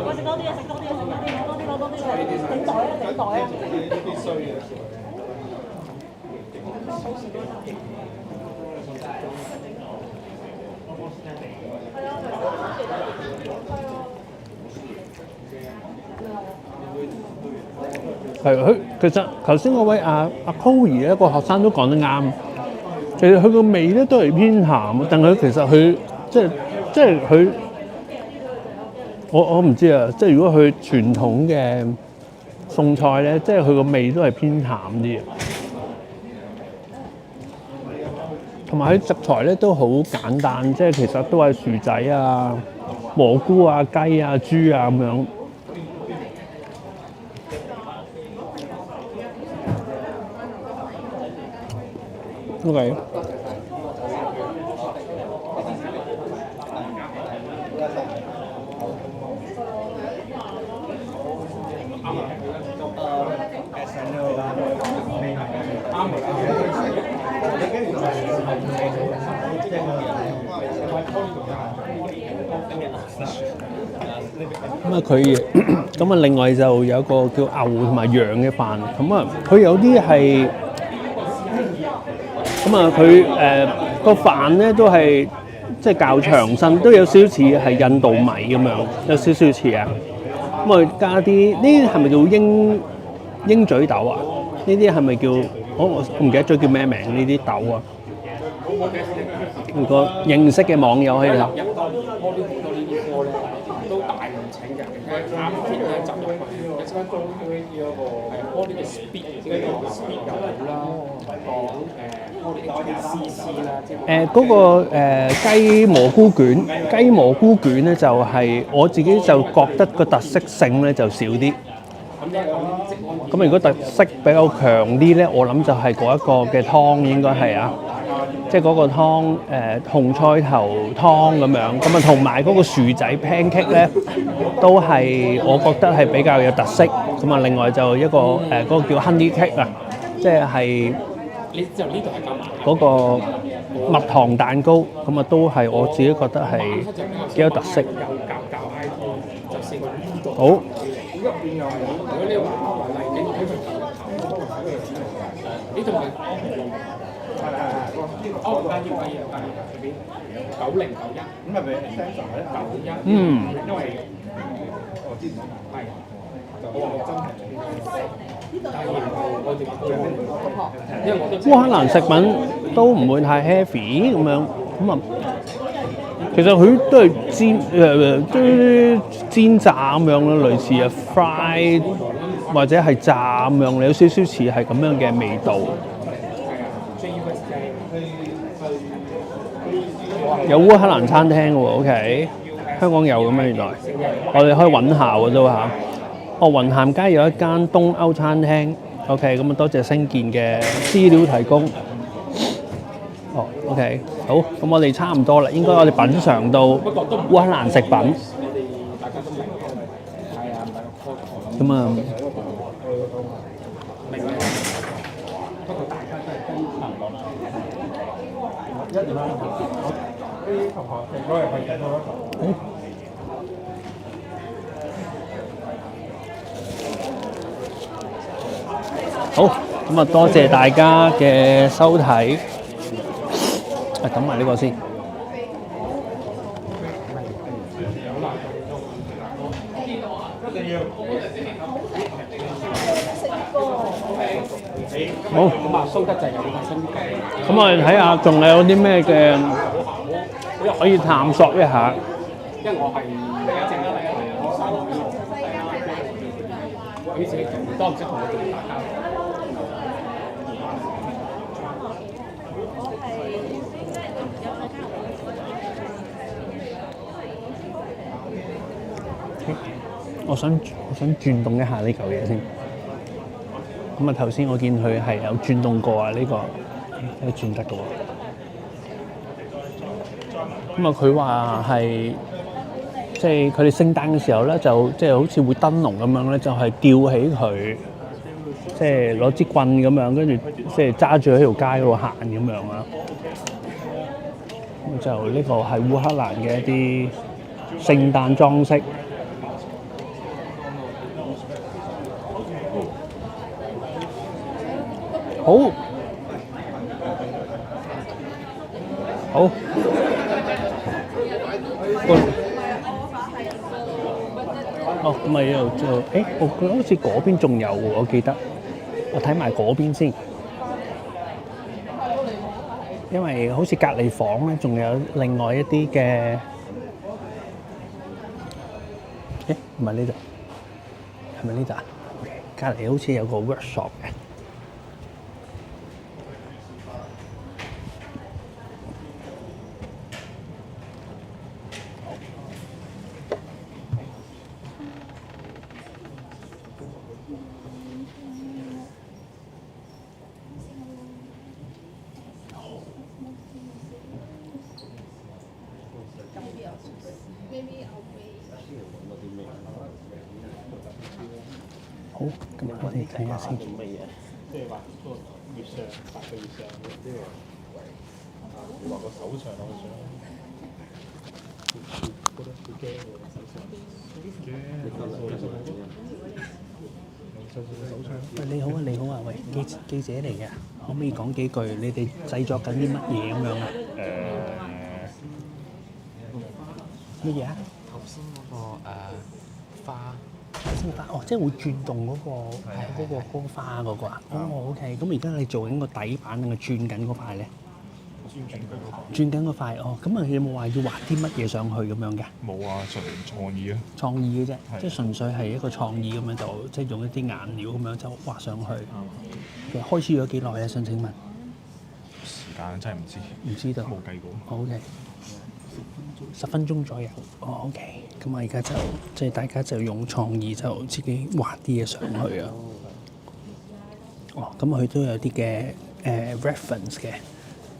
係佢其實頭先嗰位阿 Chloe 咧個學生都講得啱，其實佢個味咧都係偏鹹，但佢其實佢即係佢我唔知啊，即係如果佢傳統嘅餸菜咧，即係佢個味都係偏淡啲嘅，同埋佢食材咧都好簡單，即係其實都係薯仔啊、蘑菇啊、雞啊、豬啊咁樣。OK。咁啊佢咁啊另外就有個叫牛同埋羊嘅飯，咁啊佢有啲係咁啊佢個飯咧都係即係較長身，都有少少似係印度米咁樣，有少少似啊。咁啊加啲呢啲係咪叫鷹嘴豆啊？呢啲係咪叫我唔記得咗叫咩名呢啲豆啊？如果認識嘅網友喺度。都大量請人，啱片咧就入去，有陣間係開啲嘅 speed， 即係個 speed 又好啦，開啲 HCC 啦，嗰個雞蘑菇卷，雞蘑菇卷咧就係我自己就覺得個特色性咧就少啲。咁如果特色比較強啲咧，我諗就係嗰一個嘅湯應該係啊。即係嗰個湯紅菜頭湯咁樣，咁啊同埋嗰個薯仔 pancake 咧，都係我覺得係比較有特色。咁啊另外就一個嗰個叫 honey cake 啊，即係嗰個蜜糖蛋糕，咁啊都係我自己覺得係幾有特色。好。入邊又冇，如果你話麗景喺佢頭呢度係9091，咁係咪 Samsung 咧91？因為我之前係就我真係但係然後我哋因為我都烏克蘭食品都唔會太 heavy 咁樣，咁啊其實佢都係煎炸咁樣咯，類似啊 fry 或者係炸咁樣，有少少似係咁樣嘅味道。有烏克蘭餐廳喎 ，OK， 香港有嘅咩？原來我哋可以揾下喎都嚇。哦，雲咸街有一間東歐餐廳 ，OK， 咁啊多謝星健嘅資料提供。哦 ，OK， 好，咁我哋差唔多啦，應該我哋品嚐到烏克蘭食品。咁啊，好，咁啊多謝大家嘅收睇。等埋呢個先。好，咁啊，蘇得滯有冇新啲？咁我哋睇下仲有啲咩嘅可以探索一下。因為我係第一隻好似多唔識同佢哋打交。我想轉動一下呢嚿嘢先。咁啊頭先我見佢係有轉動過啊，呢個有轉得嘅喎。咁啊佢話係即係佢哋聖誕嘅時候咧，就即係好似會燈籠咁樣咧，就係吊起佢，即係攞支棍咁樣，跟住即係揸住喺條街嗰度行咁樣啦。咁就呢個係烏克蘭嘅一啲聖誕裝飾。好，好，哦，咁咪又就，我覺得好似嗰邊仲有喎，我記得，我睇埋嗰邊先，因為好似隔離房咧，仲有另外一啲嘅誒唔係呢度，係咪呢度啊？隔離好似有個 workshop 嘅。好，咁我哋睇下先。即係話個月相8個月相嘅，即係你話個手上攞相，覺得好驚喎手上，手上。喂，你好啊，你好啊，喂，記者嚟嘅，可唔可以講幾句？你哋製作緊啲乜嘢咁樣啊？乜嘢啊？頭先嗰個花。哦，即係會轉動嗰個花嗰個啊？哦，OK。咁而家你做緊個底板定係轉緊嗰塊咧？轉緊嗰塊哦。咁啊，有冇話要畫啲乜嘢上去咁樣嘅？冇啊，純創意啊！創意嘅啫，即係純粹係一個創意咁樣就即係用一啲顏料咁樣就畫上去。其實開始咗幾耐啊？想請問？時間真係唔知。唔知道。冇計過。OK。10分鐘左右。哦，OK。咁啊，而家就即係大家就用創意就自己畫啲嘢上去啊。哦，咁佢都有啲嘅reference 嘅，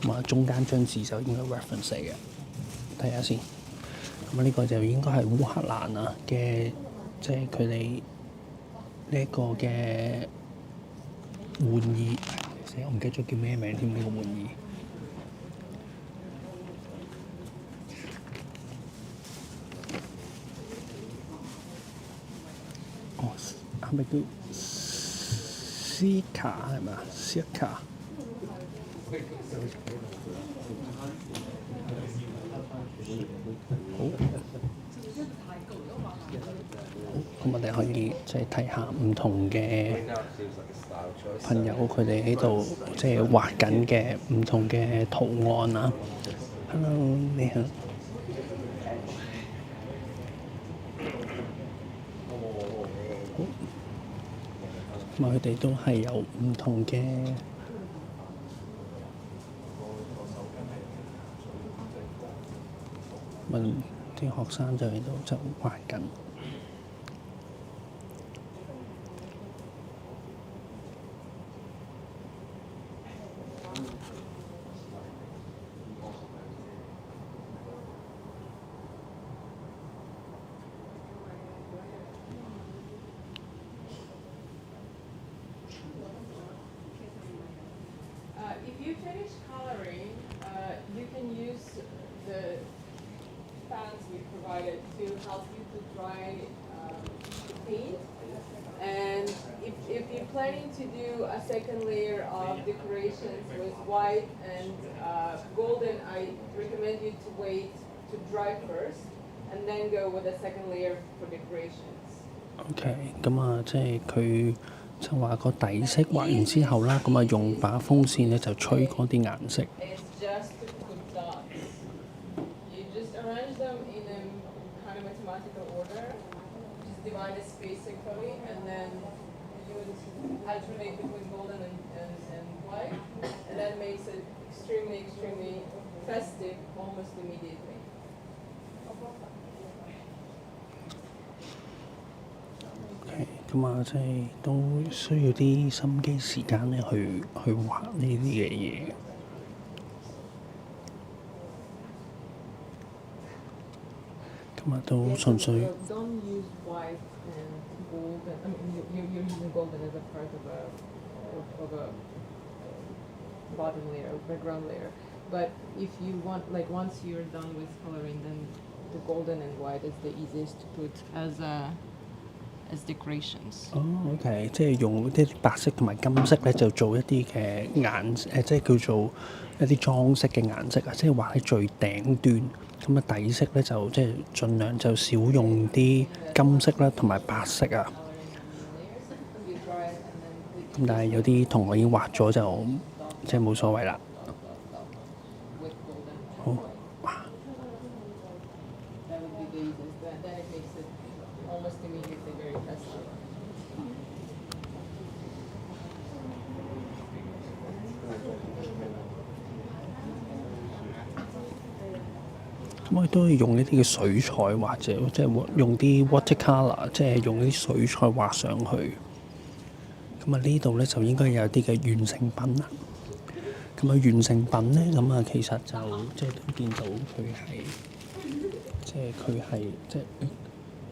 咁啊中間張字就應該 reference 嚟嘅。睇下先。咁啊呢個就應該係烏克蘭啊嘅，即係佢哋呢一個嘅玩意。死，我唔記得咗叫咩名添，呢個玩意。哦，係咪叫 Zirka 係咪啊 ？Zirka。好。咁我哋可以即係睇下唔同嘅朋友佢哋喺度即係畫緊嘅唔同嘅圖案啊。Hello， 你好。咁佢哋都係有唔同嘅問啲學生就喺度就畫緊。If you finish coloring, you can use the fans we provided to help you to dry the paint. And if you're planning to do a second layer of decorations with white and golden, I recommend you to wait to dry first and then go with a second layer for decorations. OK， 咁啊，即係佢就話個底色畫完之後啦，咁啊用把風扇咧就吹嗰啲顏色。It's just to put dots. You just arrange them in a kind of mathematical order. Just divide the space equally, and then you would alternate between golden and white, and that makes it extremely festive almost immediately. OK， 咁啊，即係都需要啲心機時間咧去畫呢啲嘅嘢。咁啊，都純粹。Don't use white and golden. I mean, you're using golden as a part of a bottom layer, background layer. But if you want, like, once you're done with coloring, then the golden and white is the easiest to put as decorations. 哦，OK， 即係用啲白色同埋金色咧，就做一啲嘅即係叫做一啲裝飾嘅顏色啊，即係畫喺最頂端。咁啊，底色咧就即係盡量就少用啲金色啦，同埋白色啊。咁但係有啲同學已經畫咗就即係冇所謂啦。好，哇！咁我都會用一啲嘅水彩或者即係用啲 watercolor， 即係用啲水彩畫上去。咁啊呢度咧就應該有啲嘅完成品啦。咁啊完成品咧，咁啊其實就即係都見到佢係，即係佢係即係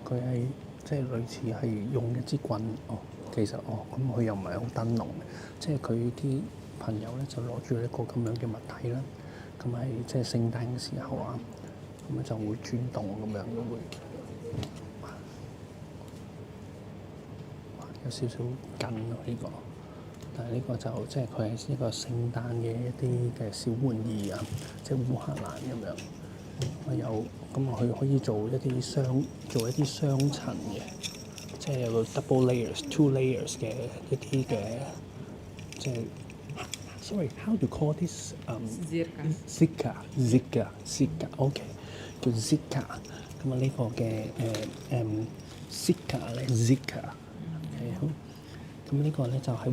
佢係即係類似係用一支棍哦。其實咁佢又唔係好燈籠嘅，即係佢啲朋友咧就攞住一個咁樣嘅物體啦。咁係即係聖誕嘅時候啊，咁就會轉動咁樣都會。有少少緊咯呢個，但係呢個就即係佢係一個聖誕嘅一啲嘅小玩意啊，即係烏克蘭咁樣。有咁佢可以做一啲雙層嘅，即係有個 double layers、two layers 嘅一啲嘅，即係 sorry，how to call this？ Zirka，OK， 叫 Zirka。咁啊呢個嘅Zirka 咧 Zirka。好，咁呢個咧就係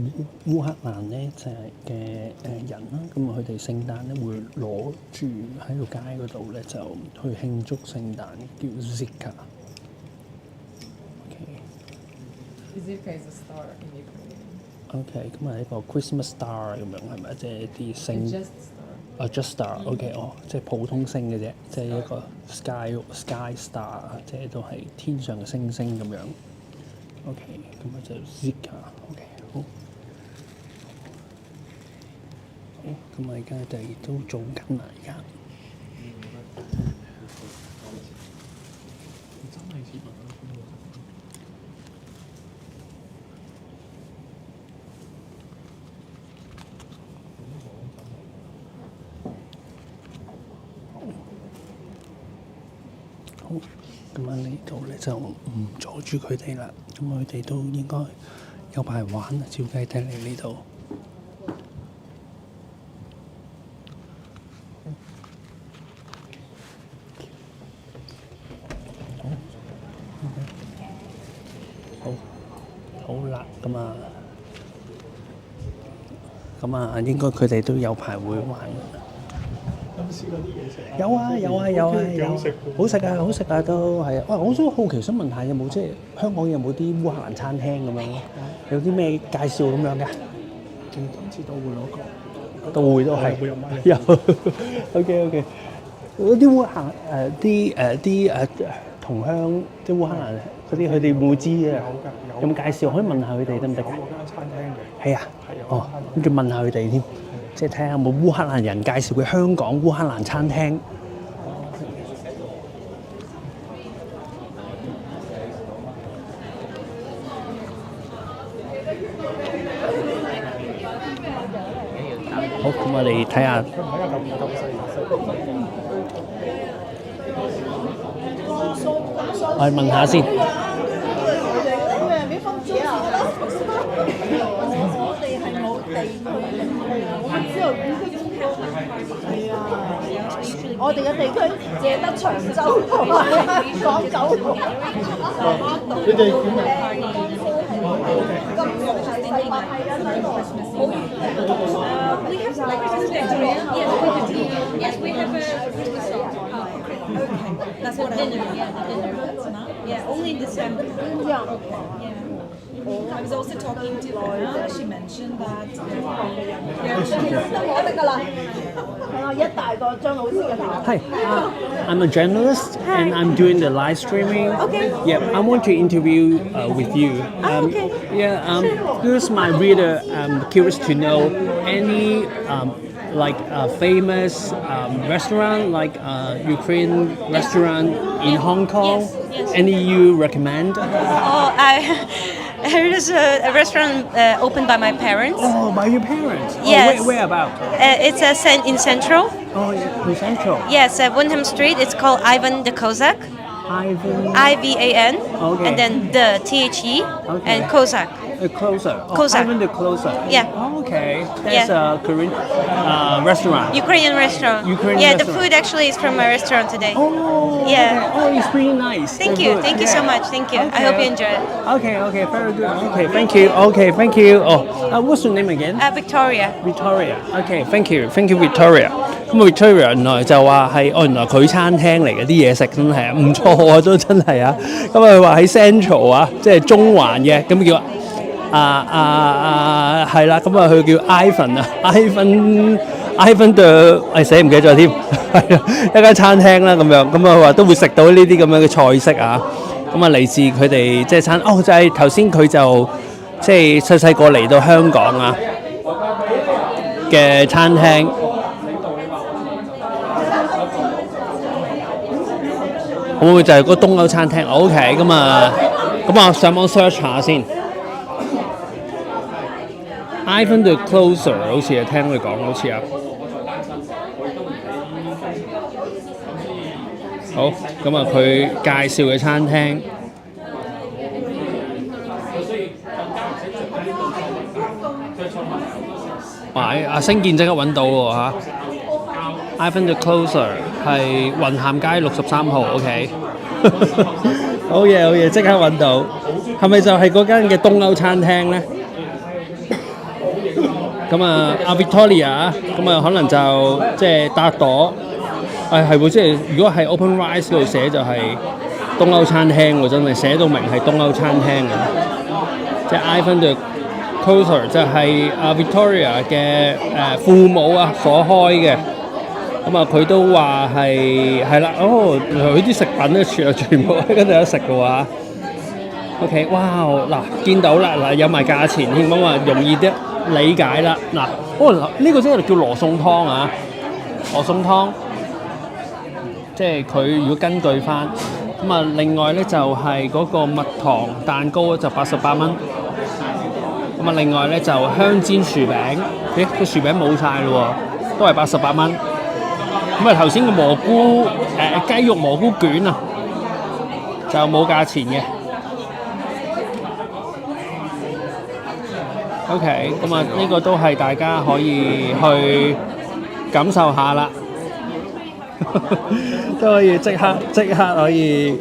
烏克蘭咧就係嘅人啦，咁佢哋聖誕咧會攞住喺條街嗰度咧就去慶祝聖誕，叫 Zirka。Zirka is a star in Ukrainian. OK， 咁啊呢個 Christmas star 咁樣係咪？即係啲星。Just star。OK， 即係普通星嘅啫，即係一個 sky star， 即係都係天上嘅星星咁樣。OK， 咁啊就 Zirka。OK， 好。好，咁啊而家哋都做緊啦，而家。好，咁啊呢度咧就唔阻住佢哋啦。咁佢哋都應該有排玩啊！照計睇嚟呢度。好啦，咁啊，應該佢哋都有排會玩。有冇試過啲嘢食？有啊，好食啊都係啊！喂，我都好奇想問下有冇即係香港有冇啲烏克蘭餐廳咁樣？有啲咩介紹咁樣嘅？今次都會攞個，都會都係有。OK， 嗰啲烏克蘭啲同鄉即係烏克蘭嗰啲，佢哋會唔會知啊？有冇介紹？可以問下佢哋得唔得？有嗰間餐廳嘅。係啊。哦，跟住問下佢哋添。即係睇下有冇烏克蘭人介紹嘅香港烏克蘭餐廳。好，咁我哋睇下。我哋問下先。我哋嘅地區借得長洲同埋港九。你哋點啊？咁係細麥係啊，喺度好遠嘅。Yes, we have a Christmas song. Okay, that's what dinner. Yeah, only in December. Yeah. I was also talking to her. She mentioned that. 我得㗎啦。係啊，一大個張老師嘅頭。Hi, I'm a journalist and I'm doing the live streaming. Okay. Yeah, I want to interview with you. Okay. Yeah, because my reader curious to know any like famous restaurant, like Ukrainian restaurant in Hong Kong. Yes. Any you recommend? There's a restaurant opened by my parents. Oh, by your parents? Yes. Oh, where about? It's in Central. Oh, in Central. Yes, Wyndham Street. It's called Ivan the Ivan. IVAN. Okay. And then the THE Okay. and Kozak. Closer. Closer. Even the closer. Yeah. Oh, okay. That's a Korean restaurant. Ukrainian restaurant. Ukrainian the restaurant. food actually is from a restaurant today. Oh. Yeah. Okay. Oh, it's pretty nice. Thank The you. food. Thank you so much. Thank you. I hope you enjoy it. Okay. Okay. Very good. Okay. Thank you. Okay. Thank you. Oh, what's your name again? Victoria. Victoria. Okay. Thank you. Thank you, Victoria. 咁 Victoria 原來就話係原來佢餐廳嚟嘅，啲嘢食真係唔錯啊，都真係啊。咁佢話喺 Central 啊，即係中環嘅，咁叫係啦，咁佢叫 Ivan 啊，Ivan 嘅寫唔記得咗添，係啊，一間餐廳啦咁樣，咁佢話都會食到呢啲咁樣嘅菜式啊，咁嚟自佢哋即係就係頭先佢就即係細個嚟到香港啊嘅餐廳。會唔會就係個東歐餐廳 ？OK， 咁我上網 search 下先。Ivan the Closer 好似係聽佢講，好似啊。好，佢介紹嘅餐廳。哇！阿星健即刻揾到喎嚇。Ivan the Closer 係雲咸街63號 ，OK 好嘢好嘢，即刻揾到，係咪就係嗰間嘅東歐餐廳咧？咁阿 Victoria 可能就即係搭朵，係喎，即係如果係 Open Rice 嗰度寫就係東歐餐廳喎，真係寫到明係東歐餐廳嘅，即係 Ivan the Closer 就係阿 Victoria 嘅父母啊所開嘅。佢都話係啦，佢啲食品咧全部喺嗰度有食嘅話 ，OK， 哇，嗱見到啦，嗱有埋價錢添，容易啲理解啦。嗱，呢個真係叫羅宋湯啊，羅宋湯，即係佢如果根據翻，另外咧就係嗰個蜜糖蛋糕就88蚊，另外咧就香煎薯餅，個薯餅冇晒咯喎，都係88蚊。頭先個蘑菇雞肉蘑菇卷啊，就冇價錢嘅。OK， 呢個都係大家可以去感受下啦，都可以即刻可以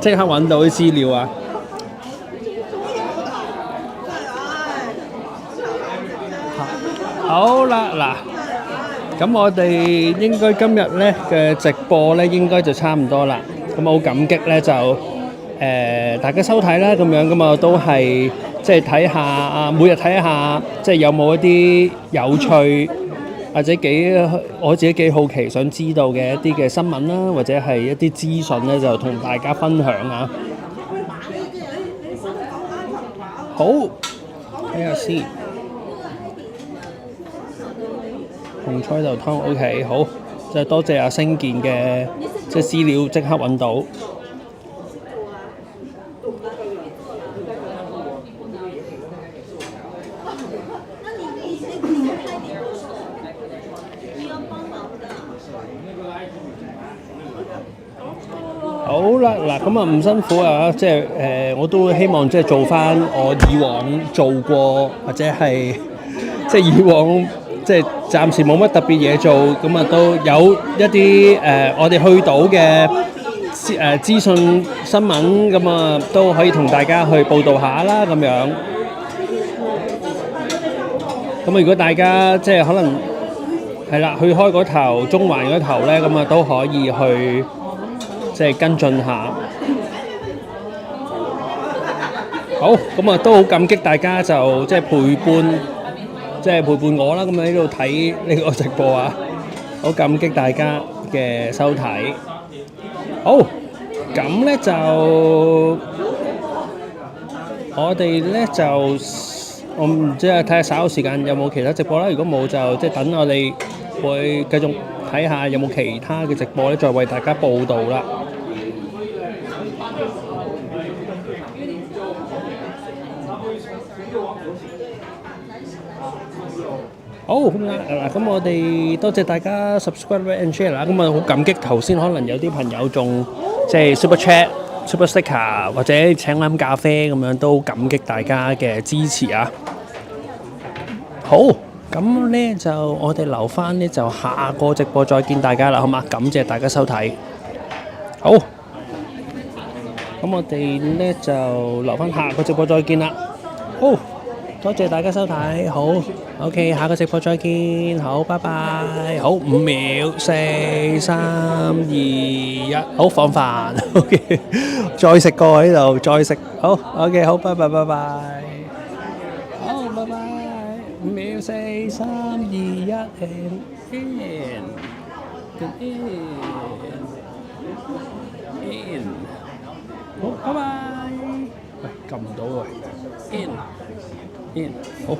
即刻揾到啲資料啊！好啦，嗱。咁我哋應該今日咧嘅直播咧應該就差唔多啦。咁好感激咧就大家收睇啦，咁樣都係即係睇下每日睇下，即係有冇一啲有趣或者我自己幾好奇想知道嘅一啲嘅新聞啦，或者係一啲資訊咧，就同大家分享啊。好，睇下先。紅菜頭湯 OK 好，就多謝阿星健嘅即係資料即刻揾到。好啦，嗱咁唔辛苦啊，即係我都希望即係做翻我以往做過或者係即係以往。即係暫時冇乜特別嘢做，都有一啲我哋去到嘅資訊新聞，都可以同大家去報導下啦，咁樣。如果大家即係可能係啦，去開嗰頭中環嗰頭咧，都可以去即係跟進下。好，都好感激大家就即係陪伴我啦，喺度睇呢個直播啊，好感激大家嘅收睇。好，咁咧就我哋咧就我唔知啊，睇下稍後時間有冇其他直播啦。如果冇就即係等我哋會繼續睇下有冇其他嘅直播咧，再為大家報導啦。好嗱，咁我哋多謝大家 subscribe and share 啦。好感激頭先可能有啲朋友仲即係 super chat Super Sticker 或者請我飲咖啡咁樣，都感激大家嘅支持啊！好，咁咧就我哋留翻咧就下個直播再見大家啦，好嘛？感謝大家收睇。好，咁我哋咧就留翻下個直播再見啦。好，多謝大家收睇。好 ，OK， 下個直播再見。好，拜拜。好，5秒，4、3、2、1，好放飯。OK， 再食過喺度，再食。好 ，OK， 好，拜拜，拜拜。好，拜拜。5秒，4、3、2、1 and in， in， 好，拜拜。喂，撳唔到喎。in， 好。